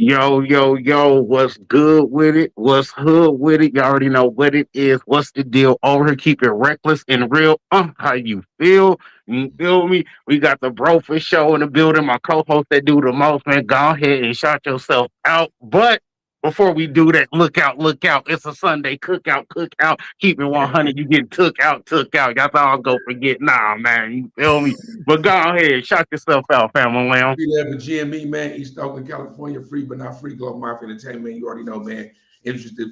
Yo, yo, yo, what's good with it? What's hood with it? You already know what it is. What's the deal over here? Keep it reckless and real. How you feel? You feel me? We got the bro for show in the building. My co-host that do the most, man. Go ahead and shout yourself out. But before we do that, look out, look out. It's a Sunday cookout, cookout. Keep it 100. You get took out, took out. Y'all thought I was going to forget. Nah, man. You feel me? But go ahead, shout yourself out, family lamb. Be there for GME, man. East Oakland, California. Free but not free. Global Mafia Entertainment. You already know, man. Interested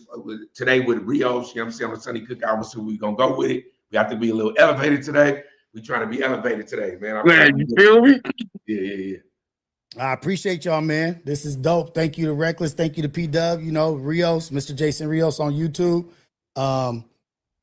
today with Rios. You know what I'm saying? On a Sunday cookout. So we're going to go with it. We have to be a little elevated today. We trying to be elevated today, man. Man, you feel me? Yeah. I appreciate y'all, man. This is dope. Thank you to Reckless. Thank you to P-Dub, Rios, Mr. Jason Rios on YouTube.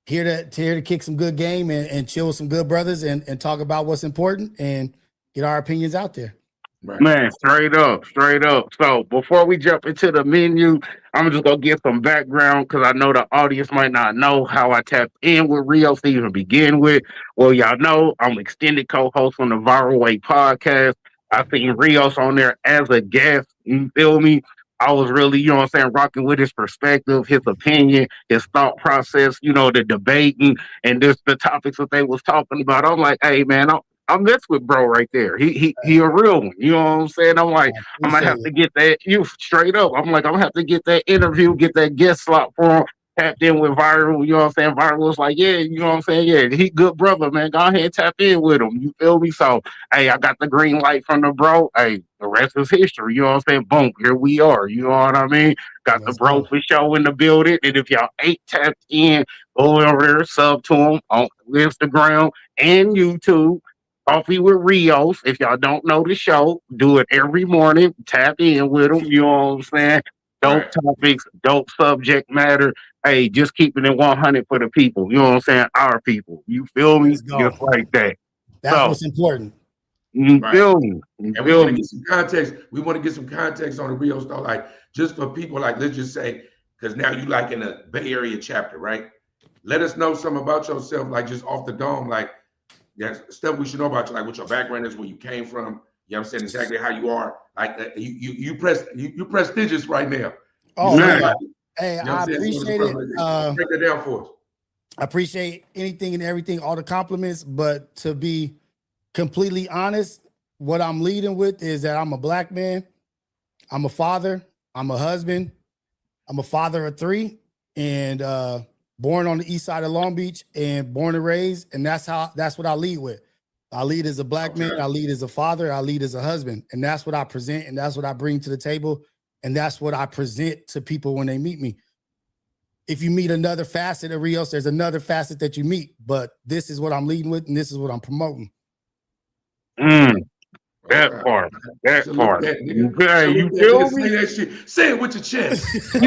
Here to kick some good game and chill with some good brothers and talk about what's important and get our opinions out there. Right. Man, straight up, straight up. So before we jump into the menu, I'm just gonna give some background because I know the audience might not know how I tapped in with Rios to even begin with. Well, y'all know I'm extended co-host on the Viral Way podcast. I seen Rios on there as a guest. You feel me? I was really, rocking with his perspective, his opinion, his thought process, the debating and just the topics that they was talking about. I'm like, hey man, I mess with bro right there. He a real one. You know what I'm saying? I'm like, I'm gonna have to get that you straight up. I'm like, I'm gonna have to get that interview, get that guest slot for him. Tapped in with Viral, you know what I'm saying? Viral was like, yeah, you know what I'm saying? Yeah, he good brother, man. Go ahead and tap in with him. You feel me? So, hey, I got the green light from the bro. Hey, the rest is history. You know what I'm saying? Boom, here we are. You know what I mean? Got the bro for show in the building. And if y'all ain't tapped in, go over there, sub to him on Instagram and YouTube. Coffee with Rios. If y'all don't know the show, do it every morning. Tap in with them. You know what I'm saying? Dope topics, dope subject matter. Hey, just keeping it 100 for the people. You know what I'm saying? Our people. You feel me? Just like that. That's what's important. You feel me? And we want to get some context. We want to get some context on the Rios though, like just for people, like let's just say, because now you like in a Bay Area chapter, right? Let us know something about yourself, like just off the dome, like stuff we should know about you, like what your background is, where you came from. You know what I'm saying? Exactly how you are. Like you prestigious right now. Oh man. Hey, I appreciate it. Break it down for us. I appreciate anything and everything, all the compliments, but to be completely honest, what I'm leading with is that I'm a black man, I'm a father, I'm a husband, I'm a father of 3, and born on the east side of Long Beach and born and raised, and that's what I lead with. I lead as a black man, I lead as a father, I lead as a husband, and that's what I present, and that's what I bring to the table, and that's what I present to people when they meet me. If you meet another facet of Rios, there's another facet that you meet, but this is what I'm leading with, and this is what I'm promoting. That part. You feel me? Say that shit. Say it with your chest. With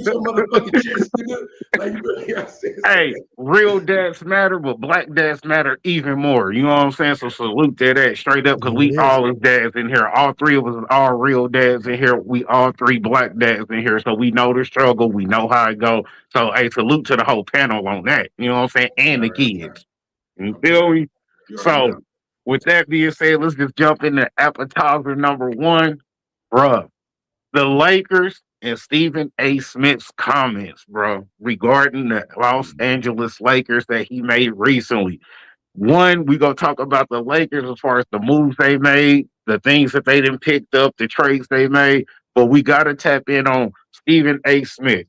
your motherfucking chest, nigga. Hey, real dads matter, but black dads matter even more. You know what I'm saying? So salute to that straight up, because we all is dads in here. All 3 of us are real dads in here. We all 3 black dads in here. So we know the struggle. We know how it go. So hey, salute to the whole panel on that. You know what I'm saying? And the kids. You feel me? So with that being said, let's just jump into appetizer number 1. Bruh, the Lakers and Stephen A. Smith's comments, bro, regarding the Los Angeles Lakers that he made recently. One, we gonna talk about the Lakers as far as the moves they made, the things that they didn't picked up, the trades they made, but we gotta tap in on Stephen A. Smith.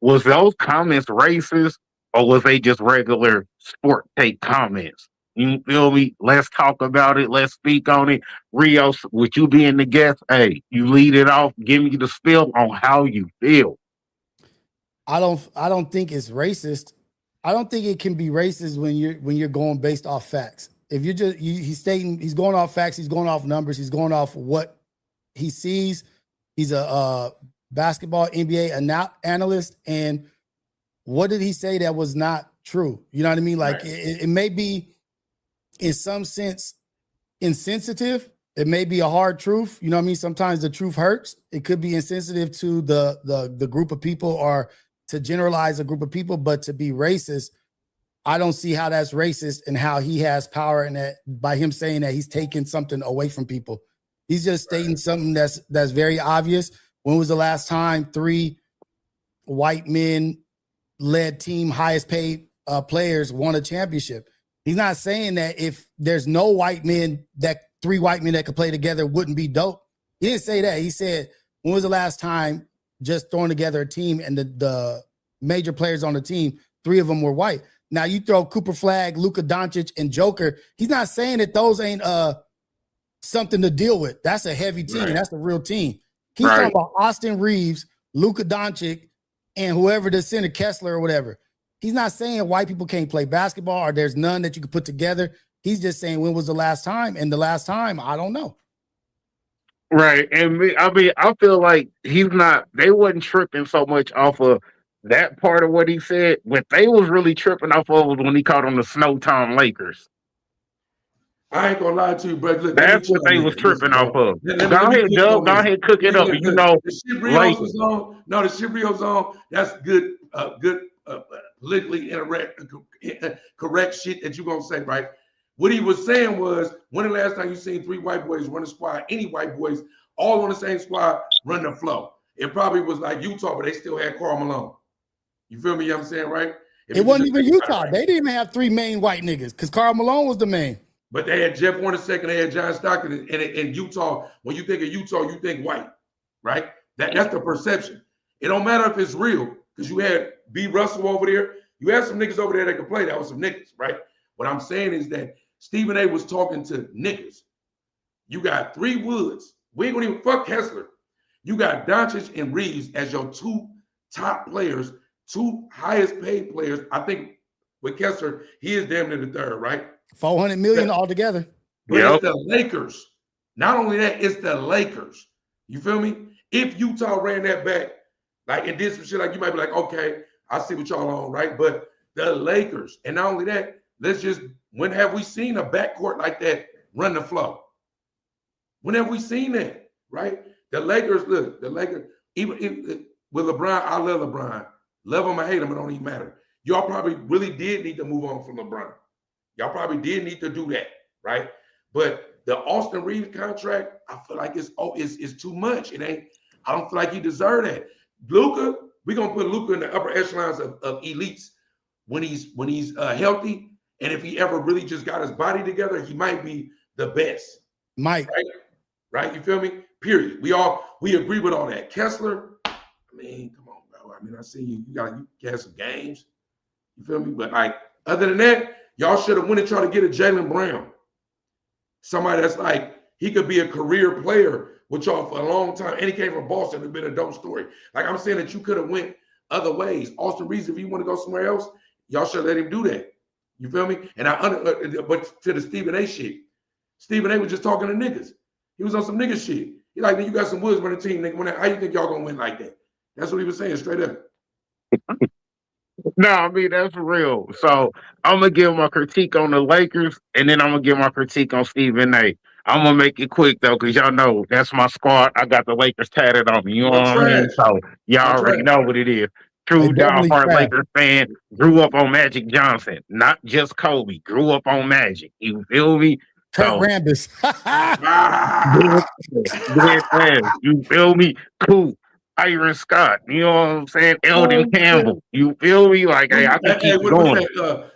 Was those comments racist or was they just regular sport take comments? You feel me? Let's talk about it. Let's speak on it. Rios, with you being the guest, hey, you lead it off. Give me the spill on how you feel. I don't think it's racist. I don't think it can be racist when you're going based off facts. If you're just he's stating, he's going off facts, he's going off numbers, he's going off what he sees. He's a basketball NBA analyst, and what did he say that was not true? You know what I mean? Like it may be in some sense insensitive. It may be a hard truth. You know what I mean? Sometimes the truth hurts. It could be insensitive to the group of people or to generalize a group of people, but to be racist, I don't see how that's racist and how he has power and that by him saying that he's taking something away from people. He's just stating something that's very obvious. When was the last time 3 white men led team highest paid players won a championship? He's not saying that if there's no white men, that 3 white men that could play together wouldn't be dope. He didn't say that. He said, when was the last time just throwing together a team and the major players on the team, 3 of them were white? Now you throw Cooper Flag, Luka Doncic, and Joker. He's not saying that those ain't something to deal with. That's a heavy team. Right. That's a real team. He's talking about Austin Reeves, Luka Doncic, and whoever the center, Kessler or whatever. He's not saying white people can't play basketball or there's none that you could put together. He's just saying, when was the last time? And the last time, I don't know. Right. And I feel like they wasn't tripping so much off of that part of what he said. What they was really tripping off of was when he called them the Snow Town Lakers. I ain't gonna lie to you, bro. Look, that's what they was tripping off of. Go ahead, Doug. Go ahead, cook it up. You know, the shit Rios was on. No, the shit Rios on. That's good, politically correct shit that you gonna say, right? What he was saying was, when the last time you seen 3 white boys run a squad, any white boys all on the same squad run the flow? It probably was like Utah, but they still had Karl Malone. You feel me? You know what I'm saying, right? It wasn't even Utah. They didn't even have 3 main white niggas because Karl Malone was the main. But they had Jeff Horner second, they had John Stockton, and in Utah, when you think of Utah, you think white, right? That's the perception. It don't matter if it's real, because you had B. Russell over there. You had some niggas over there that could play. That was some niggas, right? What I'm saying is that Stephen A. was talking to niggas. You got 3 Woods. We ain't gonna even fuck Kessler. You got Doncic and Reeves as your 2 top players, 2 highest paid players. I think with Kessler, he is damn near the 3rd, right? 400 million altogether. But it's the Lakers. Not only that, it's the Lakers. You feel me? If Utah ran that back, like, and did some shit, like, you might be like, okay, I see what y'all on, right? But the Lakers, and not only that, when have we seen a backcourt like that run the flow? When have we seen that, right? The Lakers, look, even with LeBron, I love LeBron. Love him or hate him, it don't even matter. Y'all probably really did need to move on from LeBron. Y'all probably did need to do that, right? But the Austin Reeves contract, I feel like it's too much. I don't feel like he deserved that. Luka, we're gonna put Luka in the upper echelons of elites when he's healthy, and if he ever really just got his body together, he might be the best. Mike, right? You feel me? Period. We agree with all that. Kessler, I mean, come on, bro. I mean, I see you had some games. You feel me? But like, other than that, y'all should have went and tried to get a Jaylen Brown. Somebody that's like, he could be a career player with y'all for a long time. And he came from Boston. It'd been a dope story. Like, I'm saying that you could have went other ways. Austin Reeves, if you want to go somewhere else, y'all should let him do that. You feel me? And but to the Stephen A. shit, Stephen A. was just talking to niggas. He was on some nigga shit. He like, you got some Woods running the team, nigga. How you think y'all gonna win like that? That's what he was saying, straight up. No, I mean, that's real. So I'm gonna give my critique on the Lakers, and then I'm gonna give my critique on Stephen A. I'm gonna make it quick though, because y'all know that's my squad. I got the Lakers tatted on me. You know what I mean? So y'all already know what it is. True diehard Lakers fan, grew up on Magic Johnson, not just Kobe. Grew up on Magic. You feel me? Kurt Rambis. You feel me? Cool. Iron Scott, you know what I'm saying? Eldon Campbell, you feel me? Like, hey, I can keep going.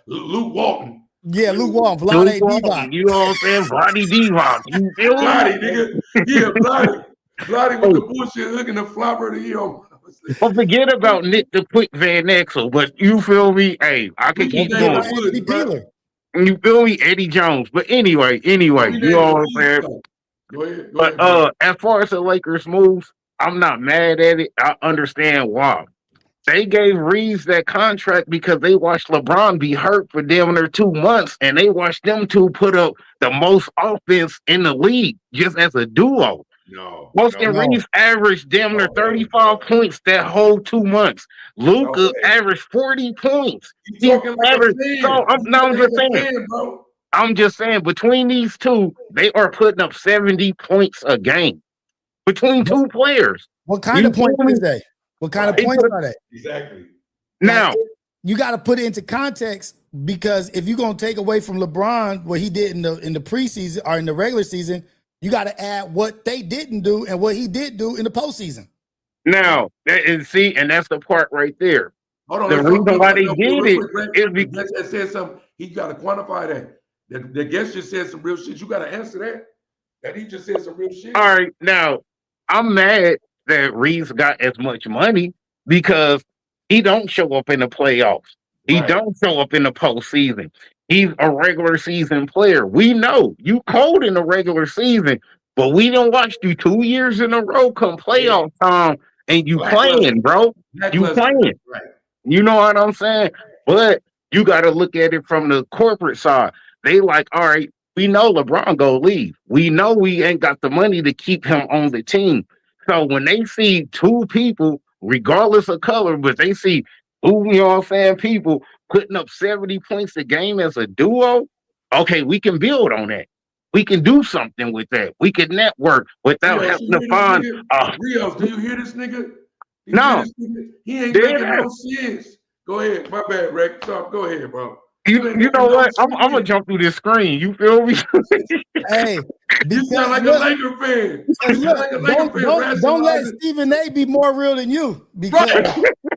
Luke Walton. Yeah, Luke Walton, Vlade Divac. You know what I'm saying? Vlade Divac, you feel me? Vlade, nigga. Yeah, Vlade with the bullshit hooking the flopper of the year. But forget about Nick the Quick Van Exel, but you feel me? Hey, I can keep going. You feel me? Eddie Jones. But anyway, you know what I'm saying? Go ahead. But as far as the Lakers moves, I'm not mad at it. I understand why. They gave Reeves that contract because they watched LeBron be hurt for damn near 2 months, and they watched them two put up the most offense in the league just as a duo. Austin Reeves averaged damn near 35 points that whole 2 months. Luka averaged 40 points. I'm just saying, between these two, they are putting up 70 points a game. Between 2 players. What kind of points is they? What kind of points are they? Exactly. Now, you got to put it into context, because if you're going to take away from LeBron what he did in the preseason or in the regular season, You got to add what they didn't do and what he did do in the postseason. Now, and that's the part right there. Hold on, The let's reason talk why they real did it quick, Greg. is The because guest that said something, he got to quantify that. The guest just said some real shit. You got to answer that. That he just said some real shit. all right, now I'm mad that Reeves got as much money because he don't show up in the playoffs. He Right. don't show up in the postseason. He's a regular season player. We know you cold in the regular season, but we done watched you 2 years in a row come playoff time and you Lackluster. playing, bro. You Lackluster. playing. Right. You know what I'm saying? But you got to look at it from the corporate side. They like, all right, we know LeBron go leave. We know we ain't got the money to keep him on the team. So when they see two people, regardless of color, but they see two, you know what I'm saying, people putting up 70 points a game as a duo, okay, we can build on that. We can do something with that. We can network without Rios, having you to hear find. this nigga? Rios, do you hear this nigga? Do you No. hear this nigga? He ain't Dead making no ass. sense. Go ahead. My bad, Rex. Go ahead, bro. You ain't know making no what? I'm gonna sense. jump through this screen. You feel me? Hey, You sound like a Laker fan. You because sound look, like a Laker fan don't let rationalizing. Stephen A be more real than you because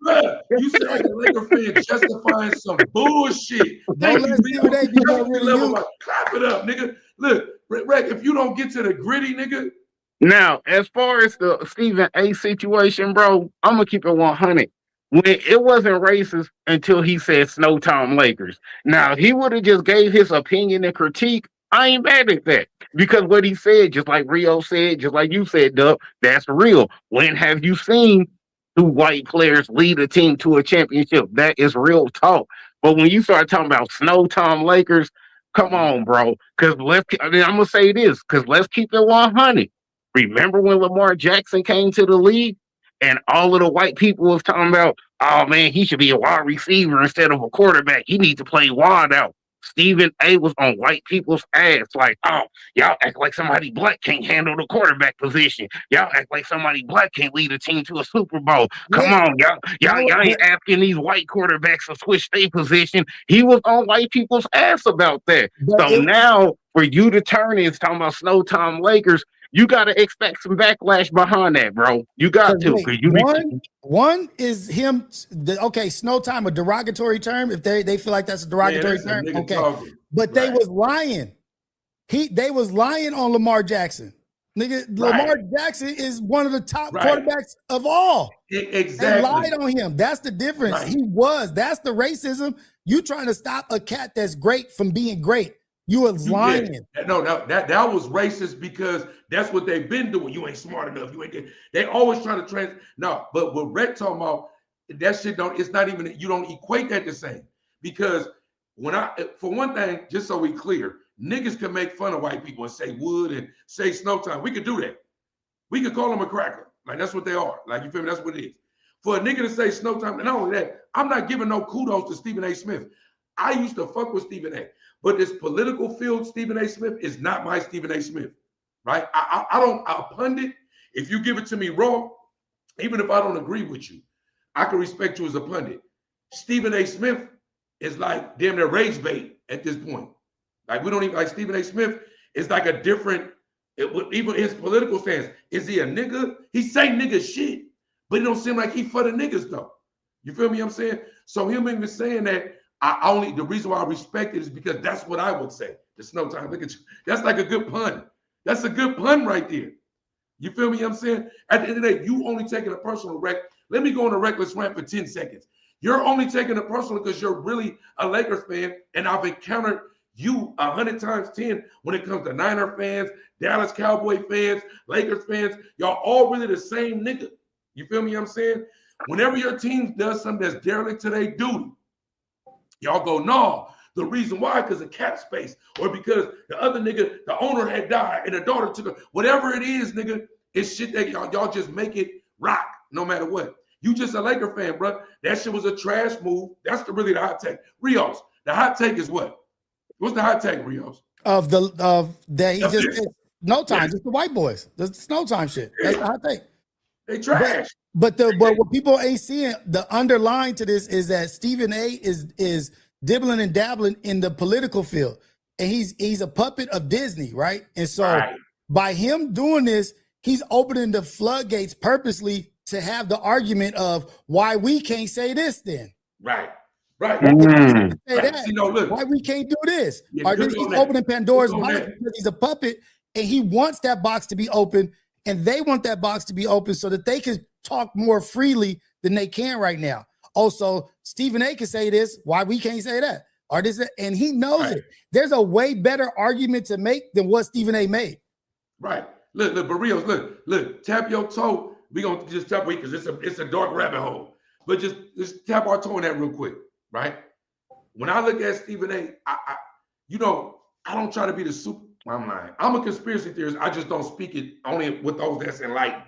Bruh, you sound like a Laker fan justifying some bullshit. don't let Stephen A be more real than you. Clap it up, nigga. Look, Rex, if you don't get to the gritty, nigga. Now, as far as the Stephen A situation, bro, I'm gonna keep it 100. When it wasn't racist until he said Snow Town Lakers. Now, if he would have just gave his opinion and critique, I ain't mad at that. Because what he said, just like Rio said, just like you said, Dub, that's real. When have you seen two white players lead a team to a championship? That is real talk. But when you start talking about Snow Town Lakers, come on, bro. Because I'm gonna say this, because let's keep it 100. Remember when Lamar Jackson came to the league and all of the white people was talking about, oh man, he should be a wide receiver instead of a quarterback. He needs to play wide out. Stephen A was on white people's ass, like, oh, y'all act like somebody black can't handle the quarterback position. Y'all act like somebody black can't lead a team to a Super Bowl. Come on, y'all ain't asking these white quarterbacks to switch their position. He was on white people's ass about that. So now for you to turn it, it's talking about Snow Time Lakers, you got to expect some backlash behind that, bro. You got to. Wait, one is him. Okay, Snow Time, a derogatory term. If they feel like that's a derogatory term, okay. Talking. But they was lying. They was lying on Lamar Jackson. Nigga, Lamar Jackson is one of the top quarterbacks of all. Exactly. They lied on him. That's the difference. Right. He was. That's the racism. You trying to stop a cat that's great from being great. You was lying. No, that was racist because that's what they've been doing. You ain't smart enough. You ain't. They always trying to No, but what Rhett talking about, that shit don't. It's not even. You don't equate that the same because for one thing, just so we clear, niggas can make fun of white people and say wood and say snow time. We could do that. We could call them a cracker. Like that's what they are. Like you feel me? That's what it is. For a nigga to say snow time, and not only that, I'm not giving no kudos to Stephen A. Smith. I used to fuck with Stephen A. But this political field, Stephen A. Smith, is not my Stephen A. Smith, right? I pundit. If you give it to me raw, even if I don't agree with you, I can respect you as a pundit. Stephen A. Smith is like damn near rage bait at this point. Like we don't even like Stephen A. Smith is like a different. Even his political stance, is he a nigga? He say nigga shit, but it don't seem like he for the niggas though. You feel me? I'm saying so. Him even saying that. The reason why I respect it is because that's what I would say. The snow time. Look at you. That's like a good pun. That's a good pun right there. You feel me? I'm saying at the end of the day, you only taking a personal wreck. Let me go on a reckless rant for 10 seconds. You're only taking it personal because you're really a Lakers fan, and I've encountered you 100 times 10 when it comes to Niner fans, Dallas Cowboy fans, Lakers fans. Y'all all really the same nigga. You feel me? I'm saying whenever your team does something that's derelict to their duty, y'all go, no, the reason why, because of cap space, or because the other nigga, the owner had died and the daughter took her. Whatever it is, nigga, it's shit that y'all just make it rock no matter what. You just a Laker fan, bro. That shit was a trash move. That's really the hot take. Rios, the hot take is what? What's the hot take, Rios? Of that he just no time, just the white boys. The snow time shit. That's the hot take. They trash. But what people ain't seeing, the underlying to this is that Stephen A is dibbling and dabbling in the political field, and he's a puppet of Disney, right? And so By him doing this, he's opening the floodgates purposely to have the argument of why we can't say this then. Right. Say that, See, no, look. why we can't do this? Yeah, Or then good he's on that. opening Pandora's Good on box that. because he's a puppet and he wants that box to be open, and they want that box to be open so that they can talk more freely than they can right now. Also, Stephen A can say this, why we can't say that? Or this, and he knows Right. it. There's a way better argument to make than what Stephen A made. Right. Look, but Rios, look, tap your toe. We gonna just tap it because it's a dark rabbit hole. But just tap our toe in that real quick, right? When I look at Stephen A, I don't try to be the super. I'm lying. I'm a conspiracy theorist. I just don't speak it only with those that's enlightened.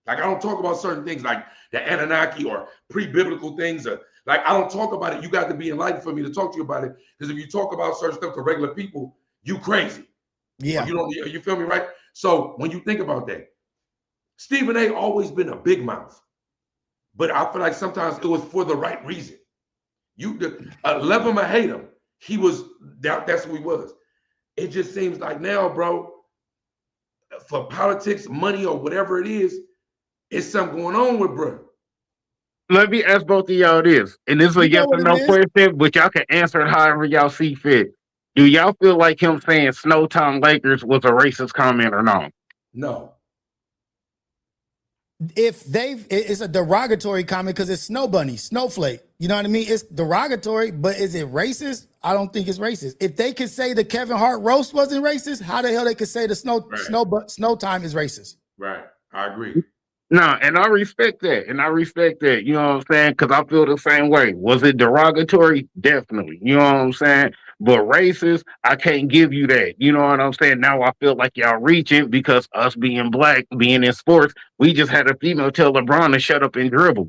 Like I don't talk about certain things like the Anunnaki or pre-biblical things. Or like I don't talk about it. You got to be enlightened for me to talk to you about it. Because if you talk about certain stuff to regular people, you crazy. Yeah. You feel me, right? So when you think about that, Stephen A always been a big mouth, but I feel like sometimes it was for the right reason. You love him or hate him, he was that's who he was. It just seems like now, bro, for politics, money, or whatever it is, it's something going on with bro. Let me ask both of y'all this, and this is a yes or no question, but y'all can answer it however y'all see fit. Do y'all feel like him saying Snowtown Lakers was a racist comment or no? No. It's a derogatory comment because it's snow bunny, snowflake. You know what I mean? It's derogatory, but is it racist? I don't think it's racist. If they could say the Kevin Hart roast wasn't racist, how the hell they could say the snow time is racist? Right. I agree. No, and I respect that. You know what I'm saying? Because I feel the same way. Was it derogatory? Definitely. You know what I'm saying? But racist, I can't give you that. You know what I'm saying? Now I feel like y'all reaching because us being black, being in sports, we just had a female tell LeBron to shut up and dribble.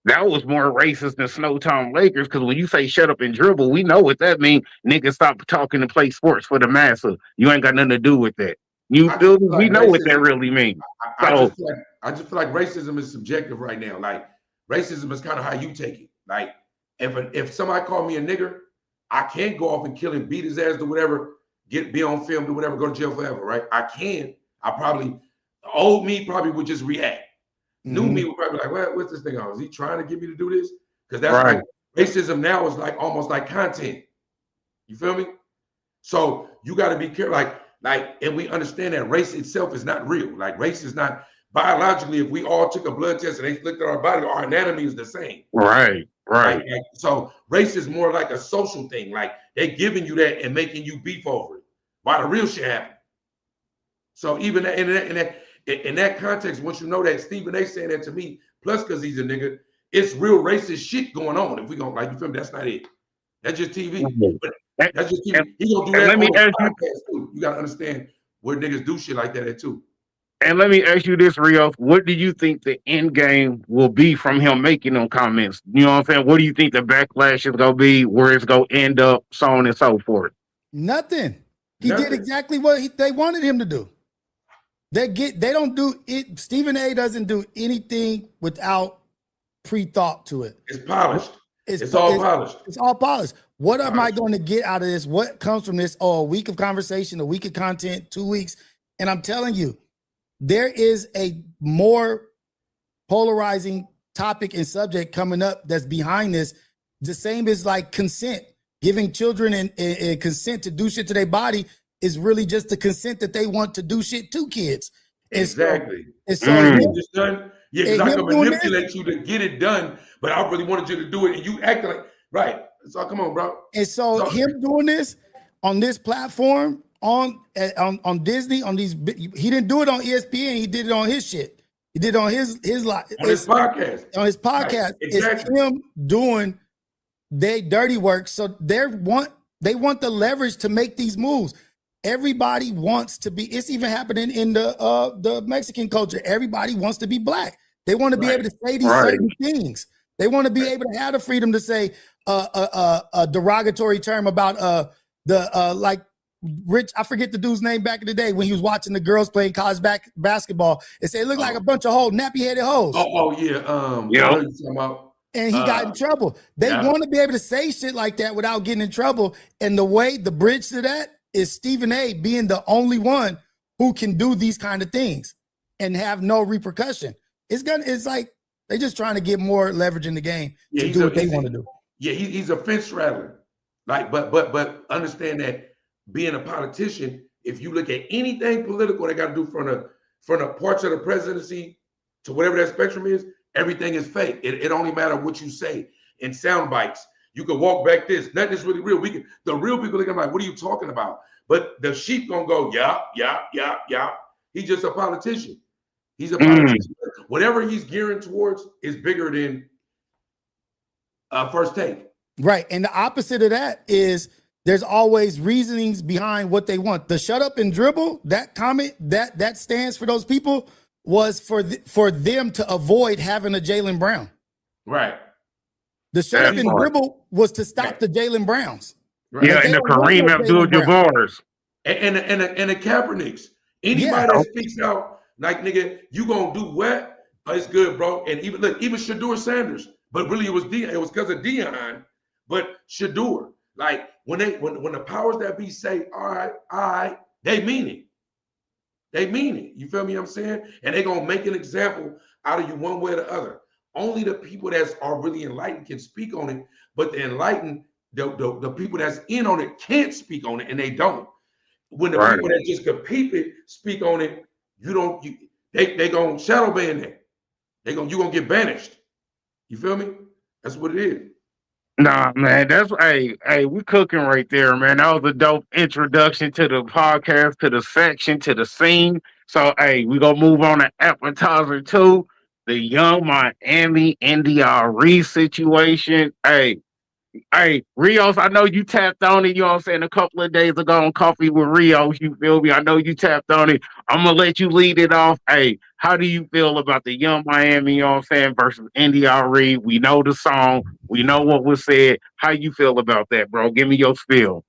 That was more racist than Snowtown Lakers, because when you say shut up and dribble, we know what that means. Niggas stop talking and play sports for the masses. You ain't got nothing to do with that. You feel me? We know what that really means. I just feel like racism is subjective right now. Like racism is kind of how you take it. Like if somebody called me a nigger, I can't go off and kill him, beat his ass, do whatever, be on film, do whatever, go to jail forever, right? Old me probably would just react. New me would probably be like, well, what's this thing on? Is he trying to get me to do this? Because that's right. Like racism now is like almost like content. You feel me? So you got to be careful. And we understand that race itself is not real. Like race is not biologically. If we all took a blood test and they looked at our body, our anatomy is the same. Right. So race is more like a social thing. Like they giving you that and making you beef over it. Why the real shit happen? So even in that context, once you know that Stephen A saying that to me, plus because he's a nigga, it's real racist shit going on. If we gonna like you feel me, that's not it. That's just TV. But that's just TV. He gonna do that. Let me ask you too. You gotta understand where niggas do shit like that at too. And let me ask you this, Rios. What do you think the end game will be from him making them comments? You know what I'm saying? What do you think the backlash is gonna be? Where it's gonna end up, so on and so forth? Nothing. He did exactly what they wanted him to do. They don't do it. Stephen A doesn't do anything without pre-thought to it. It's polished. It's all polished. It's all polished. What am I going to get out of this? What comes from this? Oh, a week of conversation, a week of content, 2 weeks. And I'm telling you, there is a more polarizing topic and subject coming up that's behind this. The same as like consent, giving children and consent to do shit to their body is really just the consent that they want to do shit to kids. Exactly. And so just done. Yeah, because I can manipulate you to get it done, but I really wanted you to do it, and you acting like right. So come on, bro. And so him doing this on this platform, on Disney, on these, he didn't do it on ESPN. He did it on his shit. He did it on his podcast. On his podcast, right. Exactly. It's him doing their dirty work. So they want the leverage to make these moves. Everybody wants to be. It's even happening in the Mexican culture. Everybody wants to be black. They want to be able to say these certain things. They want to be able to have the freedom to say a derogatory term about like Rich. I forget the dude's name back in the day when he was watching the girls playing college basketball. They say it looked like a bunch of nappy headed hoes. And he got in trouble. They want to be able to say shit like that without getting in trouble. And the bridge to that is Stephen A being the only one who can do these kind of things and have no repercussion. It's like they're just trying to get more leverage in the game to do what they want to do. Yeah, he's a fence rattler. Like, but understand that being a politician, if you look at anything political they got to do from the parts of the presidency to whatever that spectrum is, everything is fake. It only matters what you say in sound bites. You can walk back this. Nothing is really real. The real people look at him like, what are you talking about? But the sheep gonna go, yeah. He's just a politician. He's a politician. Whatever he's gearing towards is bigger than First Take. Right. And the opposite of that is there's always reasonings behind what they want. The shut up and dribble, that comment, that stands for those people was for them to avoid having a Jaylen Brown. Right. The shut up and dribble was to stop the Jaylen Browns. Right. Yeah, and the Kareem Abdul-Jabbar's. And the Kaepernicks. Anybody that speaks out like, nigga, you gonna do what? Oh, it's good, bro. And even Shedeur Sanders. But really it was because of Deion. But Shedeur, like when the powers that be say, all right, they mean it. They mean it. You feel me? What I'm saying? And they're gonna make an example out of you one way or the other. Only the people that are really enlightened can speak on it, but the enlightened, the people that's in on it can't speak on it, and they don't. When the people that just can peep it speak on it, they gonna shadow ban that. You gonna get banished. You feel me? That's what it is. Nah, man, that's we cooking right there, man. That was a dope introduction to the podcast, to the section, to the scene. So, we gonna move on to appetizer 2, the Young Miami NDRE situation. Rios, I know you tapped on it, you know what I'm saying, a couple of days ago on Coffee with Rios, you feel me? I know you tapped on it. I'm going to let you lead it off. How do you feel about the Young Miami, you know what I'm saying, versus NDRE? We know the song. We know what was said. How you feel about that, bro? Give me your spiel.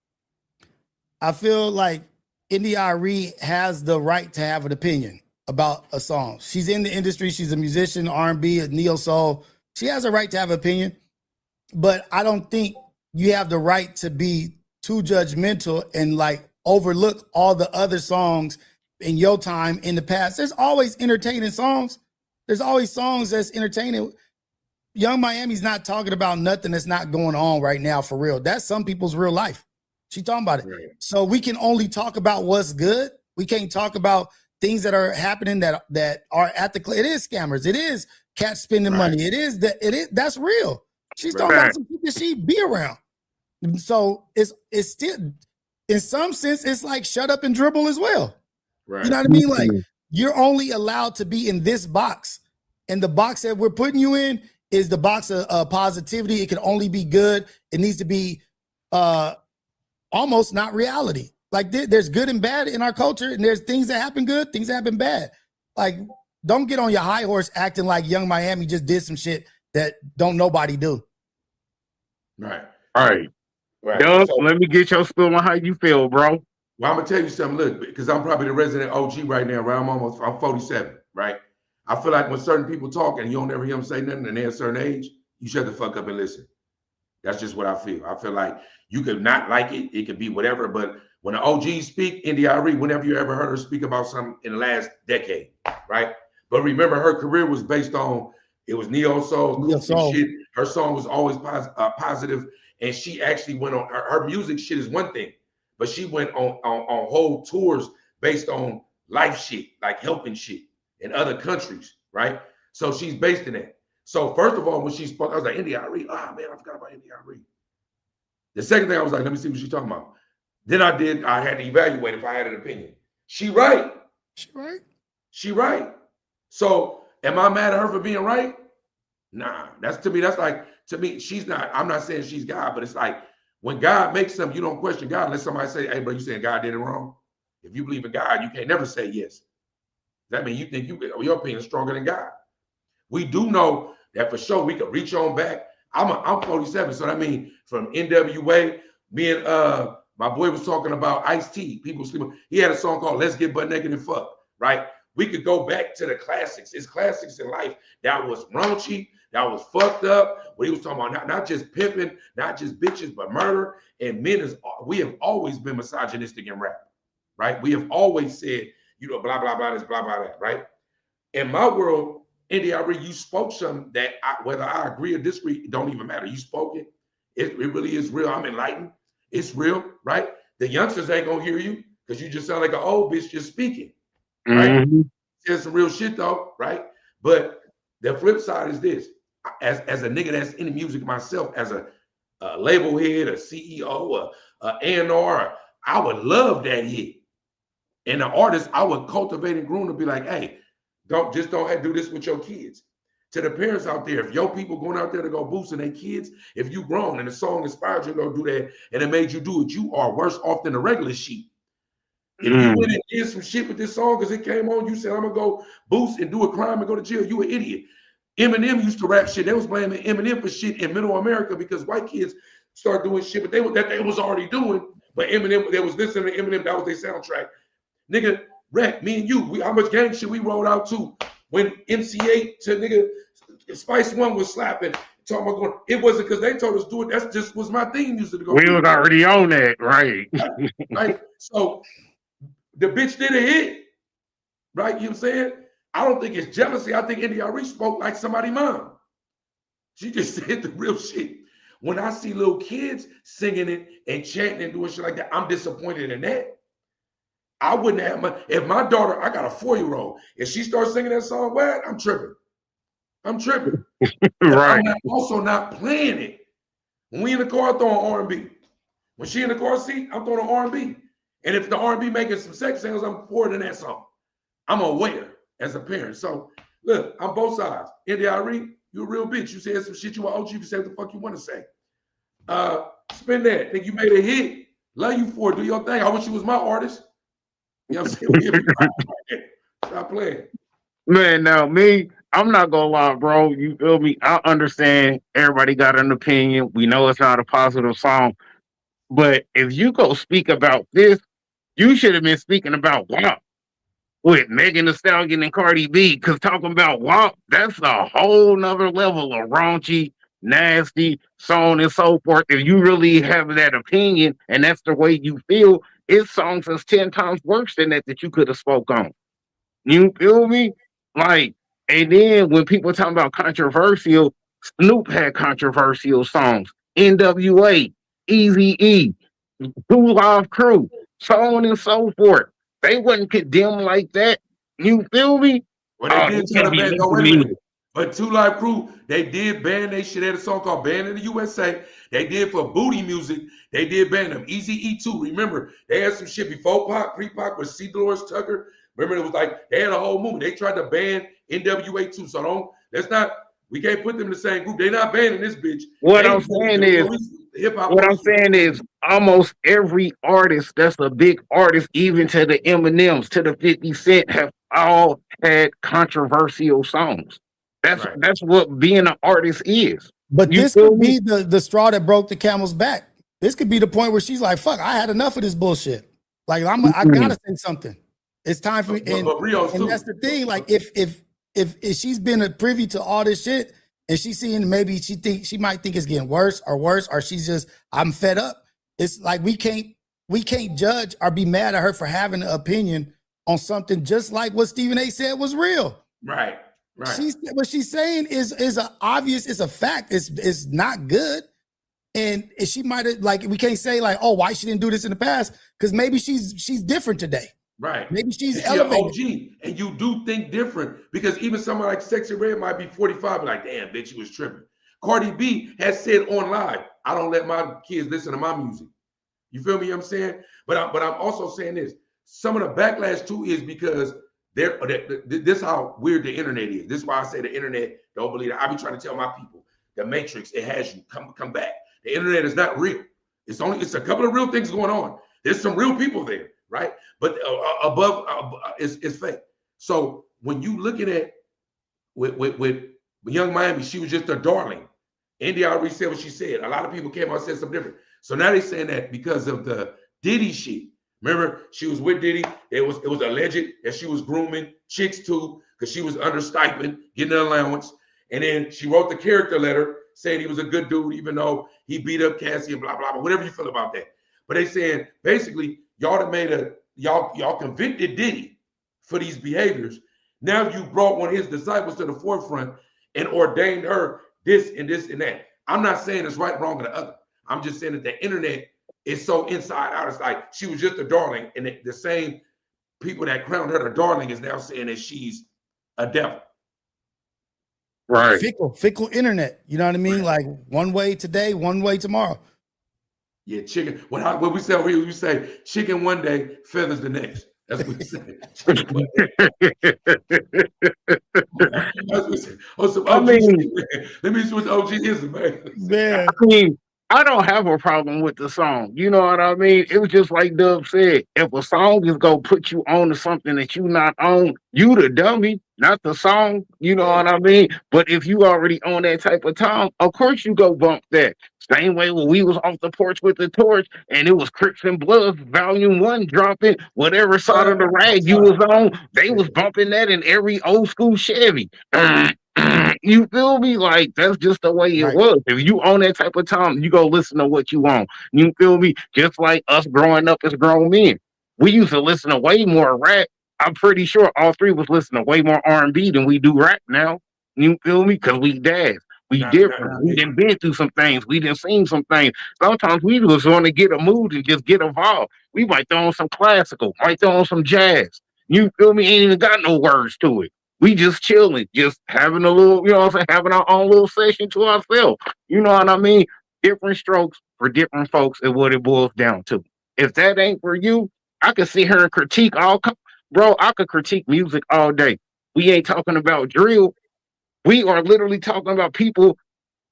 I feel like NDRE has the right to have an opinion about a song. She's in the industry. She's a musician, R&B, a neo soul. She has a right to have an opinion. But I don't think you have the right to be too judgmental and like overlook all the other songs in your time in the past. There's always entertaining songs. There's always songs that's entertaining. Young Miami's not talking about nothing that's not going on right now for real. That's some people's real life. She talking about it. Right. So we can only talk about what's good. We can't talk about things that are happening that are at the. It is scammers. It is cats spending money. It is that's real. She's talking about some people she be around. So it's still, in some sense, it's like shut up and dribble as well. Right. You know what I mean? Like you're only allowed to be in this box. And the box that we're putting you in is the box of positivity. It can only be good. It needs to be almost not reality. Like there's good and bad in our culture. And there's things that happen good, things that happen bad. Like don't get on your high horse acting like Young Miami just did some shit that don't nobody do. Right. All right. Doug, let me get your spiel on how you feel, bro. Well, I'm gonna tell you something. Look, because I'm probably the resident OG right now, right? I'm 47, right? I feel like when certain people talk and you don't ever hear them say nothing and they're a certain age, you shut the fuck up and listen. That's just what I feel. I feel like you could not like it. It could be whatever, but when the OGs speak, NDRE, whenever you ever heard her speak about something in the last decade, right? But remember, her career was based on, it was neo soul, shit. Her song was always positive, and she actually went on. Her music shit is one thing, but she went on whole tours based on life shit, like helping shit in other countries, right? So she's based in that. So first of all, when she spoke, I was like, NDRE. Ah, man, I forgot about NDRE. The second thing I was like, let me see what she's talking about. Then I had to evaluate if I had an opinion. She right. She right. So am I mad at her for being right? Nah, to me, she's not, I'm not saying she's God, but it's like when God makes something, you don't question God unless somebody say, hey, bro, you saying God did it wrong? If you believe in God, you can't never say yes. That means you think your opinion is stronger than God. We do know that for sure we could reach on back. I'm 47, so that means from NWA, me and my boy was talking about Ice-T, people sleeping. He had a song called Let's Get Butt Naked and Fuck, right? we could go back to the classics. It's classics in life that was raunchy, that was fucked up. What he was talking about, not just pimping, not just bitches, but murder. And men we have always been misogynistic in rap, right? We have always said, you know, blah, blah, blah, this, blah, blah, that, right? In my world, NDRE, you spoke something that whether I agree or disagree, it don't even matter. You spoke it. It really is real. I'm enlightened. It's real, right? The youngsters ain't gonna hear you because you just sound like an old bitch just speaking, right? There's some real shit though, right? But the flip side is this: as a nigga that's in the music myself, as a label head, a CEO, a A&R, I would love that hit. And the artist, I would cultivate and groom to be like, hey, don't do this with your kids. To the parents out there, if your people going out there to go boosting their kids, if you grown and the song inspired you to go do that and it made you do it, you are worse off than the regular sheep. If you went and did some shit with this song because it came on, you said, I'm going to go boost and do a crime and go to jail, you an idiot. Eminem used to rap shit. They was blaming Eminem for shit in middle America because white kids start doing shit, but they was already doing. But Eminem, they was listening to Eminem, that was their soundtrack. Nigga, Rec, me and you, how much gang shit we rolled out to when MC8 to nigga Spice One was slapping, talking about going, it wasn't because they told us do it, that's just was my theme music to go. We was already on that, right? Right. So the bitch did a hit, right? You know what I'm saying? I don't think it's jealousy. I think NDRE spoke like somebody's mom. She just said the real shit. When I see little kids singing it and chanting and doing shit like that, I'm disappointed in that. I wouldn't have if my daughter, I got a 4-year-old, if she starts singing that song, well, I'm tripping. I'm tripping. Right. I'm also not playing it. When we in the car, I'm throwing R&B. When she in the car seat, I'm throwing R&B. And if the R&B making some sex sounds, I'm for it in that song. I'm aware as a parent. So look, I'm both sides. NDRE, you a real bitch. You said some shit you want OG, you say what the fuck you want to say. Spin that. Think you made a hit. Love you for it. Do your thing. I wish you was my artist. You know what I'm saying? Stop playing. Man, now me, I'm not gonna lie, bro. You feel me? I understand everybody got an opinion. We know it's not a positive song. But if you go speak about this, you should have been speaking about WAP with Megan Thee Stallion and Cardi B. Because talking about WAP, that's a whole nother level of raunchy, nasty, so on and so forth. If you really have that opinion and that's the way you feel, it's songs that's 10 times worse than that you could have spoke on. You feel me? Like, and then when people talking about controversial, Snoop had controversial songs. NWA, Eazy-E, Two Live Crew, so on and so forth. They wasn't condemned like that. You feel me? Well, they did try to ban. No, wait a minute. But Two Live Crew, they did ban they shit. They had a song called "Banned in the USA." They did for booty music. They did ban them. Eazy-E too. Remember, they had some shit before Pac, pre-Pac with C. Dolores Tucker. Remember, it was like they had a whole movement. They tried to ban NWA too. So we can't put them in the same group. They're not banning this bitch. What I'm saying is almost every artist that's a big artist, even to the Eminems, to the 50 Cent, have all had controversial songs. That's what being an artist is. But this could be the straw that broke the camel's back. This could be the point where she's like, fuck, I had enough of this bullshit. Like, I gotta say something. It's time for me. And that's the thing. Like, if she's been privy to all this shit and she's seeing maybe she might think it's getting worse, or she's just, I'm fed up. It's like we can't judge or be mad at her for having an opinion on something just like what Stephen A said was real. Right. What she's saying is it's a fact. It's not good. And she might have, like, we can't say like, oh, why she didn't do this in the past? Because maybe she's different today. Right. Maybe she's elevated. OG, and you do think different because even someone like Sexy Red might be 45, like, damn, bitch, you was tripping. Cardi B has said on live, I don't let my kids listen to my music. You feel me? You know what I'm saying? But I'm also saying this. Some of the backlash too is because this is how weird the internet is. This is why I say the internet, don't believe it. I be trying to tell my people, the Matrix, it has you. Come back. The internet is not real. It's a couple of real things going on. There's some real people there, right? But above it's fake. So when you looking at with Young Miami, she was just a darling. NDRE said what she said. A lot of people came out and said something different. So now they're saying that because of the Diddy shit, Remember, she was with Diddy. It was alleged that she was grooming chicks too, because she was under stipend, getting an allowance. And then she wrote the character letter saying he was a good dude, even though he beat up Cassie and blah, blah, blah, whatever you feel about that. But they saying basically y'all have made y'all convicted Diddy for these behaviors. Now you brought one of his disciples to the forefront and ordained her this and this and that. I'm not saying it's right, wrong, or the other. I'm just saying that the internet is so inside out. It's like she was just a darling, and the same people that crowned her the darling is now saying that she's a devil. Right. Fickle internet. You know what I mean? Like one way today, one way tomorrow. Yeah, chicken. What we say over here, we say chicken one day, feathers the next. That's what we say. That's what we say. Oh, some OG shit, let me see what the OG is, man. Man. I mean, I don't have a problem with the song. You know what I mean? It was just like Dub said. If a song is gonna put you on to something that you not on, you the dummy, not the song. You know what I mean? But if you already on that type of time, of course you go bump that. Same way when we was off the porch with the torch and it was Crips and Bloods Volume 1 dropping, whatever side of the rag you was on, they was bumping that in every old school Chevy. You feel me? Like that's just the way it was. If you own that type of time, you go listen to what you want. You feel me? Just like us growing up as grown men, we used to listen to way more rap. I'm pretty sure all three was listening to way more R&B than we do rap now. You feel me? Because we dads. We different. We done been through some things. We done seen some things. Sometimes we just want to get a mood and just get involved. We might throw on some classical, might throw on some jazz. You feel me? Ain't even got no words to it. We just chilling, just having a little, you know what I'm saying, having our own little session to ourselves. You know what I mean? Different strokes for different folks is what it boils down to. If that ain't for you, I could sit here and critique bro, I could critique music all day. We ain't talking about drill. We are literally talking about people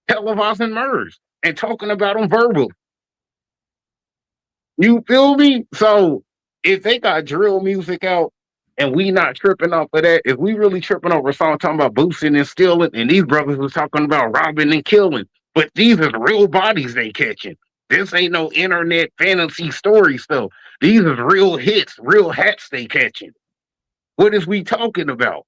televising murders and talking about them verbally. You feel me? So if they got drill music out and we not tripping off of that, if we really tripping over a song talking about boosting and stealing, and these brothers was talking about robbing and killing, but these is real bodies they catching. This ain't no internet fantasy story stuff. These is real hits, real hats they catching. What is we talking about?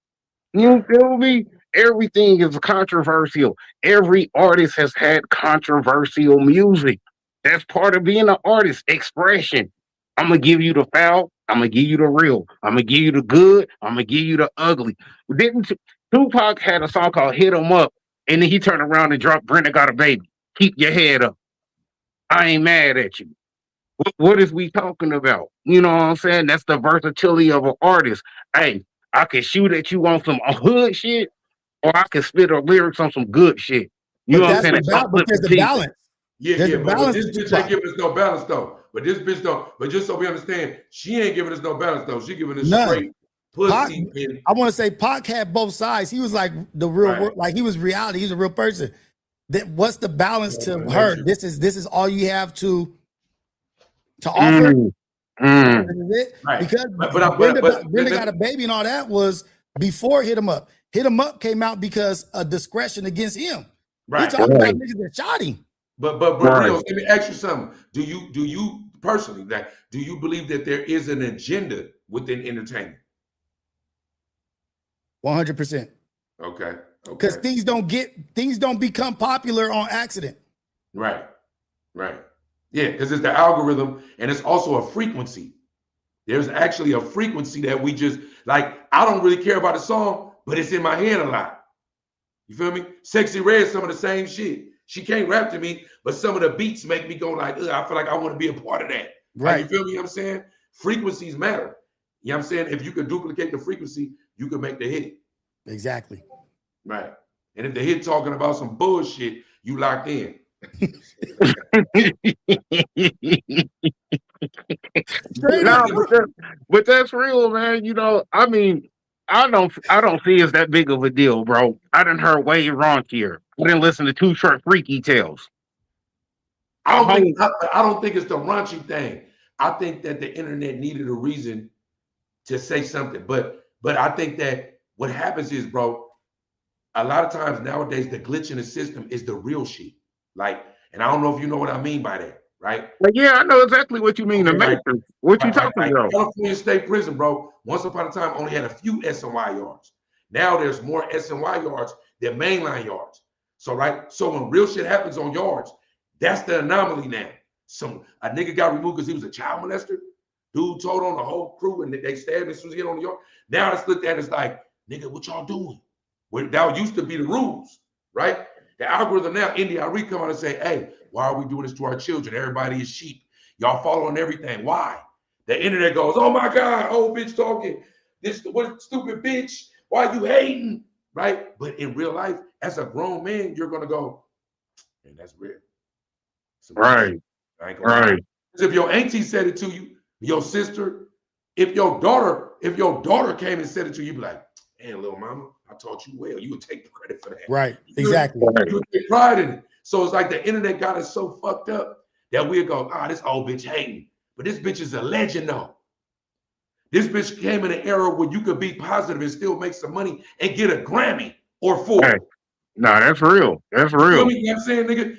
You feel me? Everything is controversial. Every artist has had controversial music. That's part of being an artist. Expression. I'm gonna give you the foul. I'm gonna give you the real. I'm gonna give you the good. I'm gonna give you the ugly. Didn't Tupac had a song called "Hit 'Em Up," and then he turned around and dropped "Brenda Got a Baby." Keep your head up. I ain't mad at you. What is we talking about? You know what I'm saying? That's the versatility of an artist. Hey, I can shoot at you on some hood shit, or I can spit a lyrics on some good shit. You know what I'm saying? But there's the balance. But this bitch ain't giving us no balance though. But this bitch don't. But just so we understand, she ain't giving us no balance though. She giving us straight pussy. I want to say Pac had both sides. He was like the real, like he was reality. He's a real person. What's the balance to her? This is all you have to offer. Because Brenda Got a Baby and all that was before Hit 'Em Up. Hit 'Em Up came out because of discretion against him. He talking about niggas that shot him. But Rios, let me ask you something. Do you personally do you believe that there is an agenda within entertainment? 100%. Okay. Because things don't become popular on accident. Right. Yeah, because it's the algorithm and it's also a frequency. There's actually a frequency that we just like. I don't really care about a song, but it's in my head a lot. You feel me? Sexy Red, some of the same shit. She can't rap to me, but some of the beats make me go like, I feel like I want to be a part of that. Right. Like, you feel me? You know what I'm saying? Frequencies matter. You know what I'm saying? If you can duplicate the frequency, you can make the hit. Exactly. Right. And if the hit talking about some bullshit, you locked in. But that's real, man. You know, I mean, I don't see it's that big of a deal, bro. I done heard way raunchier. I didn't listen to Too Short Freaky Tales. I don't think it's the raunchy thing. I think that the internet needed a reason to say something. But I think that what happens is, bro, a lot of times nowadays the glitch in the system is the real shit. Like, and I don't know if you know what I mean by that. right? Like, yeah, I know exactly what you mean. The Okay, Matrix. What you talking like about? California State Prison, bro. Once upon a time, only had a few S&Y yards. Now there's more S&Y yards than mainline yards. So so when real shit happens on yards, that's the anomaly now. A nigga got removed because he was a child molester. Dude told on the whole crew and they stabbed him as soon as he get on the yard. Now it's looked at as like, nigga, what y'all doing? Well, that used to be the rules, right? The algorithm now, NDRE come out and say, hey, why are we doing this to our children? Everybody is sheep. Y'all following everything. Why? The internet goes, oh my God, old bitch talking. This what stupid bitch. Why you hating? Right? But in real life, as a grown man, you're gonna go, man, that's real. Right, I ain't gonna lie. right. Because if your auntie said it to you, your sister, if your daughter came and said it to you, you'd be like, man, little mama, I taught you well. You would take the credit for that. Right. You Exactly. would take pride in it. So it's like the internet got us so fucked up that we'll go, this old bitch hating. But this bitch is a legend though. This bitch came in an era where you could be positive and still make some money and get a Grammy or 4. Hey, nah, that's real. That's You feel real. me? You know what I'm saying, nigga?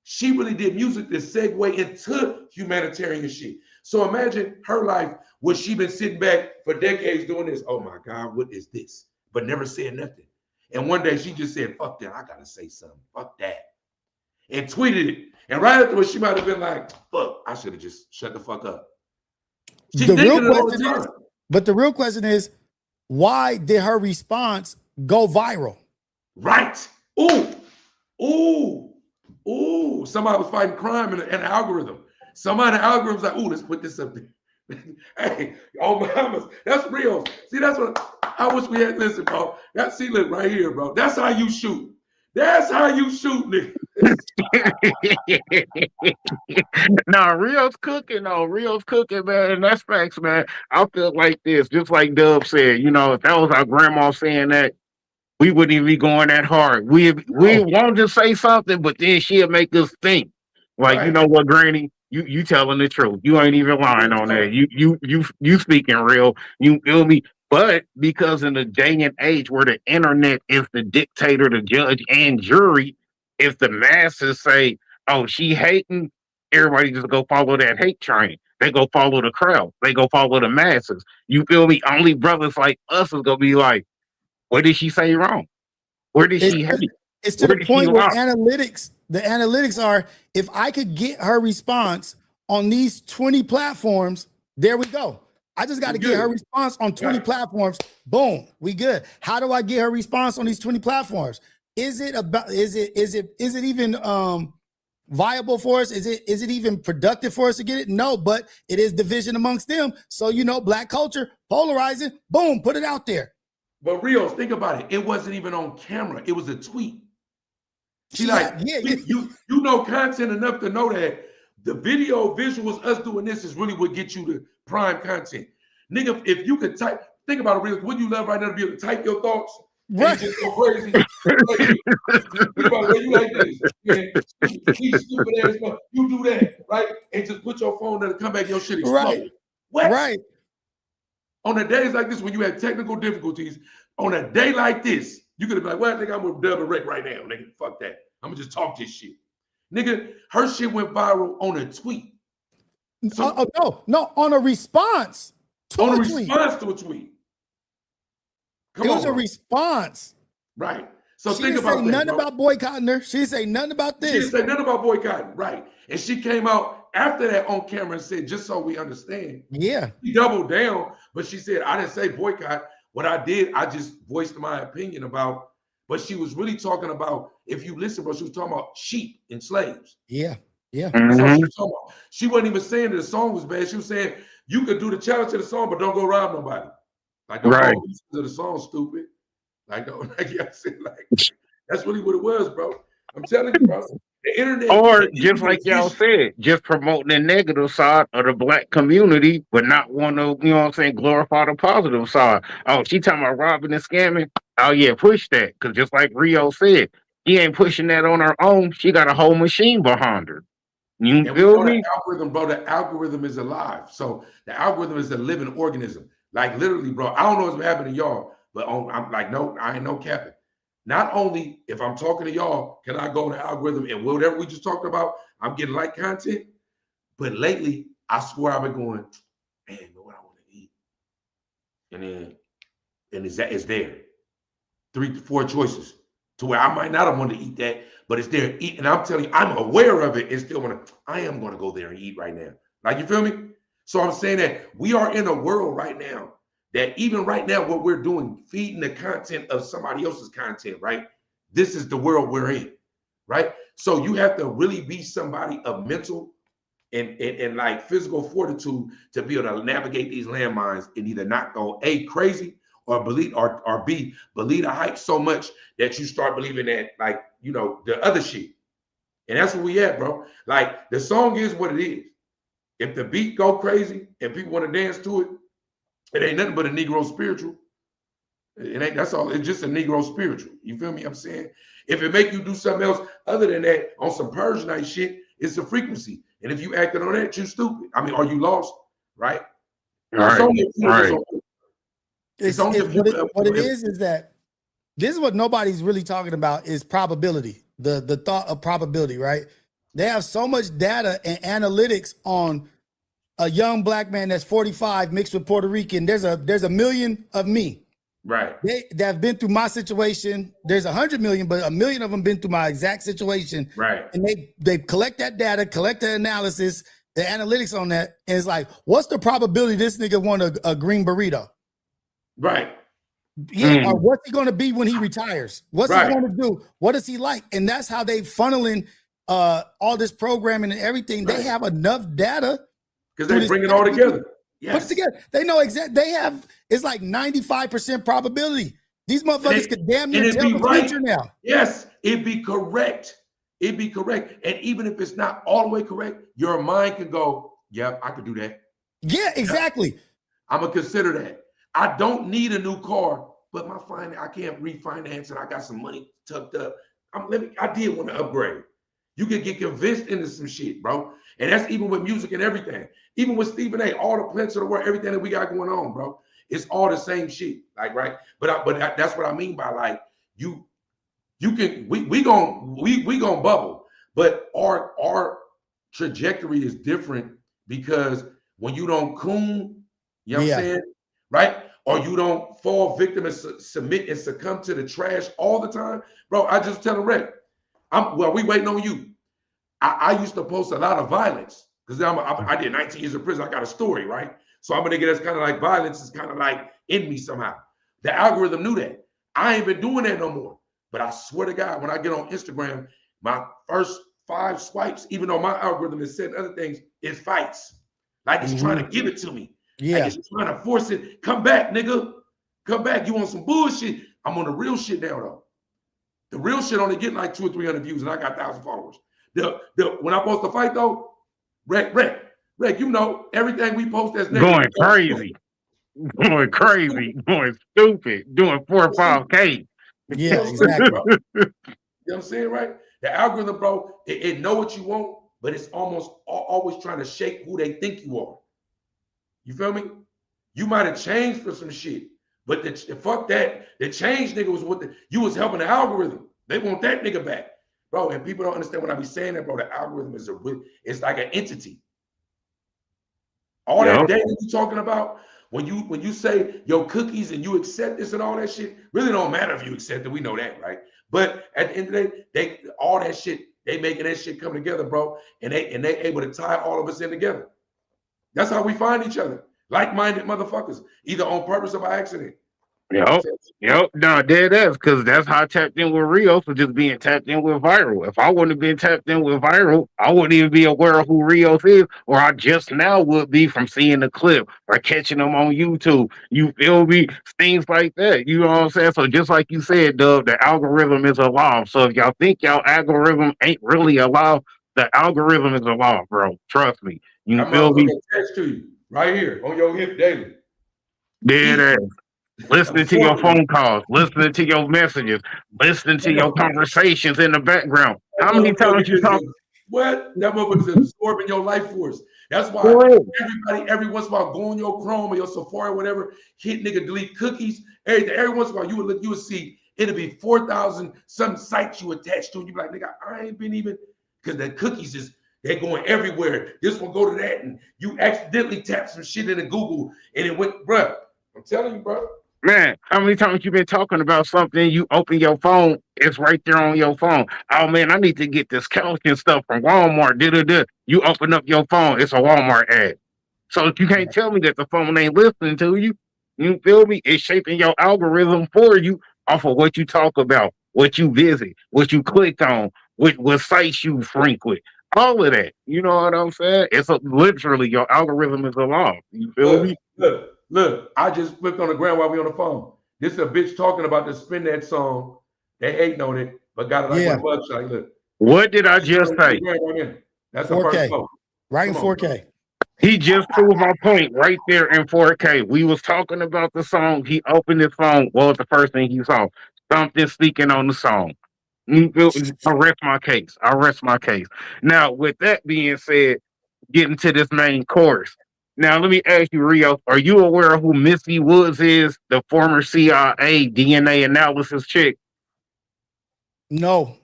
She really did music to segue into humanitarian shit. So imagine her life where she been sitting back for decades doing this. Oh my God, what is this? But never said nothing. And one day she just said, fuck that, I gotta say something. Fuck that. And tweeted it. And right afterwards, she might have been like, fuck, I should have just shut the fuck up. She's The real thinking it all the question time. is, but the real question is, why did her response go viral? Right. Ooh. Somebody was fighting crime in an algorithm. Somebody in the algorithm's like, ooh, let's put this up there. Hey, oh mamas, that's real. See, that's what I wish we had. Listen, bro. Look right here, bro. That's how you shoot. That's how you shoot, nigga. Nah, Rio's cooking though. Rio's cooking, man. And that's facts, man. I feel like this, just like Dub said, if that was our grandma saying that, we wouldn't even be going that hard. We Oh, want to say something, but then she'll make us think. Like, you Right. know what, Granny? You telling the truth. You ain't even lying on that. You speaking real. You feel me? But because in the day and age where the internet is the dictator, the judge, and jury, if the masses say, "Oh, she hating," everybody just go follow that hate train. They go follow the crowd. They go follow the masses. You feel me? Only brothers like us is gonna be like, what did she say wrong? Where did it's she hate? it's to Where the did she point where lie? the analytics are, if I could get her response on these 20 platforms, there we go. I just got to get her response on 20 platforms. Boom, we good. How do I get her response on these 20 platforms? Is it even viable for us? Is it even productive for us to get it? No, but it is division amongst them. So black culture polarizing. Boom, put it out there. But Rios, think about it. It wasn't even on camera. It was a tweet. You know content enough to know that the video visuals, us doing this is really what gets you to prime content. Nigga, if you could type, think about it, Rios, wouldn't you love right now to be able to type your thoughts? Right. And you just go crazy. Think about it, you like this. Man, these stupid ass, you do that, right? And just put your phone there to come back, your shit explode. Right. What? Right. On the days like this, when you have technical difficulties, on a day like this, you could have been like, well, I think I'm with Dub and Rick right now, nigga. Fuck that. I'm gonna just talk this shit. Nigga, her shit went viral on a tweet. So, no, on a response to a tweet. To a tweet. It was a response. Right. So she think didn't about say that, nothing bro. about boycotting her. She didn't say nothing about this. She didn't say nothing about boycotting, right? And she came out after that on camera and said, just so we understand. Yeah. She doubled down, but she said, I didn't say boycott. What I did, I just voiced my opinion about, but she was really talking about, if you listen, bro, she was talking about sheep and slaves. Yeah. Yeah. That's what she was talking about. She wasn't even saying that the song was bad. She was saying, you could do the challenge to the song, but don't go rob nobody. Like, don't go listen to the song, stupid. Like, that's really what it was, bro. I'm telling you, bro. The internet. Or just like y'all said, just promoting the negative side of the black community, but not want to, glorify the positive side. Oh, she talking about robbing and scamming. Oh yeah, push that. Cause just like Rio said, she ain't pushing that on her own. She got a whole machine behind her. You feel me? The algorithm, bro, the algorithm is alive. So the algorithm is a living organism. Like literally, bro, I don't know what's happening to y'all, but I'm like, no, I ain't no capping. not only if I'm talking to y'all, can I go in the algorithm and whatever we just talked about, I'm getting like content. But lately, I swear I've been going, man, what I want to eat. And it's there. 3 to 4 choices to where I might not have wanted to eat that, but it's there. And I'm telling you, I'm aware of it and still want to, I am going to go there and eat right now. Like, you feel me? So I'm saying that we are in a world right now that even right now, what we're doing, feeding the content of somebody else's content, right? This is the world we're in, right? So you have to really be somebody of mental and like physical fortitude to be able to navigate these landmines and either not go A, crazy, or believe or B, believe the hype so much that you start believing that, like, you know, the other shit. And that's where we at, bro. Like, the song is what it is. If the beat go crazy and people want to dance to it, it ain't nothing but a Negro spiritual. It ain't, that's all. It's just a Negro spiritual. You feel me? I'm saying, if it make you do something else other than that on some Persianite shit, it's a frequency. And if you acted on that, you stupid. I mean, are you lost? Right? Right. Right. What it is that this is what nobody's really talking about is probability, the thought of probability, right? They have so much data and analytics on a young black man that's 45 mixed with Puerto Rican. There's a million of me. Right. That have been through my situation. There's 100 million, but 1 million of them been through my exact situation. Right. And they collect that data, collect the analysis, the analytics on that, and it's like, what's the probability this nigga want a green burrito? Right. Yeah, or what's he going to be when he retires? What's Right. he going to do? What is he like? And that's how they funneling all this programming and everything. Right. They have enough data because they bring it all together. Yes. Put it together. They know exactly. They have, it's like 95% probability. These motherfuckers could damn near tell the future now. Yes, it'd be correct. It'd be correct. And even if it's not all the way correct, your mind can go, yep, I could do that. Yeah, exactly. Yep. I'm going to consider that. I don't need a new car, but I can't refinance and I got some money tucked up. I did want to upgrade. You can get convinced into some shit, bro. And that's even with music and everything. Even with Stephen A., all the plants of the world, everything that we got going on, bro. It's all the same shit, like, right? But that's what I mean by, like, you can, we gonna bubble, but our trajectory is different because when you don't coon, you know what I'm saying, right? Or you don't fall victim and submit and succumb to the trash all the time, bro. I just tell the Rick, we waiting on you. I used to post a lot of violence because I did 19 years in prison. I got a story, right? So I'm a nigga that's kind of like violence is kind of like in me somehow. The algorithm knew that. I ain't been doing that no more. But I swear to God, when I get on Instagram, my first 5 swipes, even though my algorithm is setting other things, is fights. Like it's trying to give it to me. Yeah. Like it's trying to force it. Come back, nigga. Come back. You want some bullshit? I'm on the real shit now, though. The real shit only getting like 200 or 300 views, and I got 1,000 followers. When I post a fight, though, Rick, you know, everything we post that's going crazy, going stupid, doing 4 or 5K. Yeah, exactly. Bro. You know what I'm saying, right? The algorithm, bro, it know what you want, but it's almost always trying to shape who they think you are. You feel me? You might have changed for some shit, but fuck that. The change nigga was you was helping the algorithm. They want that nigga back. Bro, and people don't understand when I be saying that, bro. The algorithm is it's like an entity. All that data you talking about, when you say your cookies and you accept this and all that shit, really don't matter if you accept it. We know that, right? But at the end of the day, all that shit, they making that shit come together, bro. And they able to tie all of us in together. That's how we find each other. Like-minded motherfuckers, either on purpose or by accident. Yep. No, dead ass, because that's how I tapped in with Rios for just being tapped in with Viral. If I wouldn't have been tapped in with Viral, I wouldn't even be aware of who Rios is, or I just now would be from seeing the clip or catching them on YouTube. You feel me? Things like that. You know what I'm saying? So just like you said, Dub, the algorithm is alive. So if y'all think y'all algorithm ain't really alive, the algorithm is alive, bro. Trust me. You feel me? Text to you right here on your hip daily. Dead ass. Listening to your phone calls, listening to your messages, listening to your conversations in the background. How many times you talk? What? That motherfucker's absorbing your life force. That's why everybody, every once in a while, go on your Chrome or your Safari or whatever, hit nigga delete cookies. Everything. Every once in a while, you would see It'll be 4,000 some sites you attached to. You be like, nigga, I ain't been even, because the cookies is, they're going everywhere. This one go to that, and you accidentally tap some shit into Google, and it went, bruh. I'm telling you, bro. Man, how many times you been talking about something? You open your phone, it's right there on your phone. Oh man, I need to get this couch and stuff from Walmart. Da-da-da. You open up your phone, it's a Walmart ad. So you can't tell me that the phone ain't listening to you. You feel me? It's shaping your algorithm for you off of what you talk about, what you visit, what you click on, what sites you frequent. All of that. You know what I'm saying? Literally your algorithm is alive. You feel me? Look. I just flipped on the ground while we on the phone. This is a bitch talking about the Spin That song. They hating on it, but got it like Yeah. a mugshot. Look. What did I just say? That's the first 4K. phone. Right in Come on, 4K. He just proved my point right there in 4K. We was talking about the song. He opened his phone. What was the first thing he saw? Something sneaking on the song. I rest my case. I rest my case. Now, with that being said, getting to this main course. Now, let me ask you, Rio, are you aware of who Missy Woods is, the former CIA DNA analysis chick? No.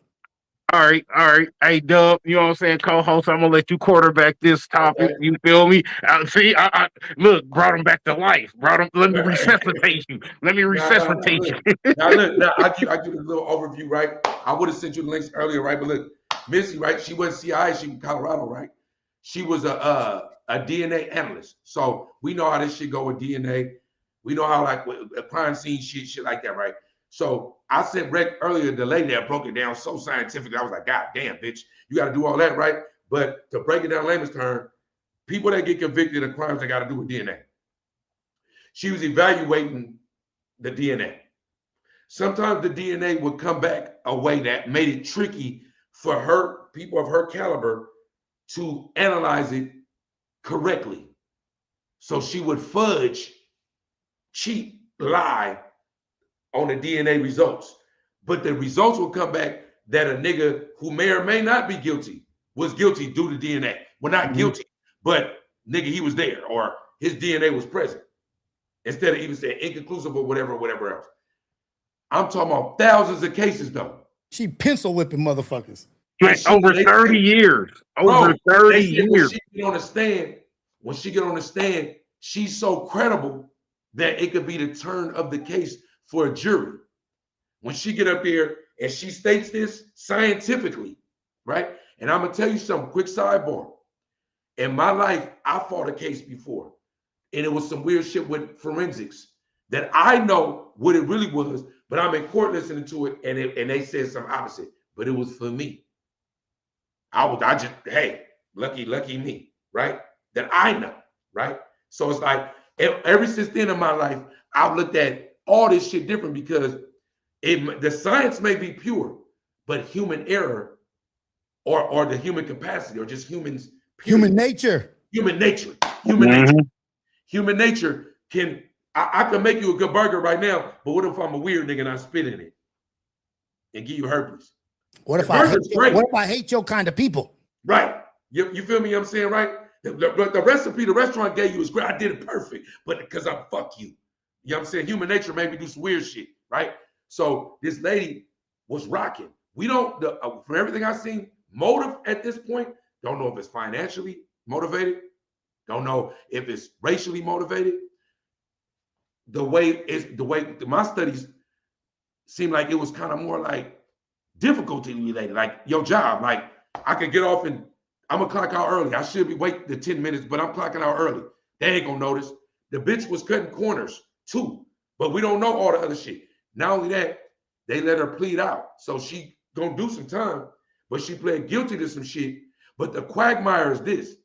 All right. Hey, Dub, you know what I'm saying? Co-host, I'm gonna let you quarterback this topic. Okay. You feel me? See, I look, brought him back to life. Let me resuscitate you. Let me resuscitate you. Now I give a little overview, right? I would have sent you the links earlier, right? But look, Missy, right? She wasn't CIA, she was Colorado, right? She was a DNA analyst. So we know how this shit go with DNA. We know how like a crime scene shit like that, right? So I sent Rick earlier, the lady that broke it down so scientifically. I was like, God damn, bitch, you got to do all that, right? But to break it down layman's term, people that get convicted of crimes that got to do with DNA. She was evaluating the DNA. Sometimes the DNA would come back a way that made it tricky for her, people of her caliber, to analyze it correctly. So she would fudge, cheat, lie on the DNA results. But the results will come back that a nigga who may or may not be guilty was guilty due to DNA. Well, not guilty, but nigga, he was there, or his DNA was present. Instead of even saying inconclusive or whatever else. I'm talking about thousands of cases, though. She pencil whipping motherfuckers. Like over 30 years. Over 30 years. When she get on the stand, she's so credible that it could be the turn of the case for a jury. When she get up here and she states this scientifically, right? And I'm gonna tell you something, quick sidebar. In my life, I fought a case before, and it was some weird shit with forensics that I know what it really was, but I'm in court listening to it, and they said something opposite, but it was for me. Hey, lucky me, right? That I know, right? So it's like, ever since then in my life, I've looked at all this shit different because the science may be pure, but human error or the human capacity or just humans. Human nature can, I can make you a good burger right now, but what if I'm a weird nigga and I spit in it and give you herpes? What if I hate your kind of people? Right. You feel me? I'm saying, right? The recipe the restaurant gave you is great. I did it perfect, but because I'm fuck you. You know what I'm saying? Human nature made me do some weird shit, right? So this lady was rocking. We don't, from everything I've seen, motive at this point, don't know if it's financially motivated. Don't know if it's racially motivated. The way my studies seemed like it was kind of more like difficulty related, like your job. Like I could get off and I'm gonna clock out early. I should be waiting the 10 minutes, but I'm clocking out early. They ain't gonna notice. The bitch was cutting corners too, but we don't know all the other shit. Not only that, they let her plead out. So she gonna do some time, but she pled guilty to some shit. But the quagmire is this: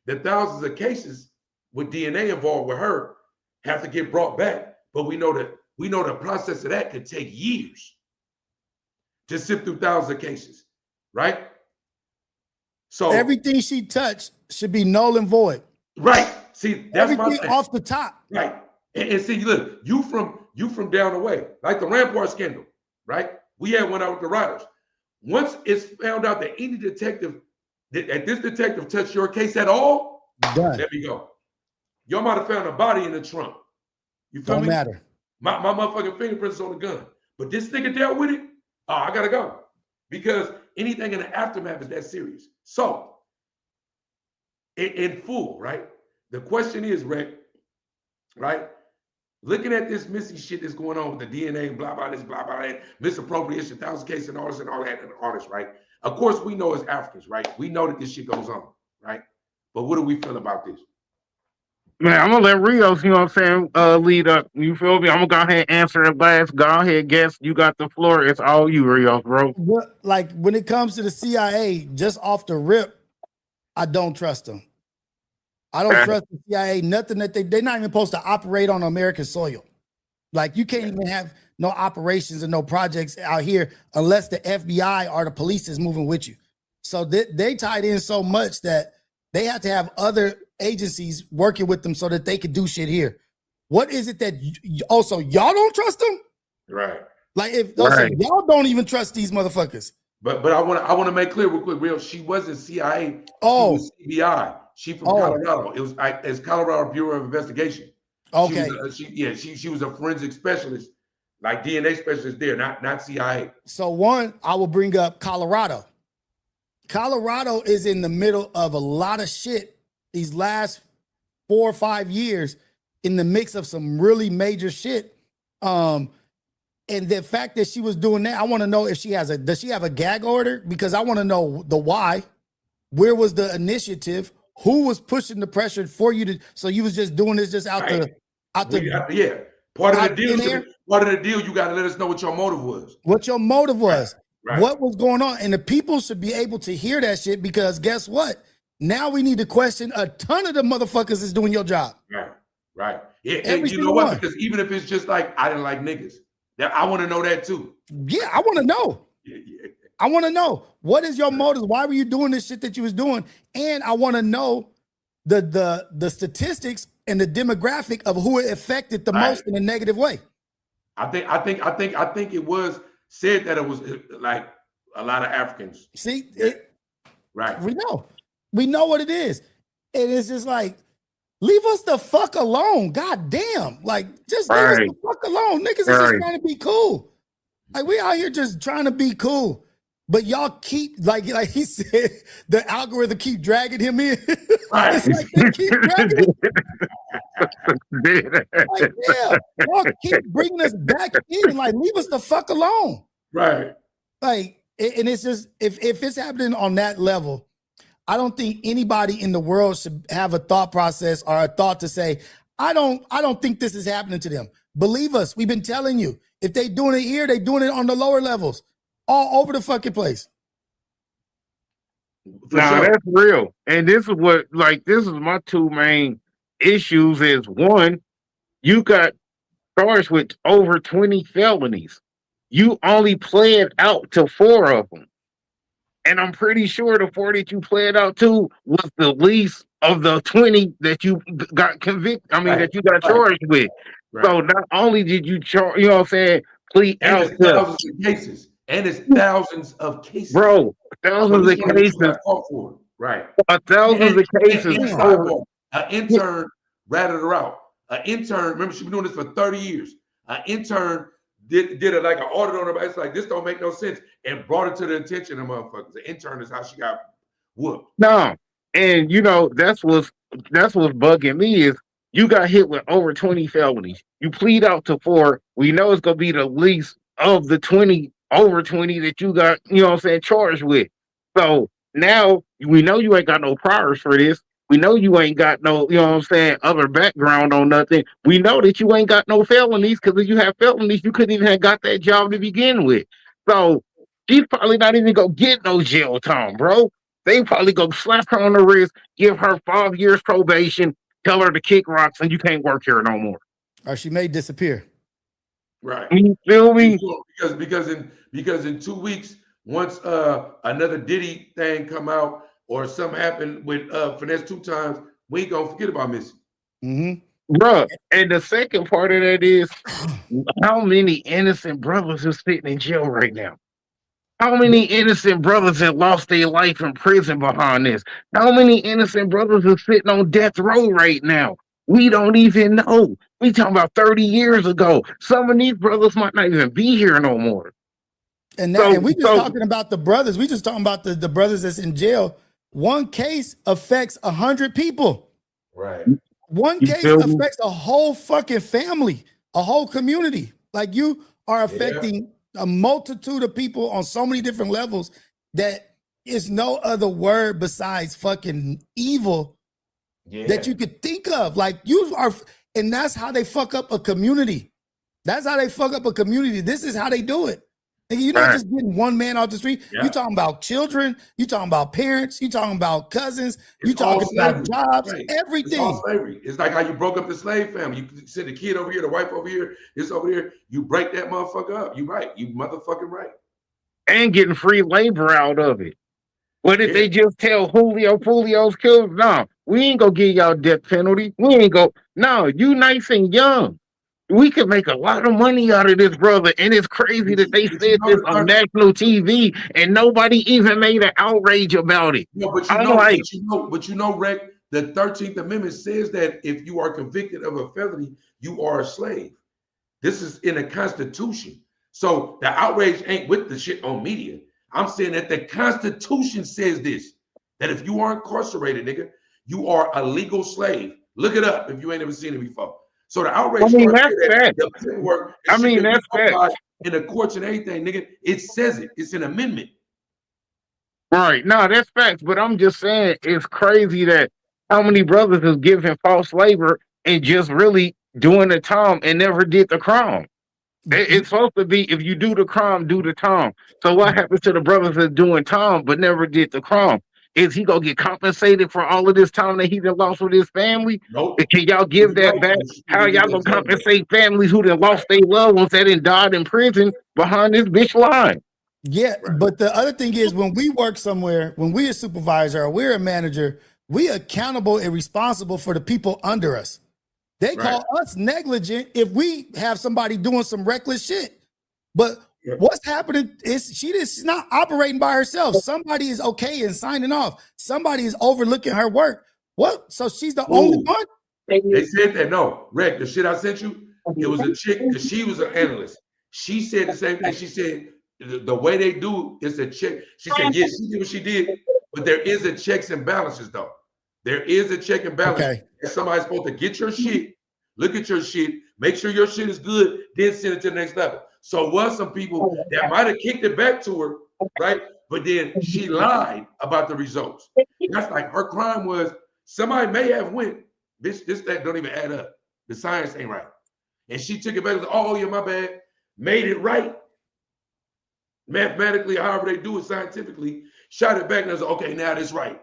the thousands of cases with DNA involved with her have to get brought back. But we know the process of that could take years to sift through thousands of cases, right? So everything she touched should be null and void. Right. See, that's everything my thing. Off the top. Right. And see, look, you from down the way, like the Rampart scandal, right? We had one out with the Riders. Once it's found out that any detective, that this detective touched your case at all, done. There we go. Y'all might have found a body in the trunk. You feel me? Don't matter. My motherfucking fingerprints on the gun. But this nigga dealt with it. Oh, I gotta go. Because anything in the aftermath is that serious. So, in full, right? The question is, Rick, right? Looking at this Missy shit that's going on with the DNA and blah, blah, this, blah, blah, that, misappropriation, 1,000 cases and all this and all that, and all this, right? Of course, we know as Africans, right? We know that this shit goes on, right? But what do we feel about this? Man, I'm gonna let Rios, you know what I'm saying, lead up. You feel me? I'm gonna go ahead and answer it last. Go ahead, guess. You got the floor. It's all you, Rios, bro. What, like when it comes to the CIA, just off the rip, I don't trust them. I don't trust the CIA. Nothing that they're not even supposed to operate on American soil. Like you can't even have no operations and no projects out here unless the FBI or the police is moving with you. So they tied in so much that they have to have other agencies working with them so that they could do shit here. What is it that also y'all don't trust them? Right. Like if also y'all don't even trust these motherfuckers. But I want to make clear real quick, real. She wasn't CIA. Oh, she was CBI. She from Colorado. It was it's Colorado Bureau of Investigation. Okay. She was a forensic specialist, like DNA specialist there, not CIA. So one, I will bring up Colorado. Colorado is in the middle of a lot of shit these last 4 or 5 years in the mix of some really major shit. And the fact that she was doing that, I want to know if does she have a gag order? Because I want to know the why. Where was the initiative? Who was pushing the pressure for you to? So you was just doing this just out the. Yeah. Part of the deal. Part of the deal. You got to let us know what your motive was. What your motive was. Right. What was going on, and the people should be able to hear that shit because guess what? Now we need to question a ton of the motherfuckers that's doing your job. Right. Yeah. And you know what? One. Because even if it's just like I didn't like niggas, that I want to know that too. Yeah, I want to know. Yeah. I want to know what is your motive? Why were you doing this shit that you was doing? And I want to know the statistics and the demographic of who it affected the most in a negative way. I think it was said that it was like a lot of Africans. See, right? We know what it is, and it's just like leave us the fuck alone. God damn, like just leave us the fuck alone. Niggas is just trying to be cool. Like we out here just trying to be cool. But y'all keep like he said, the algorithm keep dragging him in. It's like they keep dragging him. Like, yeah, y'all keep bringing us back in. Like, leave us the fuck alone. Right. Like, and it's just if it's happening on that level, I don't think anybody in the world should have a thought process or a thought to say, I don't think this is happening to them. Believe us, we've been telling you. If they doing it here, they doing it on the lower levels. All over the fucking place. That's real. And this is this is my two main issues is one, you got charged with over 20 felonies. You only pled out to 4 of them. And I'm pretty sure the 4 that you pled out to was the least of the 20 that you got convicted. That you got charged with. Right. So not only did you charge, you know what I'm saying, plead out to thousands of cases. And it's thousands of cases. Bro, thousands of cases. Right. Thousands of cases. An intern ratted her out. An intern, remember, she's been doing this for 30 years. An intern did like an audit on her. It's like, this don't make no sense. And brought it to the attention of motherfuckers. The intern is how she got whooped. No. And, that's what's bugging me is you got hit with over 20 felonies. You plead out to 4. We know it's going to be the least of the 20 over 20 that you got, charged with. So now we know you ain't got no priors for this. We know you ain't got no, other background on nothing. We know that you ain't got no felonies because if you have felonies, you couldn't even have got that job to begin with. So she's probably not even gonna get no jail time, bro. They probably go slap her on the wrist, give her 5 years probation, tell her to kick rocks, and you can't work here no more. Or she may disappear. Right. You feel me? Because in 2 weeks, once another Diddy thing come out or something happened with Finesse 2 times, we ain't gonna forget about Missy. Mm-hmm. Bruh, and the second part of that is how many innocent brothers are sitting in jail right now? How many innocent brothers have lost their life in prison behind this? How many innocent brothers are sitting on death row right now? We don't even know. We talking about 30 years ago. Some of these brothers might not even be here no more. And So, we just so talking about the brothers. We just talking about the brothers that's in jail. One case affects 100 people. Right. One you case feel me? affects a whole fucking family, a whole community. Like you are Yeah. affecting a multitude of people on so many different levels that is no other word besides fucking evil Yeah. that you could think of. Like you are, and that's how they fuck up a community. That's how they fuck up a community. This is how they do it. Nigga, you're not Right. just getting one man off the street. Yeah. You talking about children. You talking about parents. You talking about cousins. You It's all talking about slavery. jobs. Right. It's all Everything. slavery. It's like how you broke up the slave family. You send the kid over here, the wife over here, this over here. You break that motherfucker up. You right. You motherfucking right. And getting free labor out of it. What if Yeah. they just tell Julio's killed? No, we ain't gonna give y'all death penalty. We ain't go. No, you nice and young. We could make a lot of money out of this, brother. And it's crazy that they But you said know this the on third- national TV and nobody even made an outrage about it. No, but you I'm know, like, but you know, Rick, the 13th Amendment says that if you are convicted of a felony, you are a slave. This is in the Constitution. So the outrage ain't with the shit on media. I'm saying that the Constitution says this, that if you are incarcerated, nigga, you are a legal slave. Look it up if you ain't ever seen it before. So the outrage I mean, starts that's there, facts. the paperwork, I mean, that we that's go facts. by in the courts and everything, nigga. It says it. It's an amendment. Right. No, that's facts. But I'm just saying it's crazy that how many brothers is giving false labor and just really doing the time and never did the crime. It's supposed to be if you do the crime, do the time. So what happens to the brothers that's doing time but never did the crime? Is he gonna get compensated for all of this time that he done lost with his family? Nope. And can y'all give that back? How y'all gonna compensate families who done lost their loved ones that done died in prison behind this bitch line? Yeah, Right. but the other thing is when we work somewhere, when we're a supervisor or we're a manager, we accountable and responsible for the people under us. They call us negligent if we have somebody doing some reckless shit. But what's happening is she's not operating by herself. Somebody is okay and signing off. Somebody is overlooking her work. What? So she's the only one? They said that. No, Rick, the shit I sent you, it was a chick because she was an analyst. She said the same thing. She said the way they do is a check. She said, yes, she did what she did, but there is a checks and balances, though. There is a check and balance. Okay. And somebody's supposed to get your shit, look at your shit, make sure your shit is good, then send it to the next level. So was some people that might have kicked it back to her, right? But then she lied about the results. That's like her crime was somebody may have went, this that don't even add up. The science ain't right. And she took it back and said, oh yeah, my bad. Made it right. Mathematically, however they do it scientifically, shot it back and said, okay, now that's right.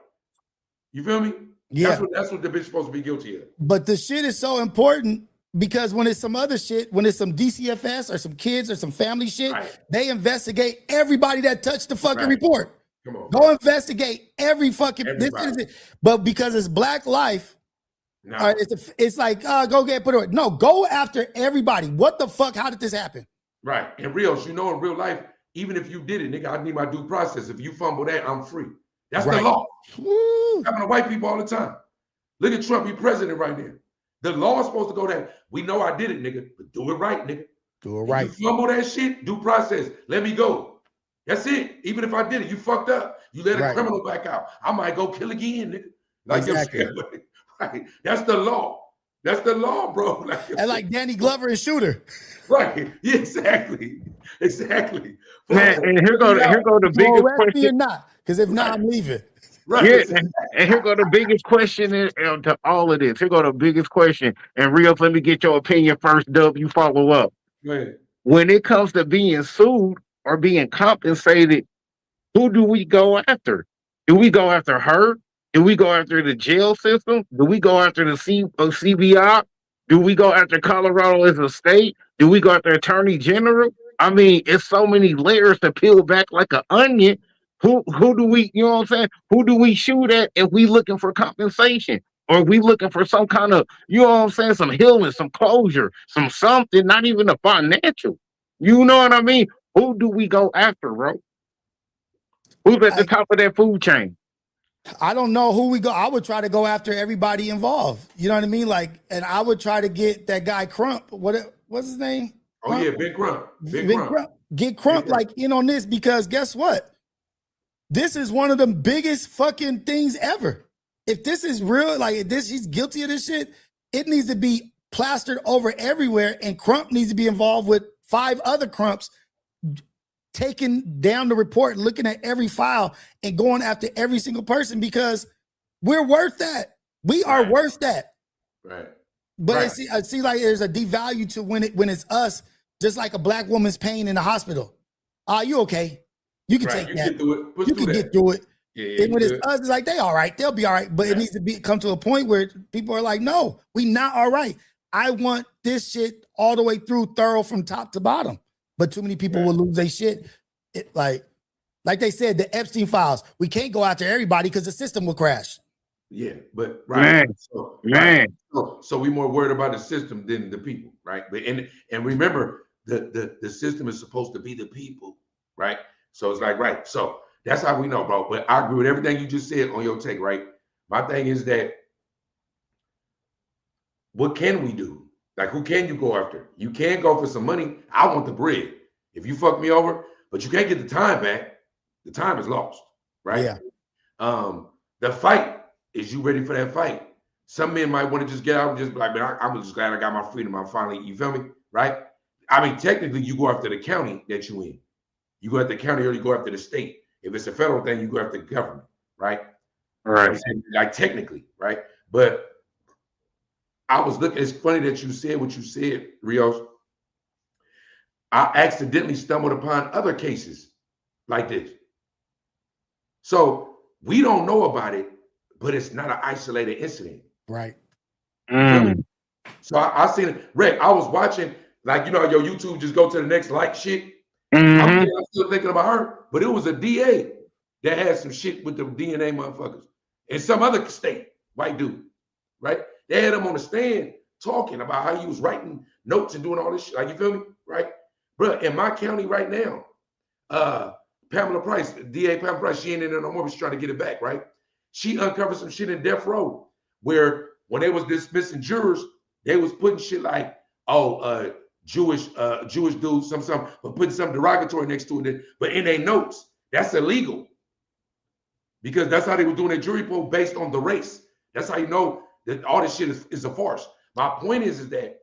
You feel me? Yeah. That's what the bitch supposed to be guilty of. But the shit is so important because when it's some other shit, when it's some DCFS or some kids or some family shit, they investigate everybody that touched the fucking report. Come on. Go investigate every fucking Everybody. but because it's black life, it's like go get put away. No, go after everybody. What the fuck? How did this happen? Right. And Rios, you know, in real life, even if you did it, nigga, I need my due process. If you fumble that, I'm free. That's the law. Woo. Happening to white people all the time. Look at Trump, he president right now. The law is supposed to go that. We know I did it, nigga, but do it right, nigga. Do it right. If you fumble that shit, due process. Let me go. That's it. Even if I did it, you fucked up. You let a criminal back out. I might go kill again, nigga. Like exactly. Right. That's the law. That's the law, bro. And like Danny Glover and Shooter. Right. Yeah, exactly. Exactly. Man, and here go the biggest question. Not, because if not, I'm leaving. Right. Yeah, and here go the biggest question to all of this. Here go the biggest question. And Rios, let me get your opinion first, Dub. You follow up. Go ahead. When it comes to being sued or being compensated, who do we go after? Do we go after her? Do we go after the jail system? Do we go after the CBI? Do we go after Colorado as a state? Do we go after Attorney General? I mean, it's so many layers to peel back like an onion. Who do we, you know what I'm saying? Who do we shoot at if we looking for compensation? Or we looking for some kind of, you know what I'm saying, some healing, some closure, something, not even a financial. You know what I mean? Who do we go after, bro? Who's at the top of that food chain? I don't know who we go. I would try to go after everybody involved. You know what I mean? Like, and I would try to get that guy Crump. What's his name? Oh Crump? yeah, Big Crump. Big Big Crump. Crump. Get Crump Big Crump. like in on this, because guess what? This is one of the biggest fucking things ever. If this is real, like if this, he's guilty of this shit, it needs to be plastered over everywhere, and Crump needs to be involved with 5 other Crumps, taking down the report, looking at every file, and going after every single person, because we're worth that. We are worth that. Right. But Right. I see like there's a devalue to when it's us, just like a black woman's pain in the hospital. You okay? You can take You that. get through it. Push You through can that. get through it. Yeah, And when it's us, it's like they all right, they'll be all right. But it needs to come to a point where people are like, no, we not all right. I want this shit all the way through, thorough from top to bottom. But too many people will lose their shit. It, like they said, the Epstein files. We can't go after everybody because the system will crash. Yeah, but Man. So we more worried about the system than the people, right? But and remember, the system is supposed to be the people, right? So it's like, right. So that's how we know, bro. But I agree with everything you just said on your take, right? My thing is that what can we do? Like, who can you go after? You can go for some money. I want the bread. If you fuck me over, but you can't get the time back. The time is lost, right? Yeah. The fight, is you ready for that fight? Some men might want to just get out and just be like, man, I'm just glad I got my freedom. I'm finally, you feel me? Right? I mean, technically, you go after the county that you in. You go after the county or you go after the state. If it's a federal thing, you go after the government, right? Right. Like technically, right? But I was looking, it's funny that you said what you said, Rios. I accidentally stumbled upon other cases like this. So we don't know about it, but it's not an isolated incident. Right. So I seen it. Rick, I was watching, like, you know, your YouTube just go to the next like shit. Mm-hmm. I'm still thinking about her, but it was a DA that had some shit with the DNA motherfuckers in some other state, white dude, right? They had him on the stand talking about how he was writing notes and doing all this shit. Like, you feel me? Right? Bro, in my county right now, Pamela Price, DA Pamela Price, she ain't in there no more, but she's trying to get it back, right? She uncovered some shit in death row where when they was dismissing jurors, they was putting shit like, Jewish dude, some, but putting something derogatory next to it. But in their notes, that's illegal. Because that's how they were doing their jury poll based on the race. That's how you know that all this shit is a farce. My point is that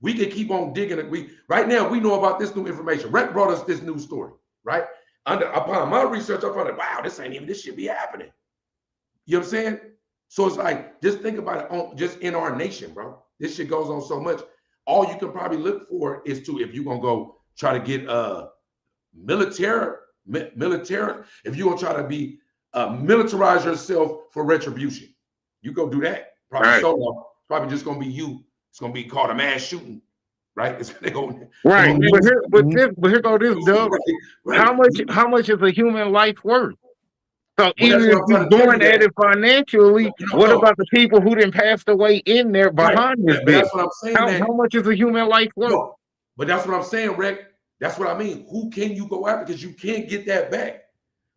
we can keep on digging. Right now, we know about this new information. Rhett brought us this news story, right? Upon my research, I found out, wow, this should be happening. You know what I'm saying? So it's like, just think about it just in our nation, bro. This shit goes on so much. All you can probably look for is if you're going to go try to get military, if you're going to try to be militarize yourself for retribution, you go do that. Probably solo. It's probably just going to be you. It's going to be called a mass shooting, right? It's going right. But here go this, Doug. Right. How much is a human life worth? So Well, even if you're going at it financially, what about the people who didn't passed away in there behind this bitch? That's what I'm saying. How much is a human life worth? No, but that's what I'm saying, Rick. That's what I mean. Who can you go after? Because you can't get that back.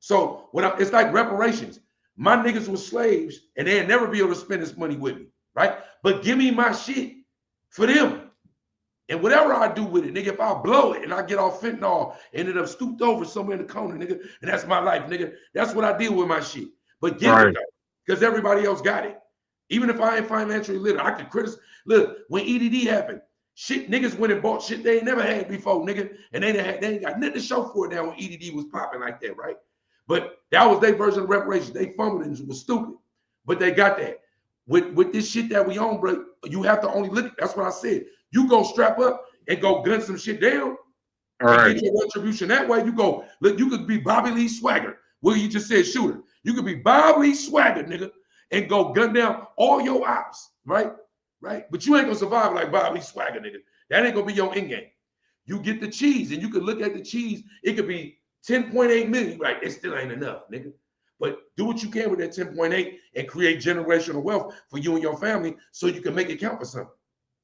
So it's like reparations. My niggas were slaves, and they'd never be able to spend this money with me, right? But give me my shit for them. And whatever I do with it, nigga, if I blow it and I get off fentanyl, ended up stooped over somewhere in the corner, nigga, and that's my life, nigga. That's what I deal with my shit. But give it, because everybody else got it. Even if I ain't financially literate, I could criticize. Look, when EDD happened, shit, niggas went and bought shit they ain't never had before, nigga, and they ain't got nothing to show for it now when EDD was popping like that, right? But that was their version of reparations. They fumbled and it was stupid, but they got that. With this shit that we own, bro, you have to only look. That's what I said. You go strap up and go gun some shit down. And get your retribution that way. You go, look, you could be Bobby Lee Swagger. Well, you just said shooter. You could be Bob Lee Swagger, nigga, and go gun down all your ops, right? Right? But you ain't gonna survive like Bob Lee Swagger, nigga. That ain't gonna be your end game. You get the cheese, and you could look at the cheese. It could be 10.8 million. Like, it still ain't enough, nigga. But do what you can with that 10.8 and create generational wealth for you and your family so you can make it count for something.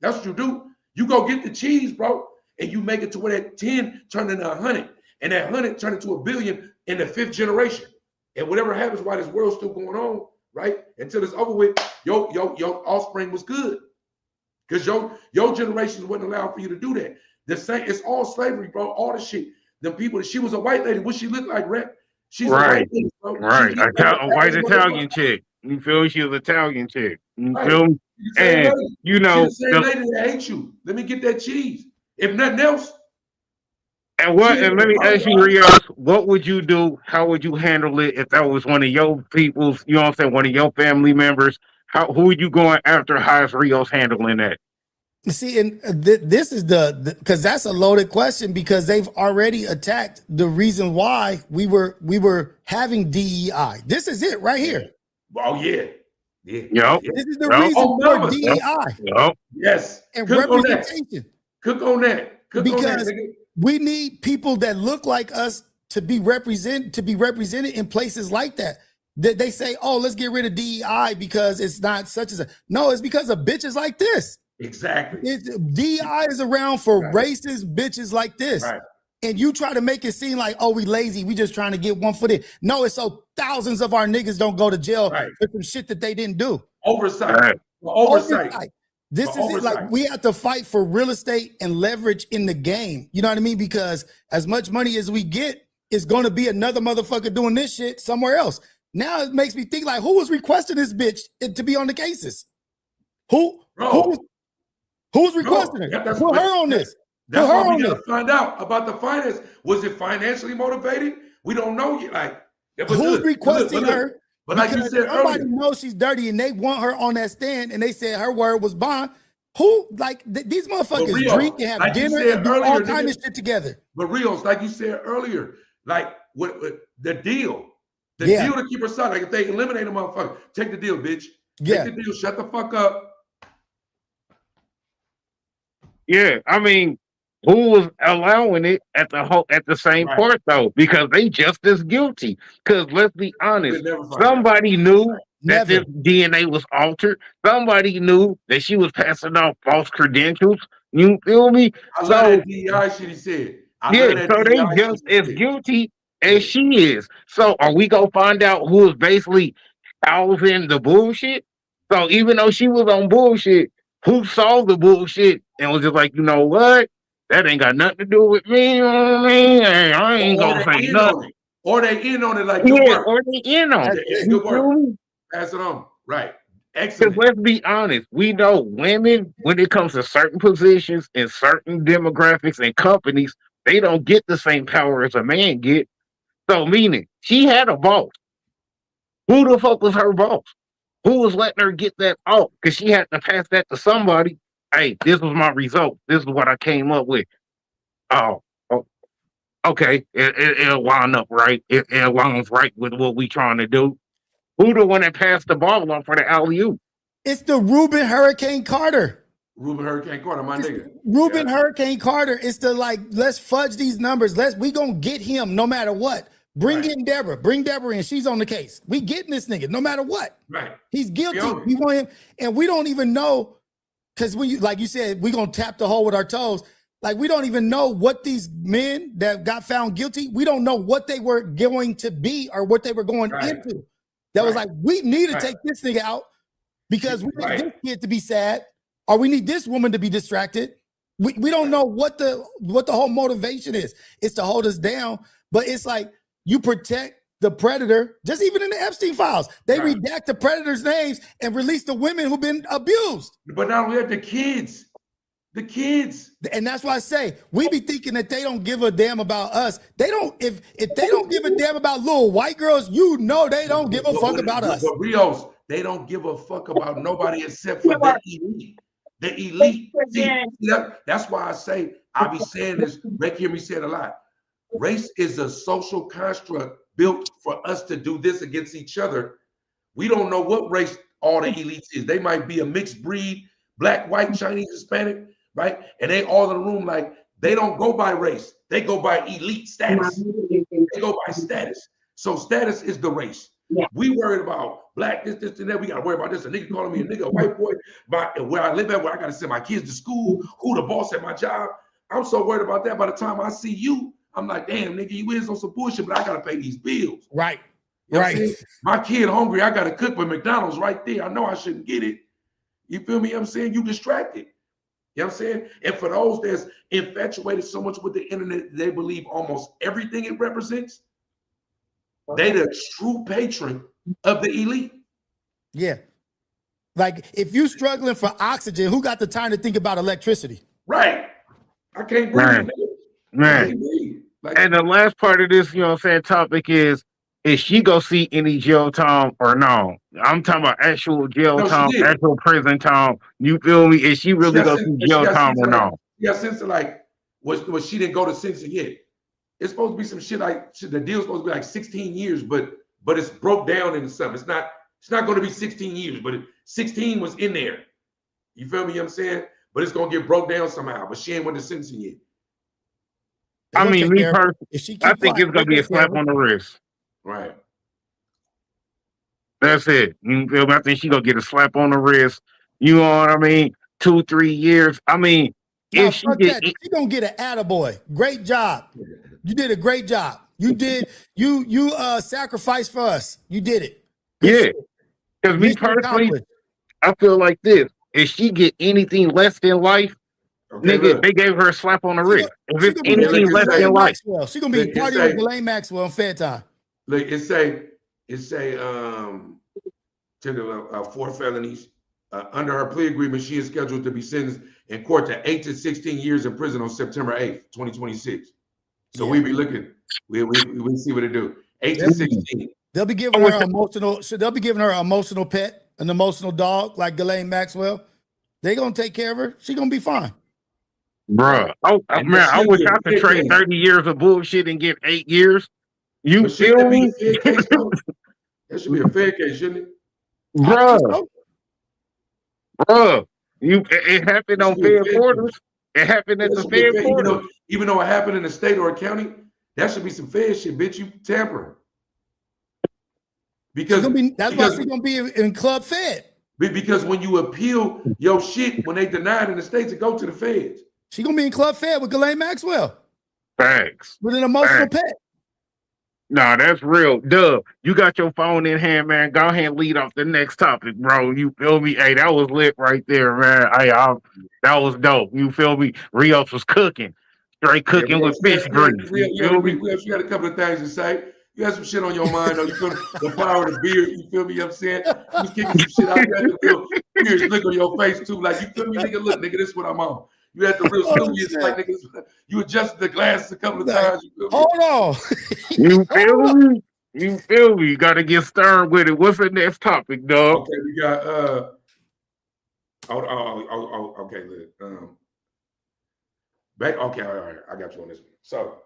That's what you do. You go get the cheese, bro, and you make it to where that 10 turned into 100, and that 100 turned into $1 billion in the 5th generation. And whatever happens while this world's still going on, right? Until it's over with, your offspring was good. Because your generations wouldn't allow for you to do that. The same, it's all slavery, bro. All the shit. The people, she was a white lady. What she look like, Rep? She's a white lady, bro. Right. She A white Italian chick. You feel me? She was Italian chick. You feel me? And you know, she's the same lady that hates you. Let me get that cheese. If nothing else. And let me ask you, Rios, what would you do? How would you handle it if that was one of your people's, you know what I'm saying, one of your family members? Who are you going after? How is Rios handling that? See, and this is because that's a loaded question because they've already attacked the reason why we were having DEI. This is it right here. Oh yeah. Yeah. Yep. This is the reason for DEI. Yep. Yes. And Cook representation. Cook on that. Because we need people that look like us to be represented in places like that. They say, oh, let's get rid of DEI because it's not such as a. No, it's because of bitches like this. Exactly. DEI is around for racist bitches like this. Right. And you try to make it seem like, oh, we lazy. We just trying to get one foot in. No, it's so thousands of our niggas don't go to jail for some shit that they didn't do. Oversight. Right. Oversight. This is it. Like, we have to fight for real estate and leverage in the game. You know what I mean? Because as much money as we get, it's going to be another motherfucker doing this shit somewhere else. Now it makes me think like, who was requesting this bitch to be on the cases? Who's requesting her? Put her on this. That's what we got to find out about the finance. Was it financially motivated? We don't know yet. Like, who's requesting her? But like you said somebody earlier, knows she's dirty and they want her on that stand and they said her word was bond. Who, like, these motherfuckers drink and have like dinner and do all kind of shit together. But Rios, like you said earlier, like what the deal to keep her side. Like if they eliminate a motherfucker, take the deal, bitch. Take the deal. Shut the fuck up. Yeah, I mean, who was allowing it at the same part though? Because they just as guilty. Because let's be honest, somebody knew that this DNA was altered. Somebody knew that she was passing off false credentials. You feel me? I love that DEI shit he said. So they just as guilty as she is. So are we gonna find out who is basically housing the bullshit? So even though she was on bullshit, who saw the bullshit and was just like, you know what? That ain't got nothing to do with me. I ain't gonna say nothing. Or they in on it like or they in on it. Good work. Pass it on. Right. Excellent. Let's be honest. We know women, when it comes to certain positions in certain demographics and companies, they don't get the same power as a man get. So meaning, she had a boss. Who the fuck was her boss? Who was letting her get that off? Because she had to pass that to somebody. Hey, this was my result. This is what I came up with. Oh okay. It'll line up right. It aligns right with what we trying to do. Who the one that passed the ball on for the alley-oop? It's the Ruben Hurricane Carter. Ruben Hurricane Carter, my nigga. Ruben Hurricane Carter. It's the like, let's fudge these numbers. We gonna get him no matter what. Bring in Deborah. Bring Deborah in. She's on the case. We getting this nigga no matter what. Right. He's guilty. We want him, and we don't even know. Because like you said, we're going to tap the hole with our toes. Like, we don't even know what these men that got found guilty, we don't know what they were going to be or what they were going into. That was like, we need to take this nigga out because we need this kid to be sad or we need this woman to be distracted. We don't know what the whole motivation is. It's to hold us down. But it's like, you protect the predator, just even in the Epstein files, they redact the predators' names and release the women who've been abused. But not only that, the kids. And that's why I say, we be thinking that they don't give a damn about us. They don't, if they don't give a damn about little white girls, you know they don't give a fuck about us. But Rios, they don't give a fuck about nobody except for the elite. The elite. See, that's why I say, I be saying this, Rick hear me say it a lot. Race is a social construct built for us to do this against each other. We don't know what race all the elites is. They might be a mixed breed, black, white, Chinese, Hispanic, right? And they all in the room like, they don't go by race. They go by elite status. They go by status. So status is the race. We worried about black, this, and that. We got to worry about this. A nigga calling me a nigga, a white boy, where I live at, where I got to send my kids to school, who the boss at my job. I'm so worried about that. By the time I see you, I'm like, damn, nigga, you is on some bullshit, but I gotta pay these bills. Right. You know what Right. I'm saying? My kid hungry, I got to cook, but McDonald's right there. I know I shouldn't get it. You feel me? You know what I'm saying? You distracted. You know what I'm saying? And for those that's infatuated so much with the internet, they believe almost everything it represents. They the true patron of the elite. Yeah. Like if you struggling for oxygen, who got the time to think about electricity? Right. I can't breathe. Man, I man. can't breathe. Like, And the last part of this, you know what I'm saying, topic is she gonna see any jail time or no? I'm talking about actual jail no, she time, did. actual prison time. You feel me? Is she really gonna see jail time or no? Yeah, since like was she didn't go to Simpson yet. It's supposed to be some shit like the deal's supposed to be like 16 years, but it's broke down into something. It's not going to be 16 years, but 16 was in there. You feel me? You know what I'm saying? But it's gonna get broke down somehow. But she ain't went to Simpson yet. I mean, me personally, if she I keep think quiet, it's gonna be a slap on the wrist. Right. That's it. You feel me? I think she gonna get a slap on the wrist. You know what I mean? 2-3 years. I mean, no, if she fuck get, that. She gonna get an attaboy. Great job. You did a great job. You did you sacrificed for us. You did it. Good yeah. shit. Because me Mission personally, accomplished. I feel like this. If she get anything less than life, Okay, nigga, look. they gave her a slap on the She wrist. If She it's gonna be anything hanging with less than Ghislaine life, Maxwell. She gonna be Look, it partying say- with Ghislaine Maxwell on Fair Time. Look, it say to the 4 felonies. Under her plea agreement, she is scheduled to be sentenced in court to 8 to 16 years in prison on September 8th, 2026. So we be looking, we see what it do. 8 to 16. They'll be giving her emotional. They'll be giving her an emotional pet, an emotional dog like Ghislaine Maxwell. They gonna take care of her. She gonna be fine. bruh. Man, I wish I could trade 30 years of bullshit and get 8 years. You But shouldn't feel that be me? a fair case, though? That should be a fair case, shouldn't it? Bruh, bruh. It happened on fair quarters. It happened at the fair quarters. Even though it happened in a state or a county, that should be some fair shit, bitch. You tampering. Because that's why she's gonna be in Club Fed. Because when you appeal your shit, when they deny it in the states, it go to the feds. She's gonna be in Club Fed with Ghislaine Maxwell. Facts. With an emotional pet. No, that's real. Duh. You got your phone in hand, man. Go ahead and lead off the next topic, bro. You feel me? Hey, that was lit right there, man. That was dope. You feel me? Rios was cooking. Straight cooking with fish grease. You feel me? You got a couple of things to say. You had some shit on your mind, though. You feel the power of the beard. You feel me? You know what I'm saying? You was kicking some shit out. You had the real serious look on your face, too. Like, you feel me, nigga? Look, nigga, this is what I'm on. You had the real serious, like, nigga. You adjusted the glasses a couple of times. You feel me? Hold on. You feel me? You feel me? You got to get stern with it. What's the next topic, dog? Okay, we got, okay, look. Back, okay, all right, I got you on this one. So,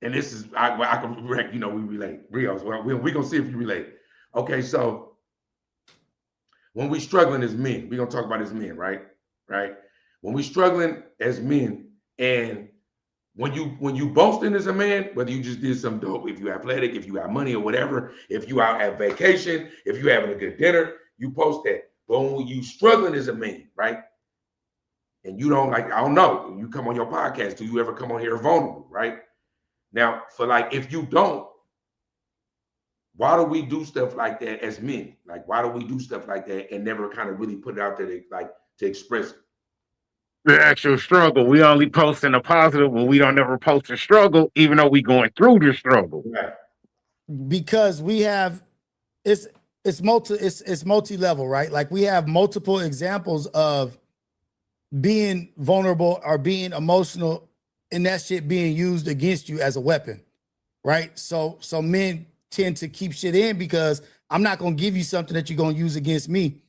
and this is, I can, you know, we relate. Rios, well, we're going to see if you relate. Okay, so when we struggling as men, we're going to talk about as men, right? Right? When we struggling as men, and when you boasting as a man, whether you just did some dope, if you athletic, if you have money or whatever, if you out at vacation, if you having a good dinner, you post that. But when you struggling as a man, right? And you don't like, I don't know, you come on your podcast, do you ever come on here vulnerable, right? Now, for like, if you don't, why do we do stuff like that as men? Like, why do we do stuff like that and never kind of really put it out there to express it? The actual struggle. We only post in the positive, but we don't ever post the struggle, even though we going through the struggle. Right. Because we have it's multi-level, right? Like we have multiple examples of being vulnerable or being emotional and that shit being used against you as a weapon, right? So men tend to keep shit in because I'm not going to give you something that you're going to use against me,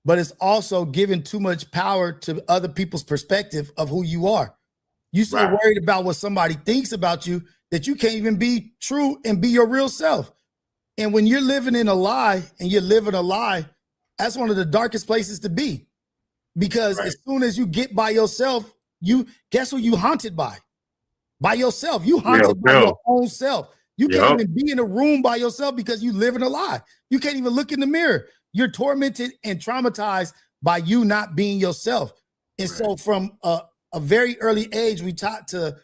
but it's also giving too much power to other people's perspective of who you are. You so worried about what somebody thinks about you that you can't even be true and be your real self. And when you're living in a lie and you're living a lie, that's one of the darkest places to be. Because as soon as you get by yourself, you guess who you haunted by? By yourself. You haunted by your own self. You can't even be in a room by yourself because you live in a lie. You can't even look in the mirror. You're tormented and traumatized by you not being yourself. And so from a very early age, we taught to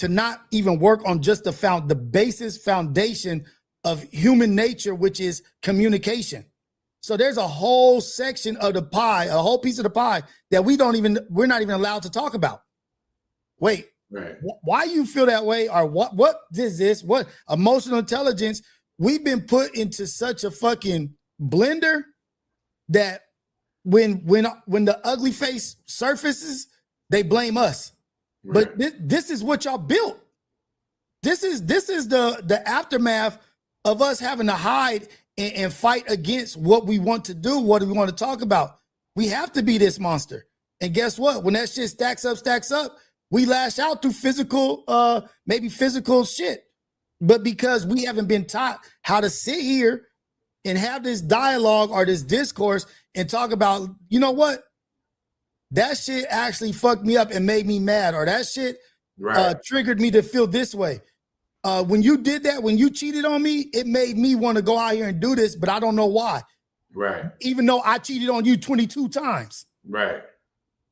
not even work on just the basis foundation of human nature, which is communication. So there's a whole section of the pie, a whole piece of the pie that we're not even allowed to talk about. Wait, Right. why you feel that way, or what is this? What emotional intelligence? We've been put into such a fucking blender that when the ugly face surfaces, they blame us. Right. But this is what y'all built. This is the aftermath of us having to hide and fight against what we want to do, what we want to talk about. We have to be this monster. And guess what? When that shit stacks up, we lash out through physical, maybe physical shit. But because we haven't been taught how to sit here and have this dialogue or this discourse and talk about, you know what? That shit actually fucked me up and made me mad, or that shit triggered me to feel this way. When you did that, when you cheated on me, it made me want to go out here and do this, but I don't know why. Right. Even though I cheated on you 22 times. Right.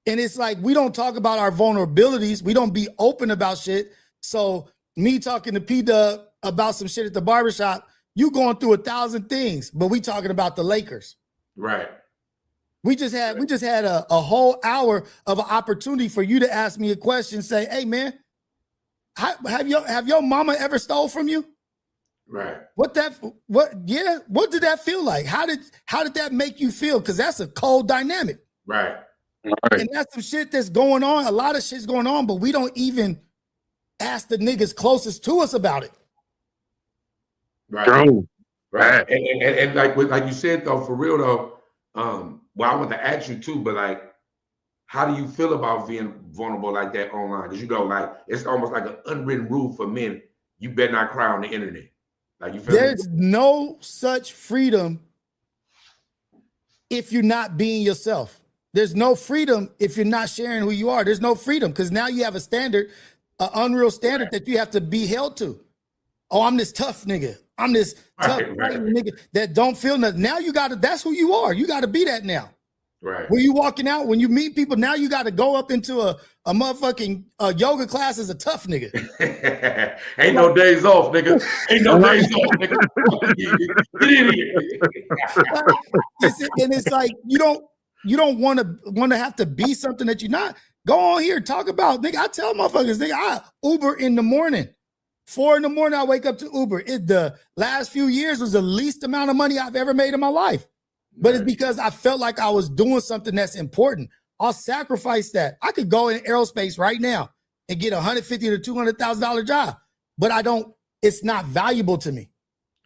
And it's like, we don't talk about our vulnerabilities. We don't be open about shit. So me talking to P-Dub about some shit at the barbershop, you going through 1,000 things, but we talking about the Lakers. Right. We just had a whole hour of an opportunity for you to ask me a question, say, hey man, have your mama ever stole from you? Right. What did that feel like? How did that make you feel? Because that's a cold dynamic. Right. And that's some shit that's going on. A lot of shit's going on, but we don't even ask the niggas closest to us about it. Right. True. Right. And like you said though, for real though, well, I want to ask you too, but like, how do you feel about being vulnerable like that online? Because you know, like it's almost like an unwritten rule for men. You better not cry on the internet. Like you feel There's no such freedom if you're not being yourself. There's no freedom if you're not sharing who you are. There's no freedom because now you have a standard, an unreal standard that you have to be held to. Oh, I'm this tough nigga. I'm this tough nigga that don't feel nothing. Now you gotta, that's who you are. You gotta be that now. Right. When you walking out, when you meet people, now you gotta go up into a motherfucking yoga class as a tough nigga. Ain't no days off, nigga. Ain't no days off, nigga. Get in here. And it's like you don't want to have to be something that you're not. Go on here, talk about, nigga. I tell motherfuckers, nigga, I Uber in the morning. 4 in the morning, I wake up to Uber. The last few years was the least amount of money I've ever made in my life. But it's because I felt like I was doing something that's important. I'll sacrifice that. I could go in aerospace right now and get $150,000 to $200,000 job, but it's not valuable to me.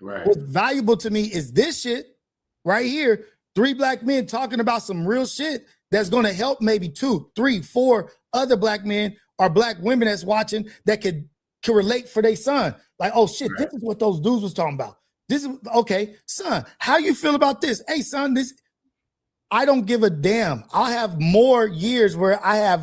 Right. What's valuable to me is this shit right here. 3 black men talking about some real shit that's going to help maybe 2, 3, 4 other black men or black women that's watching that could relate for their son. Like, oh shit, This is what those dudes was talking about. This is okay, son. How you feel about this? Hey, son, I don't give a damn. I'll have more years where I have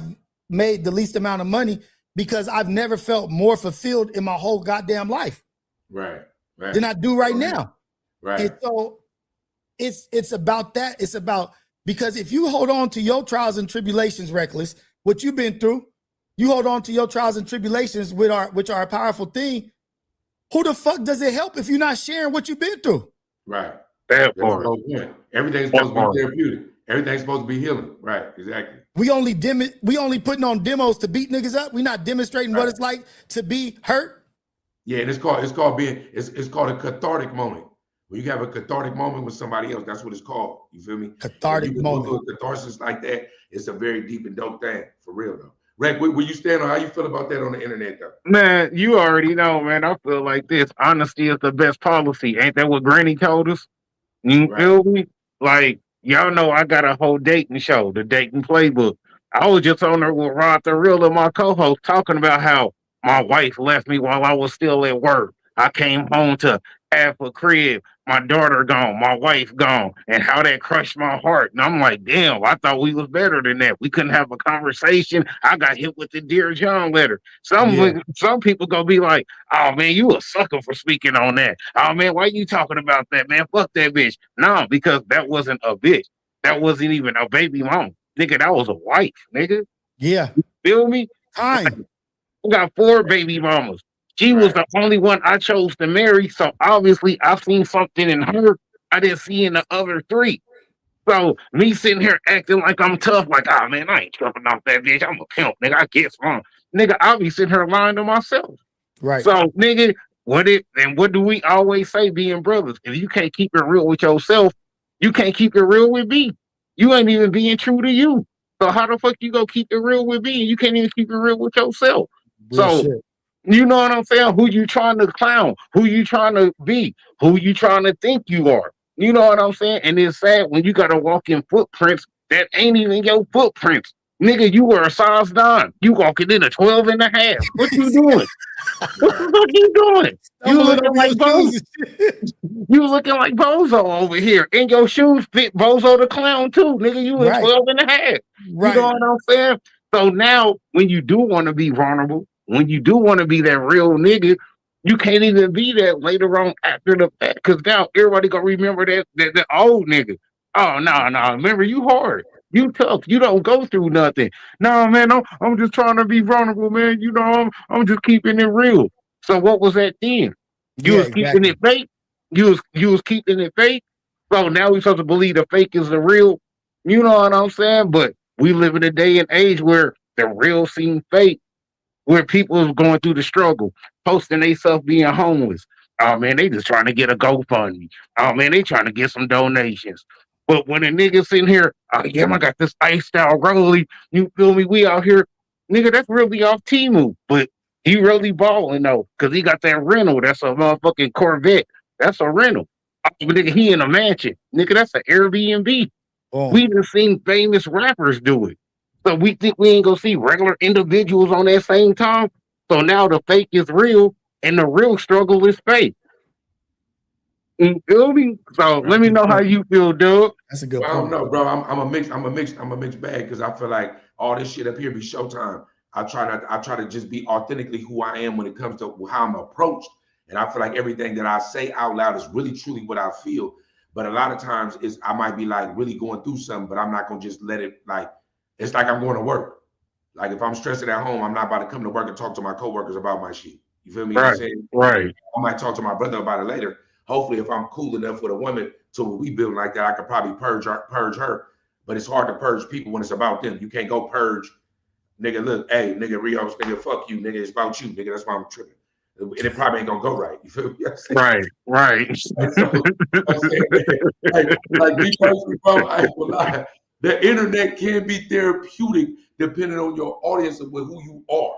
made the least amount of money because I've never felt more fulfilled in my whole goddamn life. Right. Than I do right now. Right. And so it's about that. It's about, because if you hold on to your trials and tribulations, Reckless, what you've been through, you hold on to your trials and tribulations, which are a powerful thing. Who the fuck does it help if you're not sharing what you've been through? Right. That part. Everything's supposed to be therapeutic. Everything's supposed to be healing. Right. Exactly. We only putting on demos to beat niggas up. We're not demonstrating what it's like to be hurt. Yeah, and it's called a cathartic moment. When you have a cathartic moment with somebody else, that's what it's called. You feel me? Cathartic moment. Go through a catharsis like that, it's a very deep and dope thing, for real though. Rec, where you stand on how you feel about that on the internet though? Man, you already know, man. I feel like this. Honesty is the best policy. Ain't that what Granny told us? You feel me? Like, y'all know I got a whole dating show, the Dating Playbook. I was just on there with Rod the Real and my co-host talking about how my wife left me while I was still at work. I came home to half a crib, my daughter gone, my wife gone, and how that crushed my heart. And I'm like, damn, I thought we was better than that. We couldn't have a conversation. I got hit with the Dear John letter. Some people gonna be like, oh man, you a sucker for speaking on that. Oh man, why you talking about that, man? Fuck that bitch. No, because that wasn't a bitch. That wasn't even a baby mom. Nigga, that was a wife, nigga. Yeah. You feel me? Time. I got 4 baby mamas. She was Right. the only one I chose to marry. So obviously I seen something in her I didn't see in the other three. So me sitting here acting like I'm tough, like, ah man, I ain't tripping off that bitch. I'm a pimp, nigga. I get some. Nigga, I'll be sitting here lying to myself. Right. So, nigga, what do we always say being brothers? If you can't keep it real with yourself, you can't keep it real with me. You ain't even being true to you. So how the fuck you gonna keep it real with me? You can't even keep it real with yourself. Real So shit. you know what I'm saying? Who you trying to clown? Who you trying to be? Who you trying to think you are? You know what I'm saying? And it's sad when you gotta walk in footprints that ain't even your footprints. Nigga, you were a size 9. You walking in a 12 and a half. What you doing? What Right. the fuck you doing? You Stumbling looking over your like Bozo. shoes and shit. You looking like Bozo over here. And your shoes fit Bozo the clown too. Nigga, you in Right. 12 and a half. You know Right. what I'm saying? So now when you do want to be vulnerable, when you do want to be that real nigga, you can't even be that later on after the fact. Cause now everybody gonna remember that old nigga. Oh no. Remember you hard. You tough. You don't go through nothing. No, man, I'm just trying to be vulnerable, man. You know, I'm just keeping it real. So what was that then? You Yeah, was keeping exactly. it fake. You was keeping it fake. So now we supposed to believe the fake is the real. You know what I'm saying? But we live in a day and age where the real seem fake, where people is going through the struggle, posting themselves being homeless. Oh man, they just trying to get a GoFundMe. Oh man, they trying to get some donations. But when a nigga sitting here, oh yeah, I got this ice style rollie. You feel me? We out here, nigga. That's really off Timu, but he really balling though, cause he got that rental. That's a motherfucking Corvette. That's a rental. But nigga, he in a mansion. Nigga, that's an Airbnb. Boom. We done seen famous rappers do it. So we think we ain't gonna see regular individuals on that same time. So now the fake is real and the real struggle is fake. You feel me? So Right. let me Good know how point. you feel, Doug. That's a good Well, I don't point. know, bro. I'm a mixed bag because I feel like all this shit up here be showtime. I try to just be authentically who I am when it comes to how I'm approached. And I feel like everything that I say out loud is really truly what I feel. But a lot of times is I might be like really going through something, but I'm not gonna just let it like it's like I'm going to work. Like if I'm stressing at home, I'm not about to come to work and talk to my coworkers about my shit. You feel me? I'm Right, saying right, I might talk to my brother about it later. Hopefully, if I'm cool enough with a woman to we build like that, I could probably purge her. But it's hard to purge people when it's about them. You can't go purge, nigga. Look, hey, nigga, Rios, nigga, fuck you, nigga. It's about you, nigga. That's why I'm tripping. And it probably ain't gonna go right. You feel me? You know right, right. what I'm saying? So I'm saying, like me personally, bro, I ain't gonna lie. The internet can be therapeutic depending on your audience and with who you are.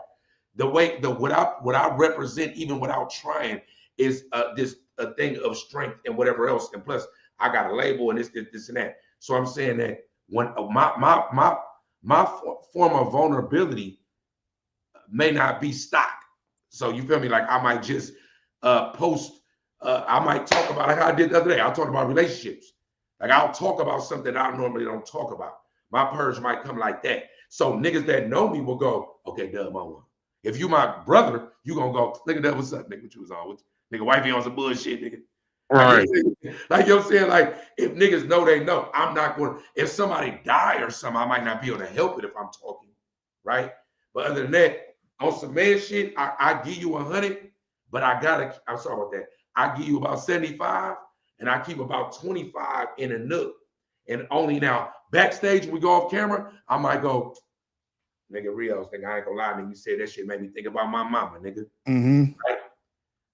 The way the what I represent, even without trying, is this a thing of strength and whatever else. And plus, I got a label and this and that. So I'm saying that when my form of vulnerability may not be stock. So you feel me? Like I might just post. I might talk about like I did the other day. I'll talk about relationships. Like I'll talk about something I normally don't talk about. My purge might come like that. So niggas that know me will go, okay, Dub, my one. If you my brother, you gonna go, nigga, that what's up, nigga? What you was on? Nigga, wifey on some bullshit, nigga. Like Right, like you're saying, like if niggas know they know, I'm not going. If somebody die or something, I might not be able to help it if I'm talking, right? But other than that, on some man shit, I give you 100, but I gotta. I'm sorry about that. I give you about 75, and I keep about 25 in a nook. And only now backstage when we go off camera, I might go, nigga, Rios, nigga, I ain't gonna lie, nigga. You said that shit made me think about my mama, nigga. Mm-hmm.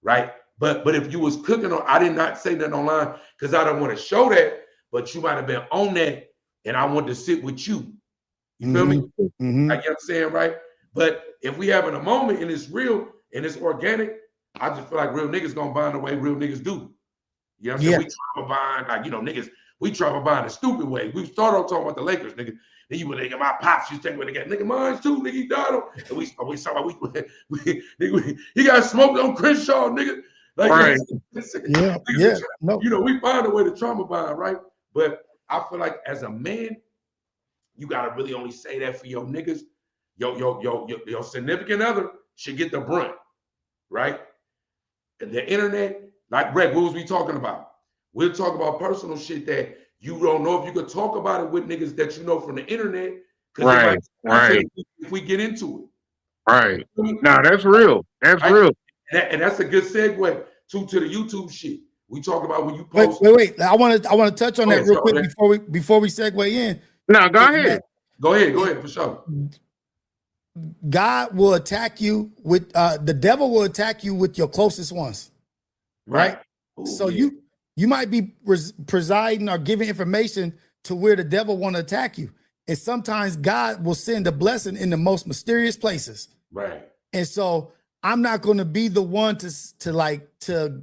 Right? But if you was cooking on, I did not say that online because I don't want to show that, but you might have been on that, and I wanted to sit with you. You feel me? Mm-hmm. Mm-hmm. Like you know what I'm saying, right? But if we having a moment and it's real and it's organic, I just feel like real niggas gonna bind the way real niggas do. You know what I'm saying? Yeah. We trauma bind, like niggas, we trauma bind a stupid way. We started off talking about the Lakers, nigga. Then you would nigga, my pops used to take away the game. Nigga, mine's too, nigga, he died on. And we talking about he got smoked on Crenshaw, nigga. Like right. Yeah. Yeah. No. we find a way to trauma bind, right? But I feel like as a man, you gotta really only say that for your niggas. Your significant other should get the brunt, right? And the internet, like Greg, what was we talking about? We'll talk about personal shit that you don't know if you could talk about it with niggas that you know from the internet, because it might Right, if we get into right. it. No, that's real. That's Right? real. And that's a good segue to the YouTube shit. We talked about when you Wait, post. wait. I want to touch on that real quick that. before we segue in. No, go ahead. Go ahead for sure. God will attack you with the devil will attack you with your closest ones, right? Ooh, so yeah. you might be presiding or giving information to where the devil want to attack you, and sometimes God will send a blessing in the most mysterious places, right? And so I'm not going to be the one to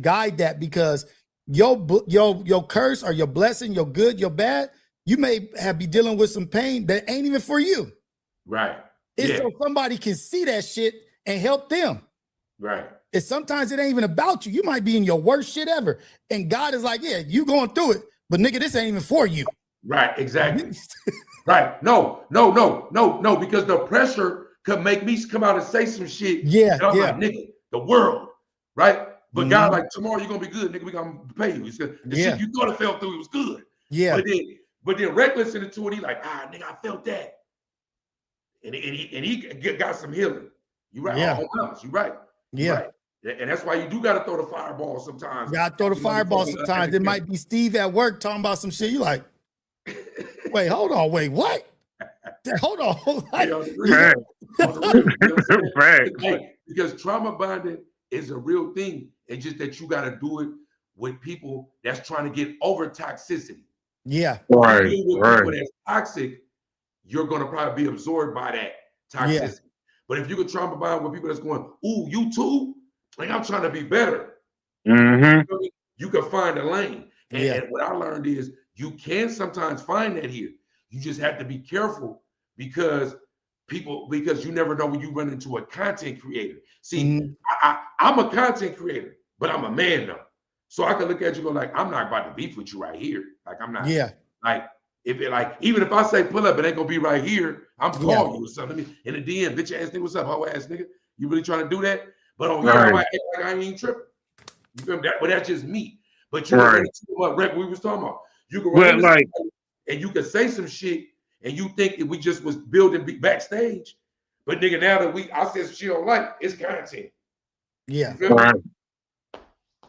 guide that, because your curse or your blessing, your good, your bad, you may be dealing with some pain that ain't even for you. Right. It's so somebody can see that shit and help them. Right. And sometimes it ain't even about you. You might be in your worst shit ever. And God is like, yeah, you going through it, but nigga, this ain't even for you. Right, exactly. Right. No, because the pressure could make me come out and say some shit. Yeah. And I'm like, nigga, the world, right? But God, like, tomorrow you're gonna be good, nigga. We gonna pay you. The shit you thought it fell through, it was good. Yeah. But then reckless into it, he like, nigga, I felt that. And he got some healing. You right. Yeah. You right. Yeah. Right. And that's why you do gotta throw the fireball sometimes. You gotta throw the fireball sometimes. It might be Steve at work talking about some shit. You like, wait, hold on, wait, what? Hold on. Because trauma bonding is a real thing. It's just that you gotta do it with people that's trying to get over toxicity. Yeah. Right. People that's toxic, you're gonna probably be absorbed by that toxicity. Yeah. But if you could trauma bond with people that's going, ooh, you too? Like, I'm trying to be better. Mm-hmm. You can find a lane. And what I learned is you can sometimes find that here. You just have to be careful because you never know when you run into a content creator. See, I'm a content creator, but I'm a man though. So I can look at you and go like, I'm not about to beef with you right here. Like, I'm not. Yeah. Like, even if I say pull up, it ain't gonna be right here. I'm calling you or something. In the DM, bitch ass nigga, what's up, hoe ass nigga? You really trying to do that? But on here, I might act like I ain't even tripping. You feel me? But that's just me. But you can run into what Rep we was talking about. You can run into and you can say some shit, and you think that we just was building backstage. But nigga, now that I said some shit on like, it's content. Yeah.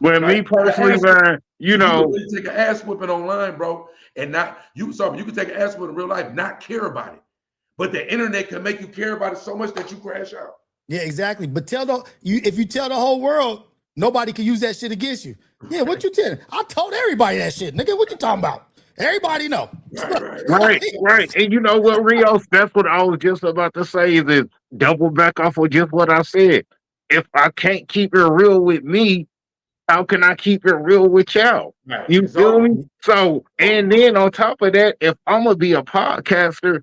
Well, me personally, man, you know, can really take an ass whipping online, bro, and not you. Sorry, you can take an ass whipping in real life, not care about it. But the internet can make you care about it so much that you crash out. Yeah, exactly. But if you tell the whole world, nobody can use that shit against you. Yeah, what you telling? I told everybody that shit, nigga. What you talking about? Everybody know. Right. And you know what, Rios? That's what I was just about to say. Is double back off of just what I said. If I can't keep it real with me, how can I keep it real with y'all? Right. You feel me? So, and then on top of that, if I'm gonna be a podcaster,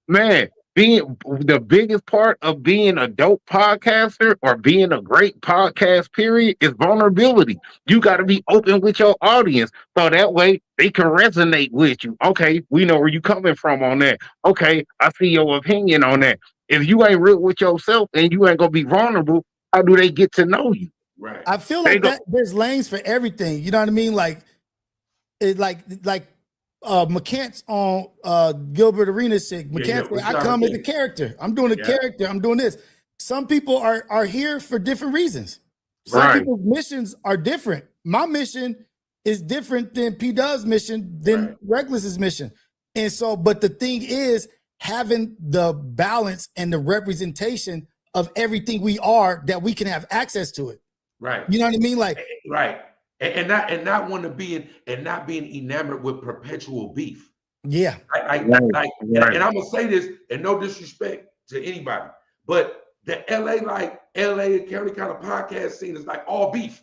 man, being the biggest part of being a dope podcaster or being a great podcast, period, is vulnerability. You got to be open with your audience so that way they can resonate with you. Okay, we know where you coming from on that. Okay, I see your opinion on that. If you ain't real with yourself and you ain't gonna be vulnerable, how do they get to know you? Right. I feel like there's lanes for everything. You know what I mean? Like McCants on Gilbert Arenas shit. McCants, I come as a character. I'm doing a character. I'm doing this. Some people are here for different reasons. Some people's missions are different. My mission is different than P Dub's mission, than Reckless's mission. And so, but the thing is having the balance and the representation of everything we are, that we can have access to it. Right. You know what I mean? Like, right. And not want to be and not being enamored with perpetual beef. Yeah. And I'm gonna say this, and no disrespect to anybody, but the LA County kind of podcast scene is like all beef.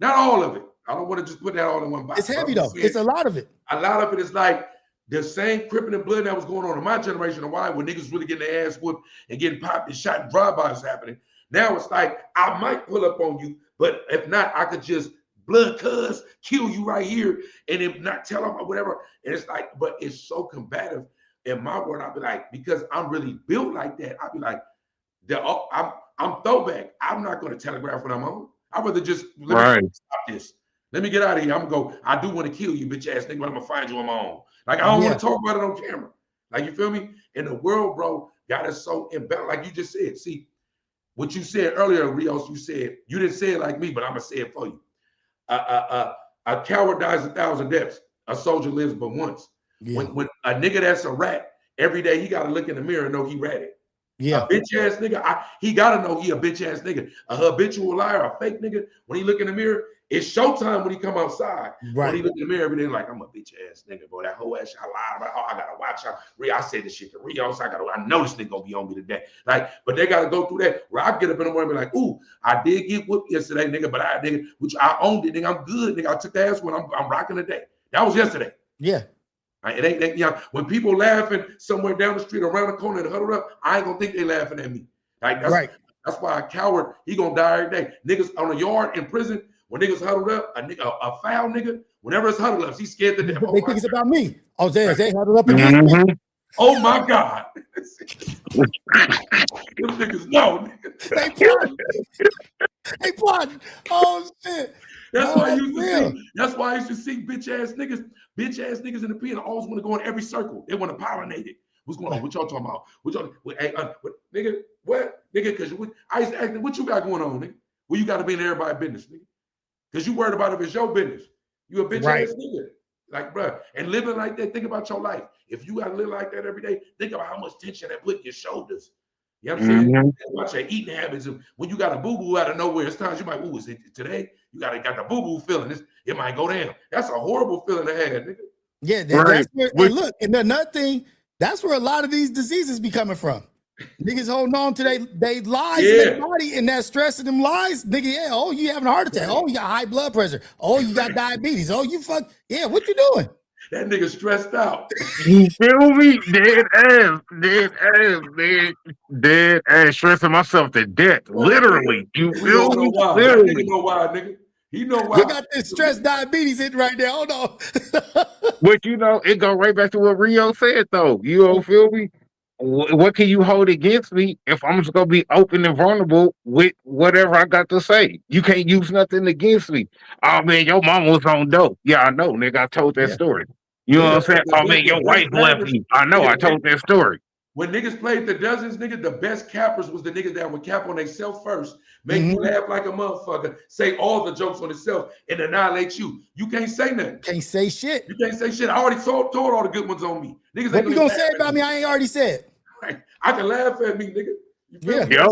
Not all of it. I don't want to just put that all in one box. It's heavy though. It's a lot of it. A lot of it is like the same cripping and blood that was going on in my generation of why when niggas really getting their ass whooped and getting popped and shot and drive-bys happening. Now it's like I might pull up on you, but if not, I could just blood cuz kill you right here and if not tell them or whatever. And it's like, but it's so combative in my world. I'll be like, because I'm really built like that, I'll be like, I'm throwback. I'm not going to telegraph when I'm on. I'd rather just let me stop this. Let me get out of here. I'm gonna go. I do want to kill you, bitch ass nigga, but I'm gonna find you on my own. Like, I don't want to talk about it on camera. Like, you feel me? And the world, bro, got us so imbalanced. Like you just said, see, what you said earlier, Rios, you didn't say it like me, but I'm gonna say it for you. A coward dies 1,000 deaths. A soldier lives but once. Yeah. When a nigga that's a rat, every day he gotta look in the mirror and know he ratted. Yeah. A bitch ass nigga, he gotta know he a bitch ass nigga. A habitual liar, a fake nigga, when he look in the mirror, it's showtime when he come outside. Right. When he look in the mirror every day, like, I'm a bitch ass nigga, boy. That whole ass shit, I lied about. Oh, I gotta watch out. I said this shit to Rios. I know this nigga gonna be on me today. Like, but they gotta go through that. Where I get up in the morning and be like, ooh, I did get whooped yesterday, nigga, but which I owned it, nigga. I'm good, nigga. I took the ass when I'm rocking the day. That was yesterday. Yeah. It ain't, you know, when people laughing somewhere down the street, around the corner, and huddled up, I ain't gonna think they laughing at me. Like that's why a coward, he gonna die every day. Niggas on the yard in prison, when niggas huddled up, a foul nigga, whenever it's huddled up, he's scared to death. They think it's about me. Oh, they huddled up against me. Oh my God. Them niggas know, nigga. They plotting. They plotting. Oh shit. That's why I used to see bitch ass niggas in the pen always want to go in every circle. They want to pollinate it. What's going on? What y'all talking about? Nigga, what? Nigga, because I used to ask them, what you got going on, nigga? Well, you got to be in everybody's business, nigga. Because you worried about if it's your business. You a bitch ass nigga. Like, bro, and living like that, think about your life. If you got to live like that every day, think about how much tension that put in your shoulders. You know what I'm saying? Think about your eating habits. When you got a boo-boo out of nowhere, it's times you might, ooh, is it today? You got the boo-boo feeling. It might go down. That's a horrible feeling to have, nigga. Yeah, that's where, and look, and another thing, that's where a lot of these diseases be coming from. Niggas holding on to they lies in their body, and that stress of them lies, nigga, oh, you having a heart attack. Oh, you got high blood pressure. Oh, you got diabetes. Oh, you what you doing? That nigga stressed out. You feel me? Dead ass, stressing myself to death. Literally. You feel me? Literally. That nigga know why, nigga. He know why. You got this stress diabetes in right there. Hold on. But you know, it go right back to what Rio said, though. You don't feel me? What can you hold against me if I'm just gonna be open and vulnerable with whatever I got to say? You can't use nothing against me. Oh man, your mama was on dope. Yeah, I know, nigga. I told that story. You know what I'm saying? Oh man, your wife left me. I know. I told that story. When niggas played the dozens, nigga, the best cappers was the niggas that would cap on themselves first, make you laugh like a motherfucker, say all the jokes on themselves, and annihilate you. You can't say nothing. Can't say shit. You can't say shit. I already told all the good ones on me. Niggas what you gonna say about me? I ain't already said. Right. I can laugh at me, nigga. You feel me? Yep.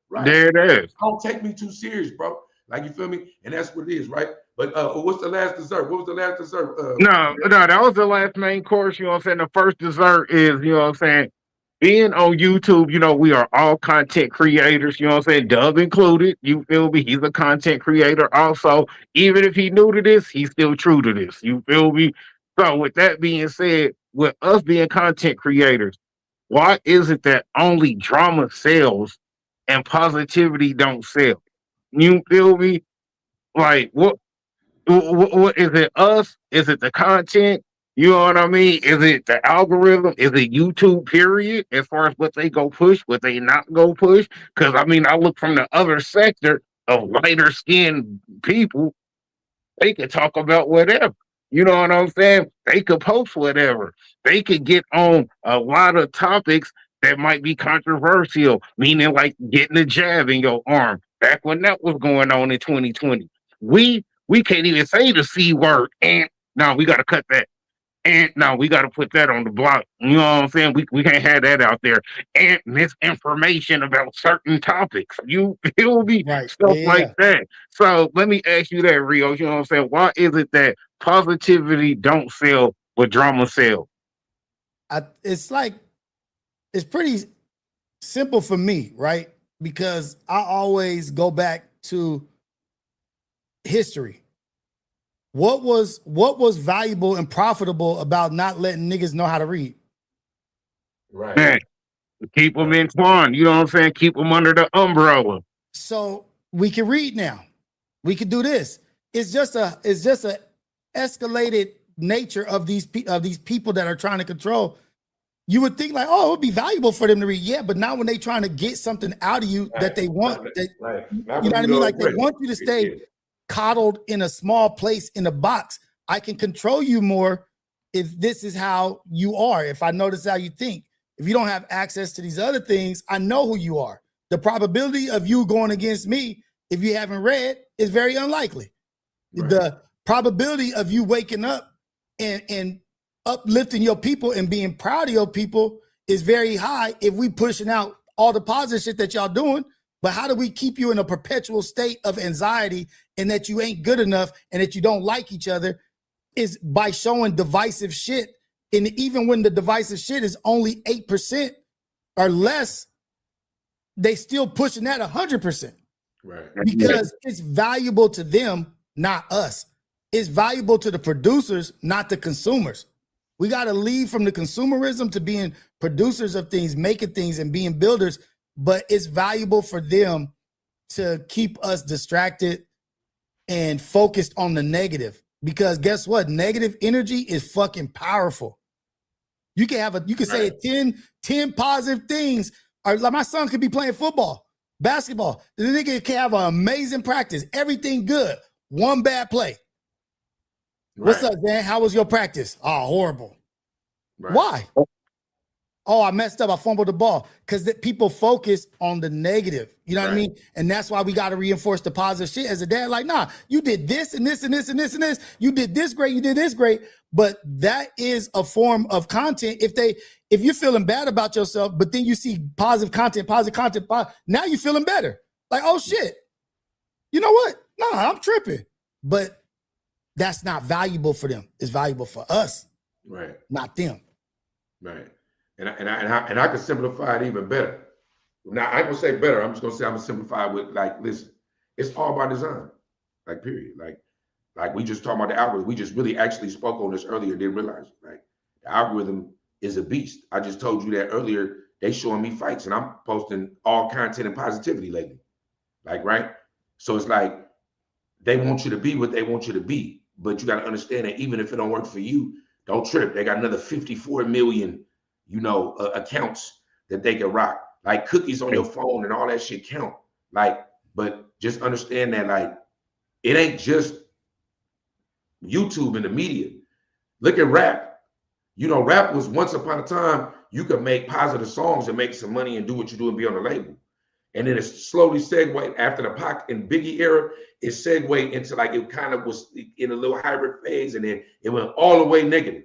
Right. There it is. Don't take me too serious, bro. Like, you feel me? And that's what it is, right? But what's the last dessert? What was the last dessert? No, that was the last main course. You know what I'm saying? The first dessert is, you know what I'm saying, being on YouTube, you know, we are all content creators, you know what I'm saying? Dub included. You feel me? He's a content creator also. Even if he new to this, he's still true to this. You feel me? So with that being said, with us being content creators, why is it that only drama sells and positivity don't sell? You feel me? Like what is it us? Is it the content? You know what I mean? Is it the algorithm? Is it YouTube, period? As far as what they go push, what they not go push? Because I mean, I look from the other sector of lighter skinned people, they could talk about whatever. You know what I'm saying? They could post whatever. They could get on a lot of topics that might be controversial, meaning like getting a jab in your arm. Back when that was going on in 2020. We can't even say the C word. And no, we gotta cut that. And no, we got to put that on the block. You know what I'm saying? We can't have that out there. And misinformation about certain topics. You feel me? Right. Stuff like that. So let me ask you that, Rio. You know what I'm saying? Why is it that positivity don't sell, but drama sell? It's pretty simple for me, right? Because I always go back to history. What was valuable and profitable about not letting niggas know how to read? Right. Man, keep them entwined. You know what I'm saying? Keep them under the umbrella. So we can read now. We can do this. It's just a escalated nature of these people that are trying to control. You would think like, oh, it would be valuable for them to read. Yeah, but not when they trying to get something out of you that they want. You know what I mean? Like they want you to stay coddled in a small place in a box. I can control you more if this is how you are. If I notice how you think, if you don't have access to these other things, I know who you are. The probability of you going against me, if you haven't read, is very unlikely. Right. The probability of you waking up and uplifting your people and being proud of your people is very high if we pushing out all the positive shit that y'all doing. But how do we keep you in a perpetual state of anxiety and that you ain't good enough and that you don't like each other is by showing divisive shit. And even when the divisive shit is only 8% or less, they still pushing that 100%. Right. Because it's valuable to them, not us. It's valuable to the producers, not the consumers. We got to leave from the consumerism to being producers of things, making things and being builders. But it's valuable for them to keep us distracted and focused on the negative. Because guess what? Negative energy is fucking powerful. You can say 10 positive things. Or like my son could be playing football, basketball. The nigga can have an amazing practice, everything good. One bad play. Right. What's up, Dan? How was your practice? Oh, horrible. Right. Why? Oh, I messed up. I fumbled the ball. Because people focus on the negative. You know what I mean? And that's why we got to reinforce the positive shit as a dad. Like, nah, you did this and this and this and this and this. You did this great. You did this great. But that is a form of content. If you're feeling bad about yourself, but then you see positive content, now you're feeling better. Like, oh shit. You know what? Nah, I'm tripping. But that's not valuable for them. It's valuable for us. Right. Not them. Right. And I can simplify it even better. Now I ain't gonna say better. I'm just gonna say I'm gonna simplify it with like, listen, it's all by design. Like period. Like we just talking about the algorithm. We just really actually spoke on this earlier. Didn't realize it. Right. The algorithm is a beast. I just told you that earlier. They showing me fights, and I'm posting all content and positivity lately. Like right. So it's like they want you to be what they want you to be, but you got to understand that even if it don't work for you, don't trip. They got another 54 million. Accounts that they can rock, like cookies on your phone and all that shit count. Like, but just understand that, like, it ain't just YouTube and the media. Look at rap. Rap was once upon a time you could make positive songs and make some money and do what you do and be on the label. And then it's slowly segued after the Pac and Biggie era. It segued into like it kind of was in a little hybrid phase, and then it went all the way negative.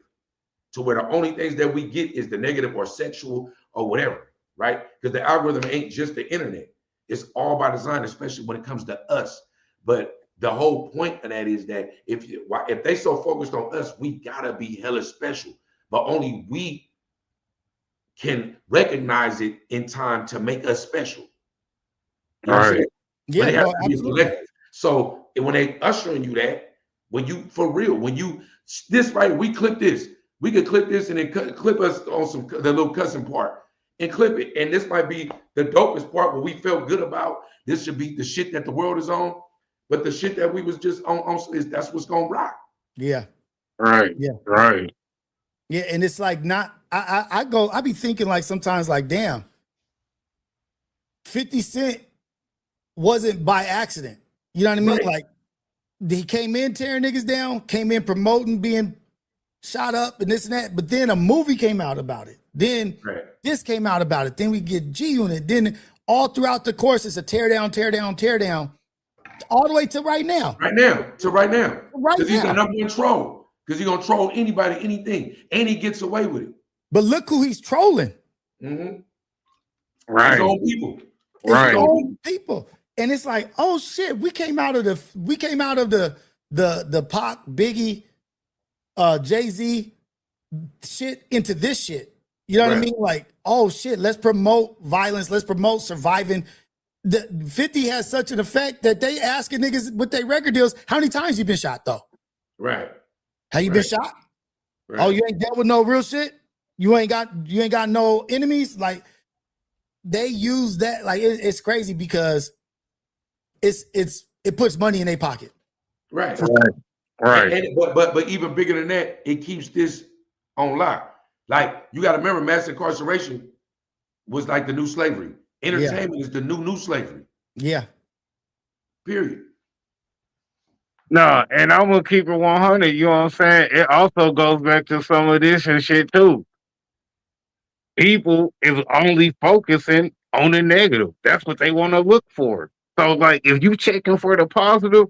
To where the only things that we get is the negative or sexual or whatever, right? Because the algorithm ain't just the internet. It's all by design, especially when it comes to us. But the whole point of that is that if they so focused on us, we gotta be hella special. But only we can recognize it in time to make us special. You know what I'm saying? Yeah, no, absolutely. So when they ushering you that, when you for real, we clip this. We could clip this and then clip us on the little cussing part and clip it. And this might be the dopest part where we felt good about. This should be the shit that the world is on. But the shit that we was just on that's what's gonna rock. Yeah. Right. Yeah. Right. Yeah. And it's like I be thinking like sometimes like, damn, 50 Cent wasn't by accident. You know what I mean? Right. Like he came in tearing niggas down, came in promoting being shot up and this and that, but then a movie came out about it. Then this came out about it. Then we get G Unit. Then all throughout the course, it's a tear down, all the way to right now. Right now. Because he's the number one troll. Because he's gonna troll anybody, anything, and he gets away with it. But look who he's trolling. Mm-hmm. Right. His own people. Right. His own people. And it's like, oh shit, we came out of the Pac, Biggie, Jay-Z shit into this shit. You know what I mean? Like, oh shit, let's promote violence, let's promote surviving. The 50 has such an effect that they asking niggas with their record deals, how many times you been shot though? Right. Have you been shot? Right. Oh, you ain't dealt with no real shit? You ain't got no enemies? Like they use that, like it's crazy because it puts money in their pocket. Right. Right. But even bigger than that, it keeps this on lock. Like you got to remember, mass incarceration was like the new slavery. Entertainment is the new slavery. Yeah. Period. No, and I'm gonna keep it 100. You know what I'm saying? It also goes back to some of this and shit too. People is only focusing on the negative. That's what they want to look for. So, like, if you checking for the positive,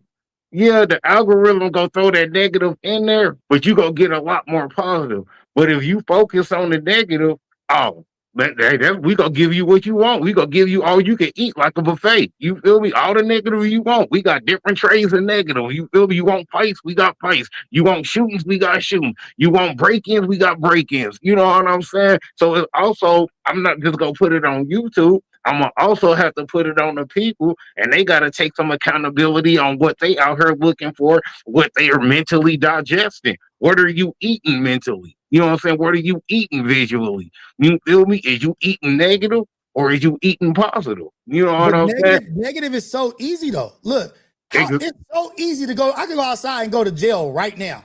yeah, the algorithm gonna throw that negative in there, but you gonna get a lot more positive. But if you focus on the negative, oh, we gonna give you what you want. We gonna give you all you can eat like a buffet. You feel me? All the negative you want. We got different trays of negative. You feel me? You want fights? We got fights. You want shootings? We got shooting. You want break-ins? We got break-ins. You know what I'm saying? So it's also, I'm not just gonna put it on YouTube. I'm gonna also have to put it on the people, and they gotta take some accountability on what they out here looking for, what they are mentally digesting. What are you eating mentally? You know what I'm saying? What are you eating visually? You feel me? Is you eating negative or is you eating positive? You know what But I'm saying? negative is so easy though. Look, Nigga, it's so easy to go. I can go outside and go to jail right now.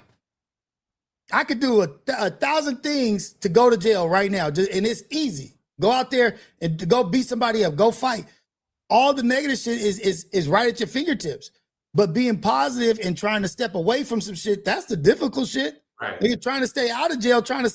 I could do a 1,000 things to go to jail right now, and it's easy. Go out there and to go beat somebody up, go fight. All the negative shit is right at your fingertips. But being positive and trying to step away from some shit, that's the difficult shit. Right. You're trying to stay out of jail, trying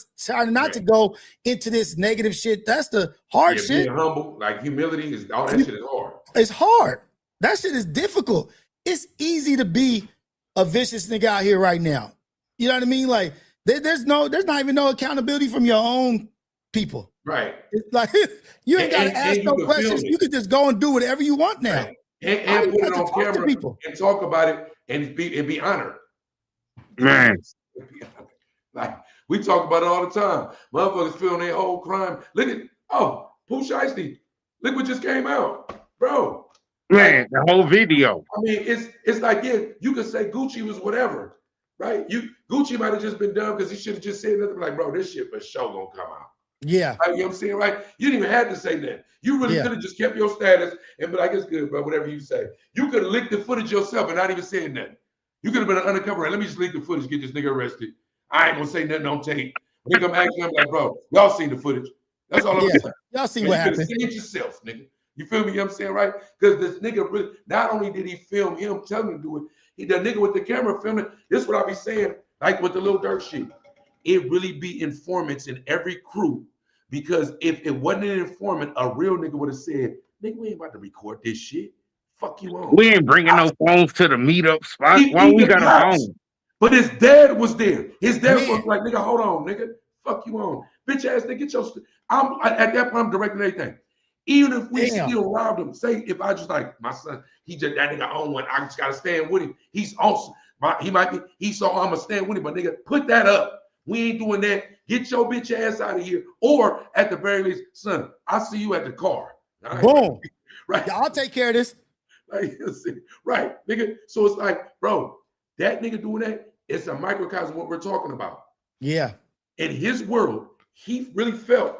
not to go into this negative shit. That's the hard shit. Being humble, like humility, is all that shit is hard. It's hard. That shit is difficult. It's easy to be a vicious nigga out here right now. You know what I mean? Like there's not even no accountability from your own people. Right. It's like you ain't got to ask no questions. You can just go and do whatever you want now. Right. And put it on camera and talk about it and be honored. man. Like we talk about it all the time. Motherfuckers feeling their whole crime. Look at Pooh Shiesty. Look what just came out, bro. Man, the whole video. I mean, it's like, yeah, you could say Gucci was whatever, right? Gucci might have just been done because he should have just said nothing like, bro, this shit for sure gonna come out. Yeah. Right, you know what I'm saying, right? You didn't even have to say that. You really could have just kept your status and be like, it's good, bro, whatever you say. You could have licked the footage yourself and not even saying nothing. You could have been an undercover. Let me just leak the footage, get this nigga arrested. I ain't gonna say nothing on tape. Nigga, I'm asking him like, bro, y'all seen the footage. That's all I'm saying. Y'all see what happened. You could have saved yourself, nigga. You feel me? You know what I'm saying, right? Because this nigga really, not only did he film him telling him to do it, the nigga with the camera filming. This is what I be saying, like with the Lil Durk shit. It really be informants in every crew. Because if it wasn't an informant, a real nigga would have said, nigga, we ain't about to record this shit. Fuck you on. We ain't bringing no phones to the meetup spot. Why we got a phone? But his dad was there. His dad was like, nigga, hold on, nigga. Fuck you on. Bitch ass nigga, get your at that point, I'm directing everything. Even if we still robbed him, say if I just like my son, that nigga own one, I just gotta stand with him. He's awesome. He saw I'm gonna stand with him, but nigga, put that up. We ain't doing that. Get your bitch ass out of here. Or at the very least, son, I'll see you at the car. Right? Boom. Right. Yeah, I'll take care of this. Right, nigga. So it's like, bro, that nigga doing that, it's a microcosm of what we're talking about. Yeah. In his world, he really felt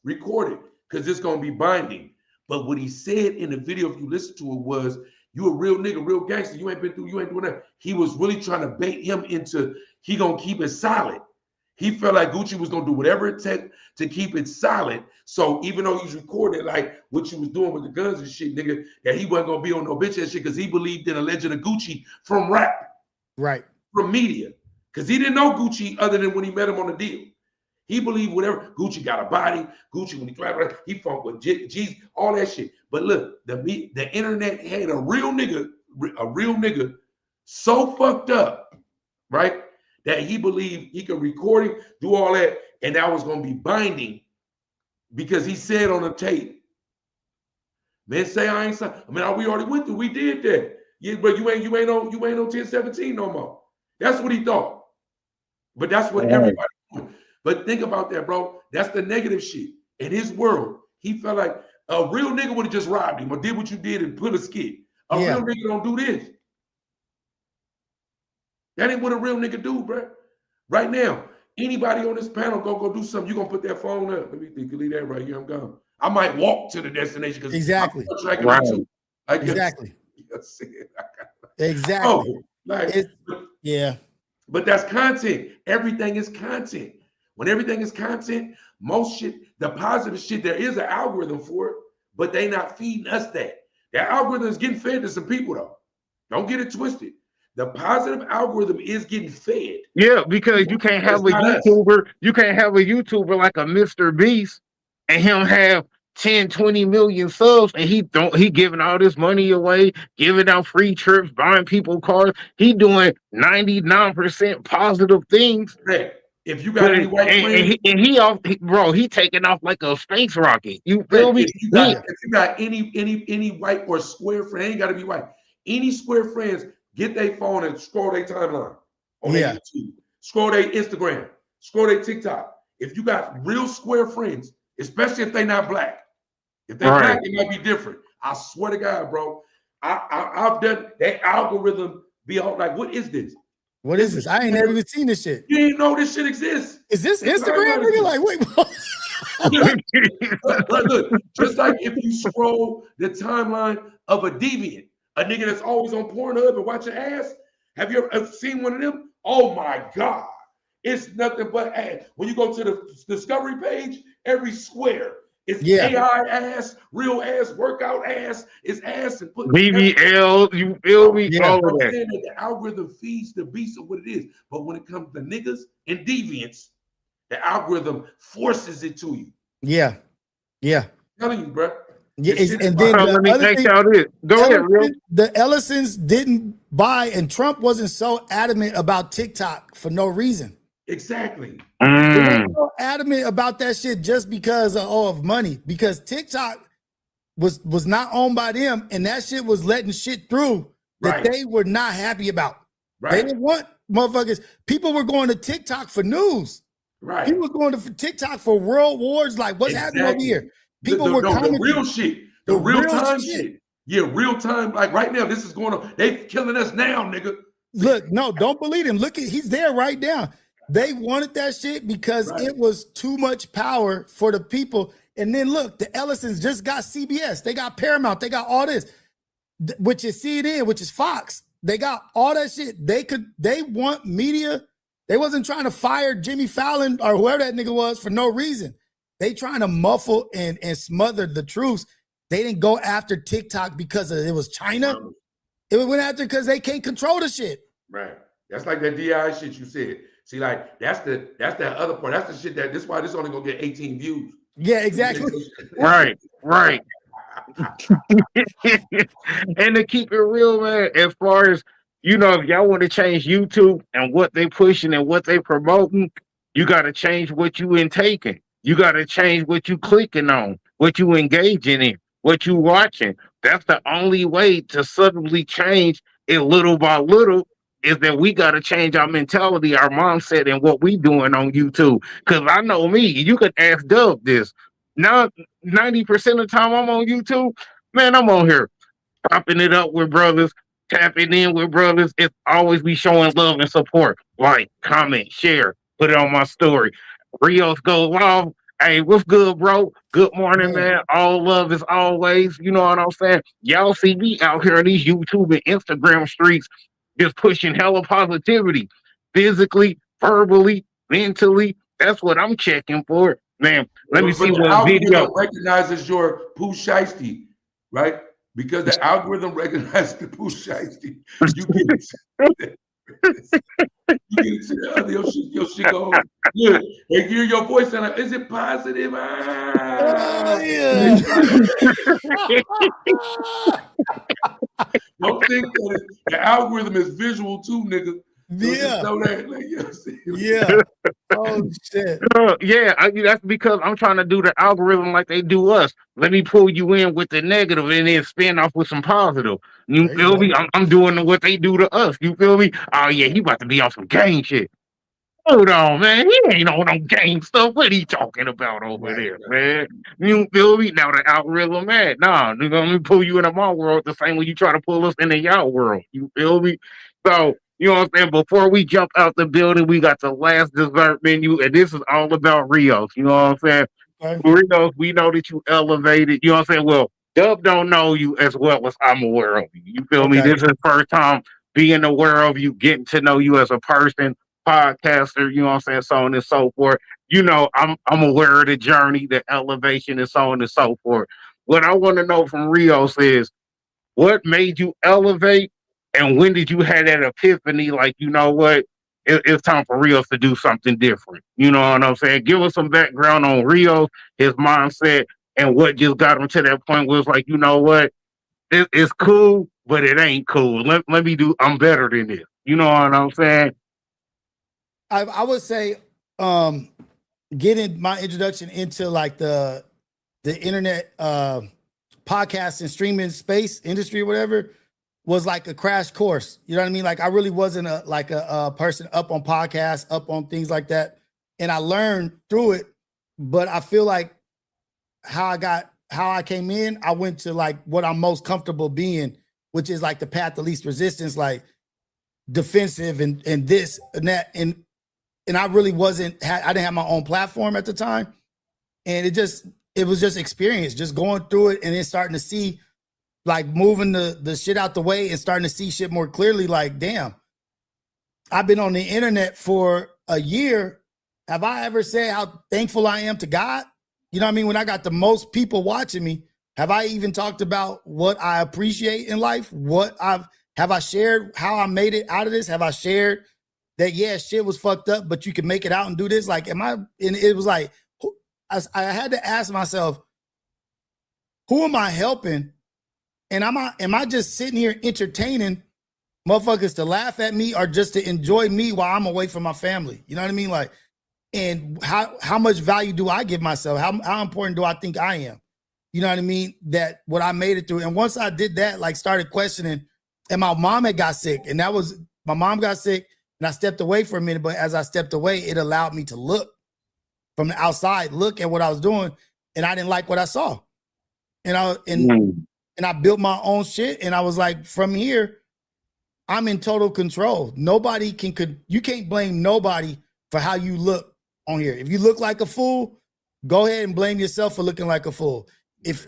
recorded because it's gonna be binding. But what he said in the video, if you listen to it, was you a real nigga, real gangster. You ain't doing that. He was really trying to bait him into he gonna keep it silent. He felt like Gucci was gonna do whatever it took to keep it silent. So even though he's recorded like what you was doing with the guns and shit, nigga, that he wasn't gonna be on no bitch ass shit because he believed in a legend of Gucci from rap. Right. From media. Because he didn't know Gucci other than when he met him on the deal. He believed whatever. Gucci got a body. Gucci, when he grabbed, he fought with G's, all that shit. But look, the internet had a real nigga so fucked up, right? That he believed he could record him, do all that, and that was gonna be binding because he said on the tape, man, say I ain't. I mean, we already went through. We did that. Yeah, but you ain't on 1017 no more. That's what he thought. But that's what everybody. But think about that, bro. That's the negative shit. In his world, he felt like a real nigga would have just robbed him or did what you did and put a skit. A real nigga don't do this. That ain't what a real nigga do, bro. Right now, anybody on this panel go do something, you're gonna put that phone up. Let me think, leave that right here. I'm gone. I might walk to the destination because exactly. Exactly. Exactly. Oh, like, yeah. But that's content. Everything is content. When everything is content, most shit, the positive shit, there is an algorithm for it, but they not feeding us that. That algorithm is getting fed to some people though. Don't get it twisted. The positive algorithm is getting fed. Yeah, because you can't have a YouTuber. You can't have a YouTuber like a Mr. Beast and him have 10, 20 million subs, and he giving all this money away, giving out free trips, buying people cars. He doing 99% positive things. Hey, if you got But any white friends, bro, he taking off like a space rocket. You hey, feel me? if you got any white or square friend, ain't got to be white. Any square friends, get their phone and scroll their timeline on their YouTube, scroll their Instagram, scroll their TikTok. If you got real square friends, especially if they not black, if they black, it might be different. I swear to God, bro. I've done that algorithm be all like, what is this? What is this? I ain't never even seen this shit. You didn't know this shit exists. Is this Instagram? You're like, wait, look, just like if you scroll the timeline of a deviant, a nigga that's always on Pornhub and watching ass. Have you ever seen one of them? Oh my God. It's nothing but ass. When you go to the discovery page, every square is AI ass, real ass, workout ass, it's ass and put BBL, you feel me? All of that. The algorithm feeds the beast of what it is. But when it comes to niggas and deviants, the algorithm forces it to you. Yeah. I'm telling you, bro. Yeah, and then let me take y'all this. Go ahead, real. The Ellisons didn't buy, and Trump wasn't so adamant about TikTok for no reason. Exactly. They weren't so adamant about that shit just because of money. Because TikTok was not owned by them, and that shit was letting shit through that they were not happy about. They didn't want motherfuckers. People were going to TikTok for news. People were going to TikTok for world wars. Like, what's happening over here? People were commenting. The real shit. The real time shit. Yeah, real time. Like right now, this is going on. They killing us now, nigga. Look, no, don't believe him. Look, he's there right now. They wanted that shit because it was too much power for the people. And then look, the Ellisons just got CBS. They got Paramount. They got all this, which is CNN, which is Fox. They got all that shit. They want media. They wasn't trying to fire Jimmy Fallon or whoever that nigga was for no reason. They trying to muffle and smother the truth. They didn't go after TikTok because it was China. It went after because they can't control the shit. Right. That's like that DI shit you said. See, like that's that other part. That's the shit this is why this only gonna get 18 views. Yeah, exactly. Right. And to keep it real, man, as far as if y'all want to change YouTube and what they pushing and what they promoting, you got to change what you intaking. You got to change what you clicking on, what you engaging in, what you watching. That's the only way to suddenly change it little by little. Is that we got to change our mentality, our mindset, and what we doing on YouTube. Because I know me, you could ask Dub this. Now, 90% of the time I'm on YouTube, man, I'm on here popping it up with brothers, tapping in with brothers. It's always be showing love and support. Like, comment, share, put it on my story. Rios goes live. Hey, what's good, bro? Good morning, man. All love as always. You know what I'm saying? Y'all see me out here in these YouTube and Instagram streets just pushing hella positivity, physically, verbally, mentally. That's what I'm checking for, man. Let me see what video recognizes your poo shiesty, right? Because the algorithm recognizes the poo shiesty. You get it. You get it to the other. Your shit go. Look, they hear your voice and like, is it positive? Don't think that the algorithm is visual too, nigga. Yeah. Know that, like, yeah. Oh shit. That's because I'm trying to do the algorithm like they do us. Let me pull you in with the negative and then spin off with some positive. You feel me? I'm doing what they do to us. You feel me? Oh yeah, he about to be on some gang shit. Hold on, man. He ain't on no gang stuff. What he talking about over there, man? You feel me? Now the algorithm, man. Nah, let me pull you into my world the same way you try to pull us into y'all world. You feel me? So, you know what I'm saying? Before we jump out the building, we got the last dessert menu, and this is all about Rios. You know what I'm saying? Okay. Rios, we know that you elevated. You know what I'm saying? Well, Dub don't know you as well as I'm aware of you. You feel me? This is the first time being aware of you, getting to know you as a person, podcaster, you know what I'm saying, so on and so forth. I'm aware of the journey, the elevation, and so on and so forth. What I want to know from Rios is what made you elevate, and when did you have that epiphany? Like, you know what? It's time for Rios to do something different. You know what I'm saying? Give us some background on Rios, his mindset, and what just got him to that point was like, you know what, it's cool, but it ain't cool. Let me do. I'm better than this. You know what I'm saying? I would say getting my introduction into like the internet podcast and streaming space industry or whatever was like a crash course. You know what I mean? Like I really wasn't a person up on podcasts, up on things like that. And I learned through it, but I feel like how I came in, I went to like what I'm most comfortable being, which is like the path of least resistance, like defensive and this and that. And I really I didn't have my own platform at the time. And it was just experience, just going through it and then starting to see, like moving the shit out the way and starting to see shit more clearly. Like, damn, I've been on the internet for a year. Have I ever said how thankful I am to God? You know what I mean? When I got the most people watching me, have I even talked about what I appreciate in life? Have I shared how I made it out of this? Have I shared that, yeah, shit was fucked up, but you can make it out and do this? Like, and it was like, I had to ask myself, who am I helping? And am I just sitting here entertaining motherfuckers to laugh at me or just to enjoy me while I'm away from my family? You know what I mean? Like, and how much value do I give myself? How important do I think I am? You know what I mean? That what I made it through. And once I did that, like started questioning, and my mom had got sick, and my mom got sick, and I stepped away for a minute. But as I stepped away, it allowed me to look from the outside, look at what I was doing, and I didn't like what I saw. And I built my own shit, and I was like, from here, I'm in total control. You can't blame nobody for how you look on here. If you look like a fool, go ahead and blame yourself for looking like a fool. If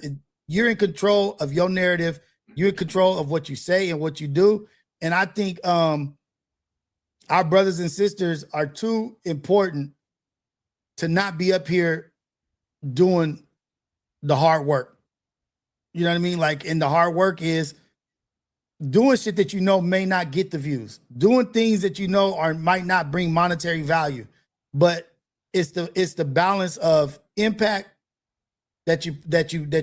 you're in control of your narrative, you're in control of what you say and what you do. And I think our brothers and sisters are too important to not be up here doing the hard work. You know what I mean? Like, and the hard work is doing shit that you know may not get the views, doing things that you know might not bring monetary value, but it's the balance of impact that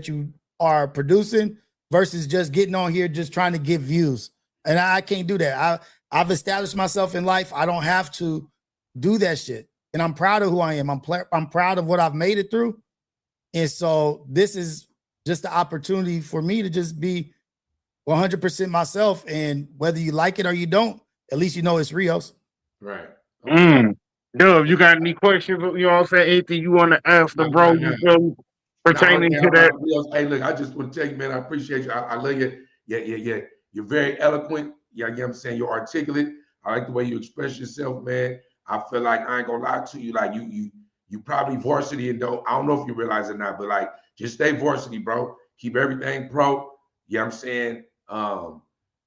you are producing versus just getting on here just trying to get views. And I can't do that. I've established myself in life. I don't have to do that shit. And I'm proud of who I am. I'm proud of what I've made it through. And so this is just the opportunity for me to just be 100% myself. And whether you like it or you don't, at least you know it's Rios. Right. Dub, you got any questions? You know what I'm saying? Anything you want to ask the bro pertaining to that? Hey, look, I just want to tell you, man, I appreciate you. I love you. Yeah. You're very eloquent. Yeah, you know what I'm saying? You're articulate. I like the way you express yourself, man. I feel like I ain't gonna lie to you. Like you probably varsity and I don't know if you realize it or not, but like just stay varsity, bro. Keep everything pro. You know what I'm saying?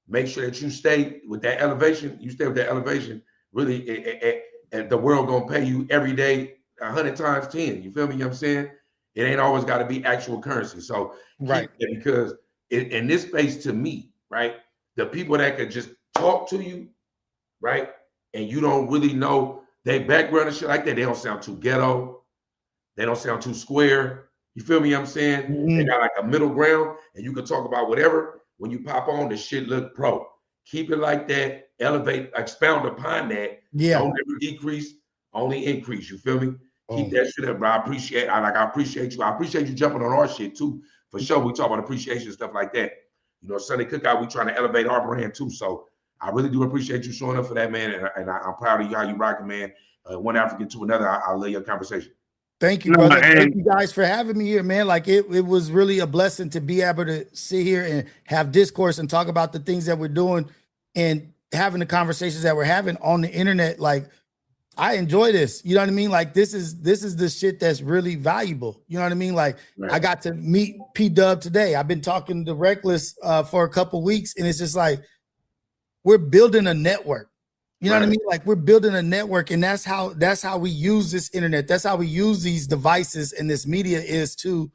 Make sure that you stay with that elevation. You stay with that elevation. Really, and the world gonna pay you every day 100 times 10. You feel me? You know what I'm saying? It ain't always got to be actual currency. So right, because in this space, to me, right, the people that could just talk to you, right, and you don't really know their background and shit like that, they don't sound too ghetto. They don't sound too square. You feel me? You know what I'm saying? Mm-hmm. They got like a middle ground, and you can talk about whatever. When you pop on, the shit look pro. Keep it like that. Elevate, expound upon that. Yeah. Don't ever decrease, only increase. You feel me? Keep that shit up, bro. I appreciate you. I appreciate you jumping on our shit too. For sure. We talk about appreciation and stuff like that. You know, Sunday Cookout, we trying to elevate our brand too. So I really do appreciate you showing up for that, man. And I'm proud of you, how you rocking, man. One African to another. I love your conversation. Thank you, brother. Thank you guys for having me here, man. Like it was really a blessing to be able to sit here and have discourse and talk about the things that we're doing and having the conversations that we're having on the internet. Like I enjoy this. You know what I mean? Like this is the shit that's really valuable. You know what I mean? Like right. I got to meet P-Dub today. I've been talking to Reckless for a couple weeks, and it's just like we're building a network. You know what I mean? Like we're building a network, and that's how we use this internet. That's how we use these devices and this media is to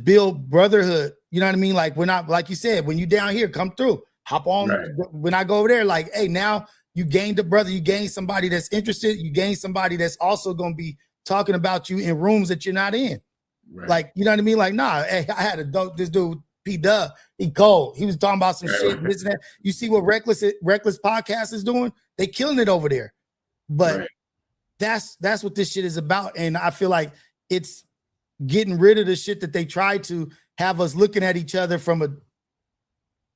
build brotherhood. You know what I mean? Like we're not, like you said, when you down here, come through, hop on. Right. When I go over there, like, hey, now you gained a brother, you gained somebody that's interested, you gained somebody that's also going to be talking about you in rooms that you're not in. Right. Like, you know what I mean? Like, nah, hey, I had this dude, P Dub, he cold. He was talking about some shit, this and that. You see what Reckless Podcast is doing? They killing it over there. But that's what this shit is about. And I feel like it's getting rid of the shit that they try to have us looking at each other from a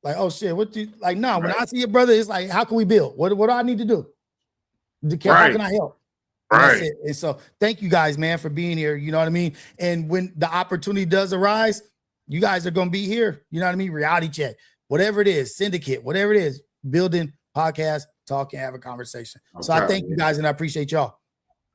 like, oh shit, what do you like? No, when I see your brother, it's like, how can we build? What do I need to do? How can I help? And that's it. And so thank you guys, man, for being here. You know what I mean? And when the opportunity does arise, you guys are gonna be here. You know what I mean? Reality check, whatever it is, syndicate, whatever it is, building, podcast, talking, have a conversation. So I thank you guys and I appreciate y'all.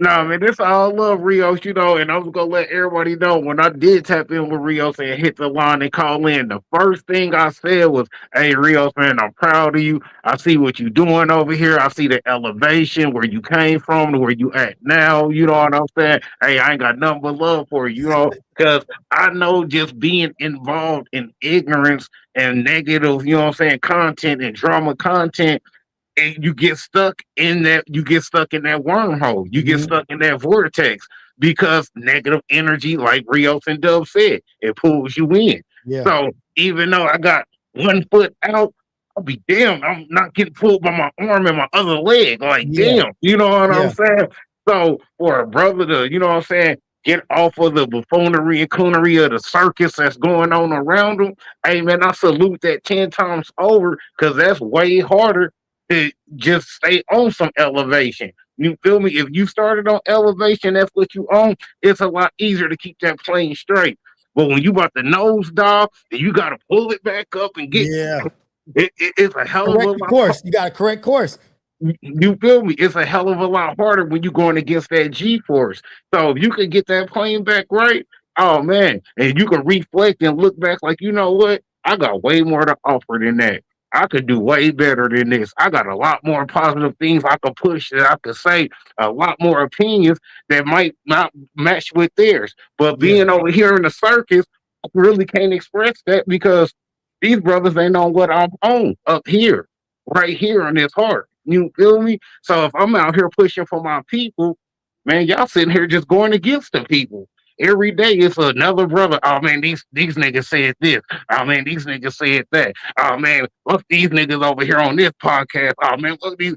No, man, this all love, Rios, you know, and I was gonna let everybody know when I did tap in with Rios and hit the line and call in, the first thing I said was, hey, Rios, man, I'm proud of you. I see what you're doing over here. I see the elevation where you came from to where you at now. You know what I'm saying? Hey, I ain't got nothing but love for you, you know, because I know just being involved in ignorance and negative, you know what I'm saying, content and drama content, and you get stuck in that wormhole, you get stuck in that vortex because negative energy, like Rios and Dub said, it pulls you in. So even though I got one foot out, I'll be damned, I'm not getting pulled by my arm and my other leg, like damn, you know what I'm saying? So for a brother to, you know what I'm saying, get off of the buffoonery and coonery of the circus that's going on around them, hey man, I salute that 10 times over, because that's way harder to just stay on some elevation. You feel me? If you started on elevation, that's what you own. It's a lot easier to keep that plane straight. But when you about to nose dive, and you got to pull it back up and get, it's a hell of a lot. Course. You got a correct course. You feel me? It's a hell of a lot harder when you're going against that G-force. So if you can get that plane back right, oh man, and you can reflect and look back like, you know what? I got way more to offer than that. I could do way better than this. I got a lot more positive things I could push, that I could say, a lot more opinions that might not match with theirs. But being over here in the circus, I really can't express that because these brothers ain't on what I'm on up here, right here in this heart. You feel me? So if I'm out here pushing for my people, man, y'all sitting here just going against the people. Every day it's another brother. Oh man, these niggas said this. Oh man, these niggas said that. Oh man, look these niggas over here on this podcast. Oh man, look these,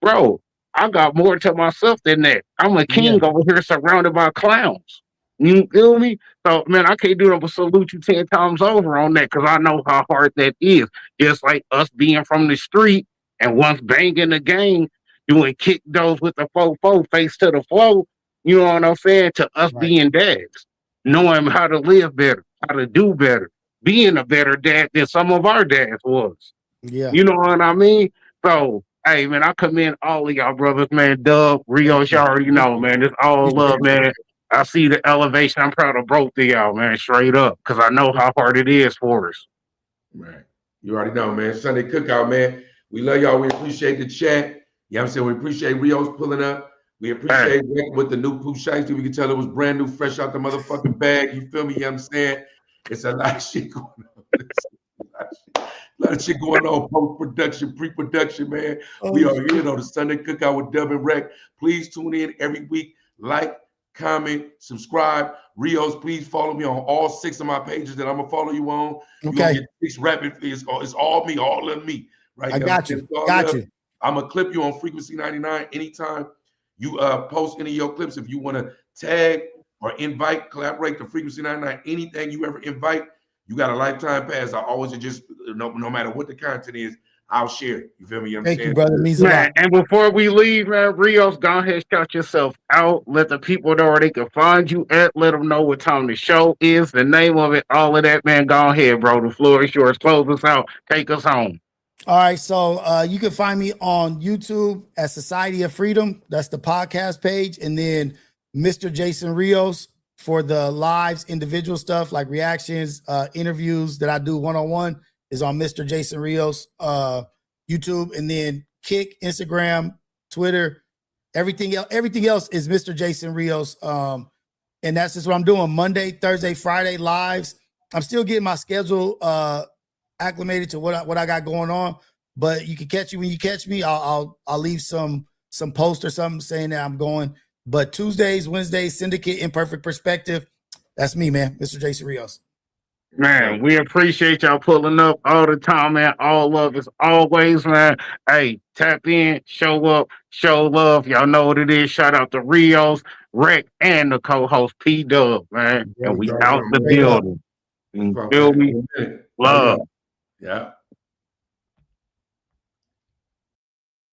bro. I got more to myself than that. I'm a king over here surrounded by clowns. You feel me? So man, I can't do nothing but salute you 10 times over on that, because I know how hard that is. Just like us being from the street and once banging the game, doing kick those with the 4-4 face to the flow. You know what I'm saying? To us being dads, knowing how to live better, how to do better, being a better dad than some of our dads was. You know what I mean? So, hey, man, I commend all of y'all brothers, man. Dub, Rios, y'all already know, man. It's all love, man. I see the elevation. I'm proud of both of y'all, man, straight up, because I know how hard it is for us. Right. You already know, man. Sunday Cookout, man. We love y'all. We appreciate the chat. You know what I'm saying? We appreciate Rios pulling up. We appreciate with the new Pooh Shiesty. We can tell it was brand new, fresh out the motherfucking bag. You feel me? You know what I'm saying? It's a lot of shit going on. A lot of shit going on, post-production, pre-production, man. We are here on the Sunday Cookout with Dub and Rec. Please tune in every week. Like, comment, subscribe. Rios, please follow me on all 6 of my pages that I'm going to follow you on. You're going to get 6 rapid. It's all me, all of me. Right? I got you. Got you. I'm going to clip you on Frequency 99 anytime you post any of your clips. If you want to tag or invite, collaborate to Frequency 99, anything you ever invite, you got a lifetime pass. I always just, no matter what the content is, I'll share it. You feel me? Thank you, brother. Means a lot. And before we leave, man, Rios, go ahead, shout yourself out. Let the people know where they can find you at. Let them know what time the show is, the name of it, all of that, man. Go ahead, bro. The floor is yours. Close us out. Take us home. All right, so you can find me on YouTube at Society of Freedom. That's the podcast page. And then Mr. Jason Rios for the lives, individual stuff like reactions, interviews that I do one-on-one is on Mr. Jason Rios YouTube. And then Kick, Instagram, Twitter, everything else is Mr. Jason Rios. And that's just what I'm doing. Monday, Thursday, Friday lives. I'm still getting my schedule acclimated to what I got going on, but you can catch me when you catch me. I'll leave some post or something saying that I'm going. But Tuesdays, Wednesdays, Syndicate, Imperfect Perspective, That's me, man. Mr. Jason Rios. Man, we appreciate y'all pulling up all the time, man. All love as always, man. Hey, tap in, show up, show love. Y'all know what it is. Shout out to Rios, Rec, and the co-host P Dub, man. There And we we go. out the Straight up. building. You Fuck, feel man. me? Love Love. y'all. Yeah.